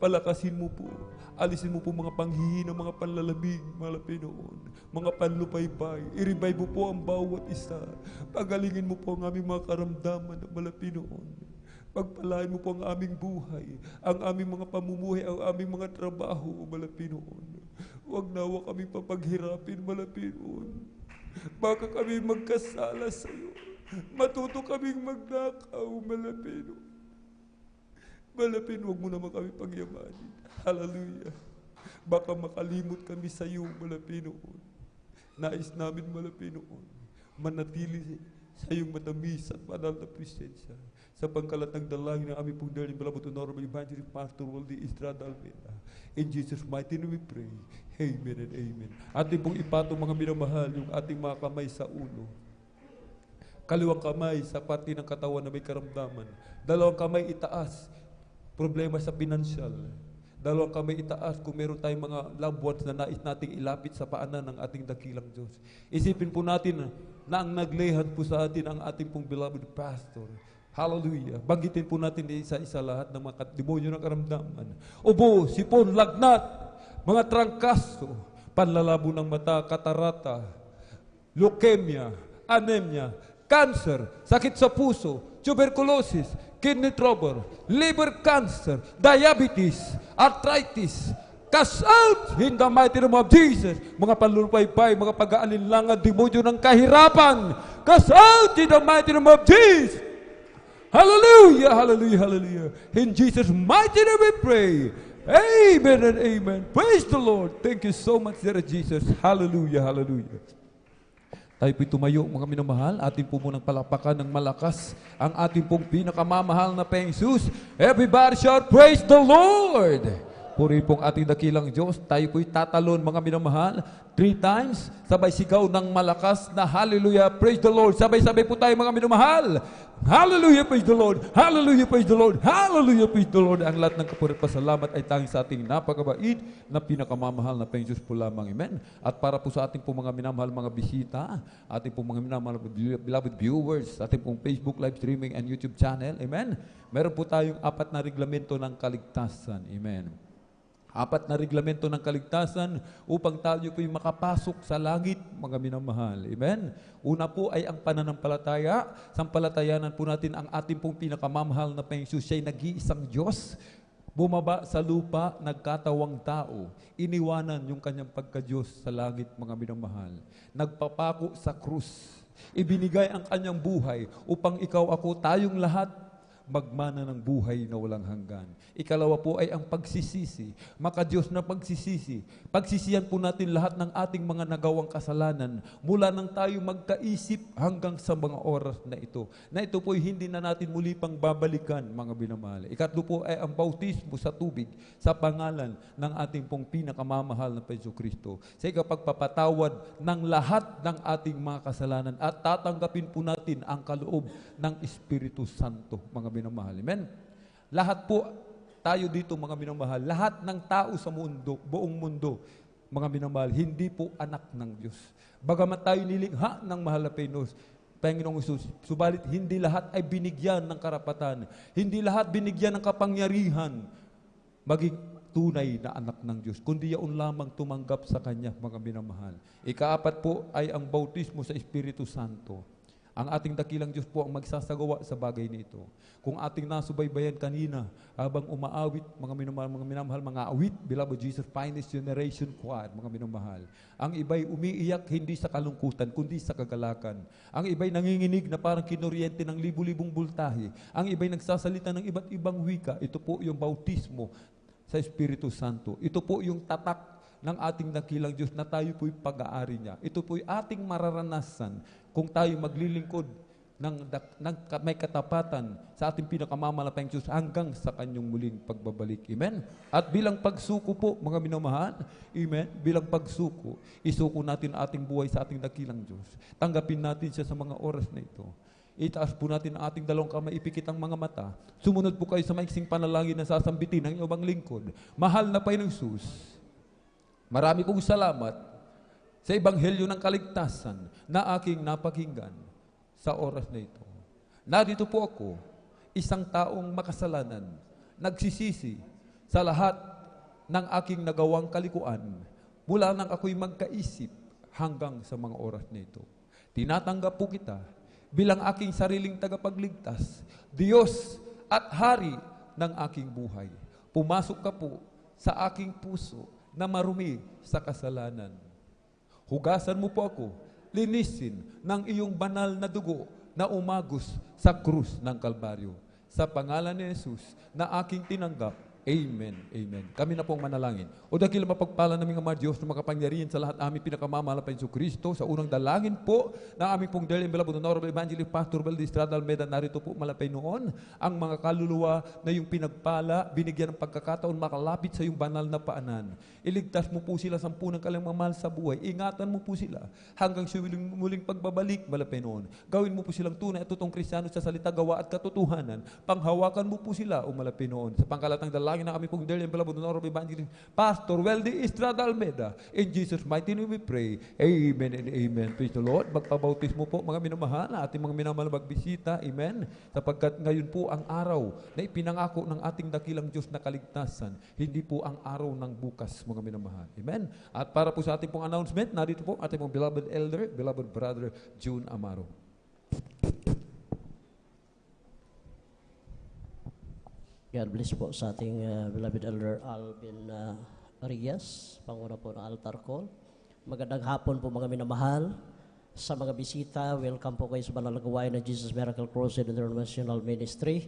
Palakasin mo po. Alisin mo po mga panghihina, mga panlalamig, Malapinoon. Mga panlupaybay. I-revive mo po ang bawat isa. Pagalingin mo po ang aming mga karamdaman, Malapinoon. Pagpalain mo po ang aming buhay, ang aming mga pamumuhay, ang aming mga trabaho, Malapinoon. Huwag nawa kaming papaghirapin, Malapinoon. Baka kami magkasala sa iyo. Matuto kaming magnakaw, Malapinoon. Malapinoon, huwag mo naman kami pagyamanin. Hallelujah. Baka makalimot kami sa iyo, Malapinoon. Nais namin, Malapinoon, manatili sa iyong matamis at banal na presensya. Sa pangkalat ng dalangin ng aming pong daling beloved Honorable Evangelist Pastor Walde Estrada Almeida. In Jesus' mighty name we pray. Amen and amen. Ating pong ipatong mga minamahal yung ating mga kamay sa ulo. Kaliwang kamay sa pati ng katawan na may karamdaman. Dalawang kamay itaas, problema sa pinansyal. Dalawang kamay itaas kung meron tayong mga loved ones na nais nating ilapit sa paanan ng ating dakilang Diyos. Isipin po natin na ang naglayhan po sa atin ang ating pong beloved pastor. Hallelujah. Banggitin po natin isa-isa lahat ng mga demonyo ng karamdaman. Ubo, sipon, lagnat, mga trangkaso, panlalabo ng mata, katarata, leukemia, anemia, cancer, sakit sa puso, tuberculosis, kidney trouble, liver cancer, diabetes, arthritis, cast out in the mighty name of Jesus. Mga panlulupay-pay, mga pag-aalinlangan, demonyo ng kahirapan, cast out in the mighty name of Jesus. Hallelujah, hallelujah, hallelujah. In Jesus' mighty name we pray. Amen and amen. Praise the Lord. Thank you so much, Sir Jesus. Hallelujah, hallelujah. Tayo po'y tumayo, mga minamahal. Atin po munang palakpakan ng malakas ang ating pong pinakamamahal na Panginoong Jesus. Everybody shout, praise the Lord! Puri pong ating dakilang Diyos. Tayo po'y tatalon, mga minamahal. 3 times, sabay sigaw ng malakas na hallelujah, praise the Lord. Sabay-sabay po tayo, mga minamahal. Hallelujah, praise the Lord. Hallelujah, praise the Lord. Hallelujah, praise the Lord. Ang lahat ng kapurit pasalamat ay tanging sa ating napakabait na pinakamamahal na Panginoon Diyos po lamang. Amen. At para po sa ating po mga minamahal, mga bisita, ating po mga minamahal, beloved viewers, ating pong Facebook live streaming and YouTube channel. Amen. Meron po tayong 4 na reglamento ng kaligtasan. Amen. 4 na reglamento ng kaligtasan upang tayo po'y makapasok sa langit, mga minamahal. Amen? Una po ay ang pananampalataya. Sampalatayanan po natin ang ating pong pinakamamahal na Panginoon Jesus. Siya'y nag-iisang Diyos. Bumaba sa lupa, nagkatawang tao. Iniwanan yung kanyang pagka-Diyos sa langit, mga minamahal. Nagpapako sa krus. Ibinigay ang kanyang buhay upang ikaw, ako, tayong lahat magmana ng buhay na walang hanggan. Ikalawa po ay ang pagsisisi. Maka-Diyos na pagsisisi. Pagsisiyan po natin lahat ng ating mga nagawang kasalanan mula nang tayo magkaisip hanggang sa mga oras na ito. Na ito po ay hindi na natin muli pang babalikan, mga binamahal. Ikatlo po ay ang bautismo sa tubig sa pangalan ng ating pong pinakamamahal na Jesucristo. Sa ikapagpapatawad ng lahat ng ating mga kasalanan at tatanggapin po natin ang kaloob ng Espiritu Santo, mga minamahal. Amen? Lahat po tayo dito, mga minamahal, lahat ng tao sa mundo, buong mundo, mga minamahal, hindi po anak ng Diyos. Bagamat tayo nilikha ng mahal na Panginoong Hesus, subalit hindi lahat ay binigyan ng karapatan. Hindi lahat binigyan ng kapangyarihan maging tunay na anak ng Diyos, kundi yaon lamang tumanggap sa Kanya, mga minamahal. Ikaapat po ay ang bautismo sa Espiritu Santo. Ang ating dakilang Diyos po ang magsasagawa sa bagay nito. Kung ating nasubaybayan kanina, habang umaawit, mga minamahal, mga awit, Beloved Jesus, Finest Generation Choir, mga minamahal. Ang iba'y umiiyak hindi sa kalungkutan, kundi sa kagalakan. Ang iba'y nanginginig na parang kinuryente ng libu-libong bultahe. Ang iba'y nagsasalita ng iba't ibang wika. Ito po yung bautismo sa Espiritu Santo. Ito po yung tatak ng ating dakilang Diyos na tayo po'y pag-aari niya. Ito po'y ating mararanasan kung tayo maglilingkod ng may katapatan sa ating pinakamamalapang Diyos hanggang sa Kanyang muling pagbabalik. Amen? At bilang pagsuko po, mga minamahal, amen, bilang pagsuko, isuko natin ating buhay sa ating dakilang Diyos. Tanggapin natin siya sa mga oras na ito. Itaas po natin ang ating dalawang kamay, ipikit ang mga mata. Sumunod po kayo sa maiksing panalangin na sasambitin ng iyong lingkod. Mahal na Panginoong Hesus, marami pong salamat sa ebanghelyo ng kaligtasan na aking napakinggan sa oras na ito. Narito po ako, isang taong makasalanan, nagsisisi sa lahat ng aking nagawang kalikuan mula nang ako'y magkaisip hanggang sa mga oras na ito. Tinatanggap po kita bilang aking sariling tagapagligtas, Diyos at Hari ng aking buhay. Pumasok ka po sa aking puso na marumi sa kasalanan. Hugasan mo po ako, linisin ng iyong banal na dugo na umagos sa krus ng Kalbaryo. Sa pangalan ni Jesus na aking tinanggap, amen, amen. Kami na pong manalangin. O dakil mapagpala naming Ama Diyos na makapangyarihan sa lahat aming pinakamamahal na Jesucristo, sa unang dalangin po na aming pong dearly beloved Honorable Evangelist Pastor Valdez Estrada Almeda, narito po malapay noon ang mga kaluluwa na yung pinagpala, binigyan ng pagkakataon makalapit sa yung banal na paanan. Iligtas mo po sila sa punang kalamamahal sa buhay. Ingatan mo po sila hanggang sa muling pagbabalik malapay noon. Gawin mo po silang tunay at totoong Kristiyano sa salita, gawa at katotohanan. Panghawakan mo po sila o malapay noon. Sa pangkalatang dalangin na kami pong dearly beloved Honorable Evangelist Pastor Weldy Estrada Almeda. In Jesus' mighty name we pray. Amen and amen. Praise the Lord. Magpabautismo po mga minamahal na ating mga minamahal magbisita. Amen. Sapagkat ngayon po ang araw na ipinangako ng ating dakilang Diyos na kaligtasan. Hindi po ang araw ng bukas mga minamahal. Amen. At para po sa ating pong announcement, narito po ating pong beloved elder, beloved brother June Amaro. God bless po sa ating beloved elder Alvin Arias, panguna po ng altar call. Magandang hapon po mga minamahal. Sa mga bisita, welcome po kayo sa banal na gawain ng Jesus Miracle Crusade International Ministry.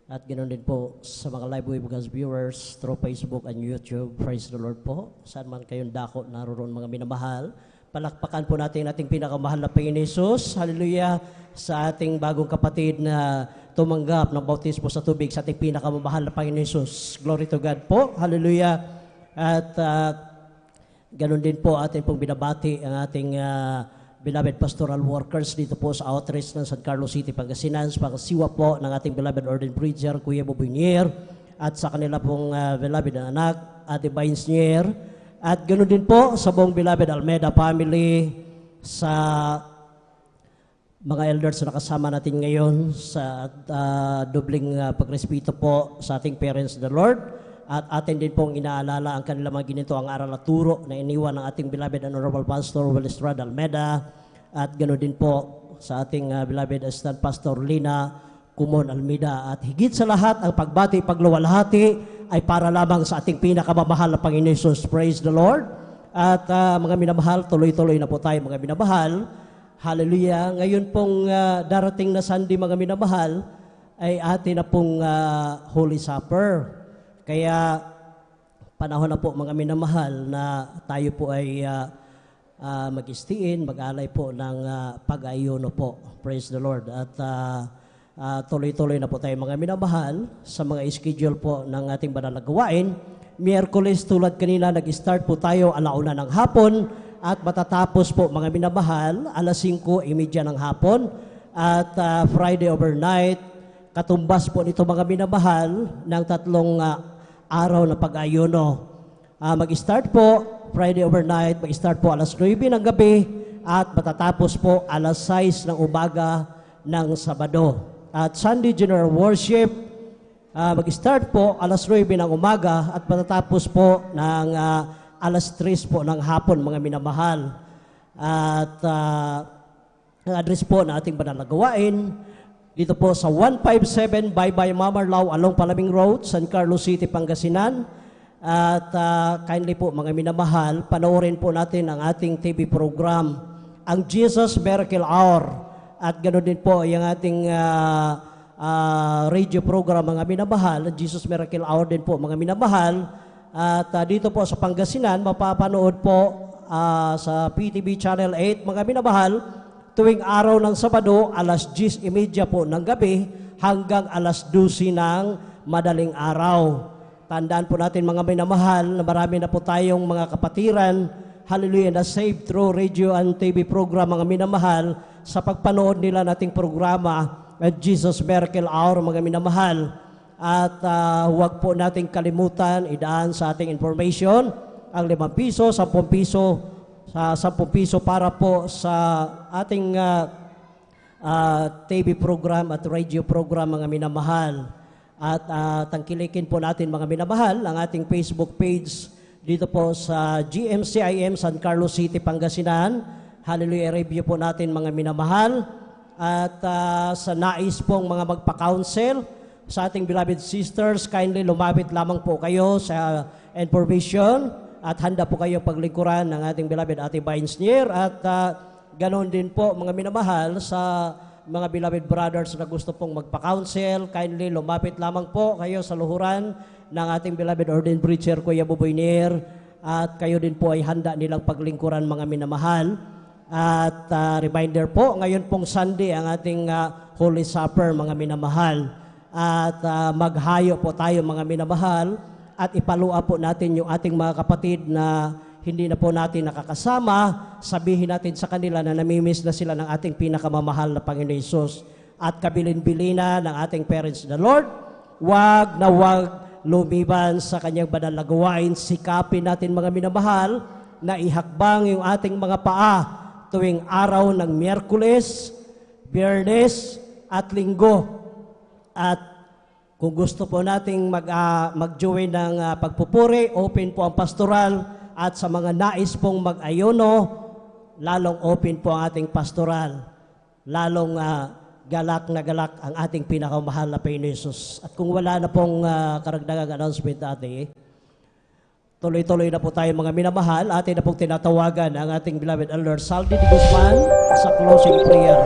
At ganoon din po sa mga live webcast viewers through Facebook and YouTube. Praise the Lord po. Saan man kayong dako naroon mga minamahal. Palakpakan po natin ating pinakamahal na Panginoon Hesus. Hallelujah. Sa ating bagong kapatid na tumanggap ng bautismo sa tubig sa ating pinakamamahal na Panginoon Hesus. Glory to God po. Hallelujah. At ganun din po ating pong binabati ang ating beloved pastoral workers dito po sa outreach ng San Carlos City, Pangasinan. Pangasiwa po ng ating beloved ordained preacher, Kuya Bubinier, at sa kanila pong beloved na anak, Ate Bainsnier. At ganoon din po sa buong beloved Almeda family, sa mga elders na nakasama natin ngayon, sa dobling pagrespeto po sa ating parents the Lord. At atin din pong inaalala ang kanilang mga ginito ang aral at turo na iniwan ng ating beloved Honorable Pastor Weldy Estrada Almeda. At ganoon din po sa ating beloved Assistant Pastor Lina Kumon Almeda. At higit sa lahat, ang pagbati, pagluwalhati ay para lamang sa ating pinakamamahal na Panginoon Hesus. Praise the Lord. At mga minamahal, tuloy-tuloy na po tayo mga minamahal. Hallelujah. Ngayon pong darating na Sunday mga minamahal, ay atin na pong Holy Supper. Kaya panahon na po mga minamahal na tayo po ay mag-istiin, mag-alay po ng pag-ayuno po. Praise the Lord. At tuloy-tuloy na po tayo mga minamahal sa mga schedule po ng ating banal na gawain. Miyerkules tulad kanina, nag-start po tayo 1:00 ng hapon at matatapos po mga minamahal 5:30 ng hapon. At Friday overnight, katumbas po nito mga minamahal ng 3 araw na pag-ayuno. Mag-start po Friday overnight, mag-start po 9:00 ng gabi at matatapos po 6:00 ng umaga ng Sabado. At Sunday General Worship, mag-start po 9:00 ng umaga at matatapos po ng 3:00 po ng hapon mga minamahal. At ang address po na ating banal na gawain, dito po sa 157 Baybay Mamarlao along Palaming Road, San Carlos City, Pangasinan. At kindly po mga minamahal, panoorin po natin ang ating TV program, ang Jesus Miracle Hour. At ganoon din po yung ating radio program mga minamahal, Jesus Miracle Hour din po mga minamahal. At dito po sa Pangasinan, mapapanood po sa PTV Channel 8 mga minamahal, tuwing araw ng Sabado, 10:30 po ng gabi hanggang 12:00 ng madaling araw. Tandaan po natin mga minamahal na marami na po tayong mga kapatiran, hallelujah, na saved through radio and TV program mga minamahal sa pagpanood nila nating programa at Jesus Miracle Hour mga minamahal. At huwag po nating kalimutan, idaan sa ating information, ang 5 piso, 10 piso, sa 10 piso para po sa ating TV program at radio program mga minamahal. At tangkilikin po natin mga minamahal ang ating Facebook page dito po sa GMCIM San Carlos City, Pangasinan. Hallelujah, review po natin mga minamahal. At sa nais pong mga magpa-counsel sa ating beloved sisters, kindly lumapit lamang po kayo sa information at handa po kayo paglingkuran ng ating beloved Ate Bainsnier. At ganoon din po mga minamahal sa mga beloved brothers na gusto pong magpa-counsel, kindly lumapit lamang po kayo sa luhuran ng ating beloved ordained preacher Kuya Buboynier. At kayo din po ay handa nilang paglingkuran mga minamahal. At reminder po, ngayon pong Sunday ang ating Holy Supper mga minamahal. At maghayo po tayo mga minamahal at ipalua po natin yung ating mga kapatid na hindi na po natin nakakasama. Sabihin natin sa kanila na namimiss na sila ng ating pinakamamahal na Panginoon Hesus. At kabilin-bilina ng ating parents na Lord, wag na wag lumiban sa kanyang banal na gawain. Sikapin natin mga minamahal na ihakbang yung ating mga paa tuwing araw ng Miyerkules, Biyernes at Linggo. At kung gusto po nating mag-join ng pagpupuri, open po ang pastoral. At sa mga nais pong mag-ayuno, lalong open po ang ating pastoral. Lalong galak na galak ang ating pinakamahal na Panginoon Hesus. At kung wala na pong karagdagang announcement natin, tuloy-tuloy na po tayo mga minamahal. Atin na pong tinatawagan ang ating beloved Elder Saldi de Guzman sa closing prayer.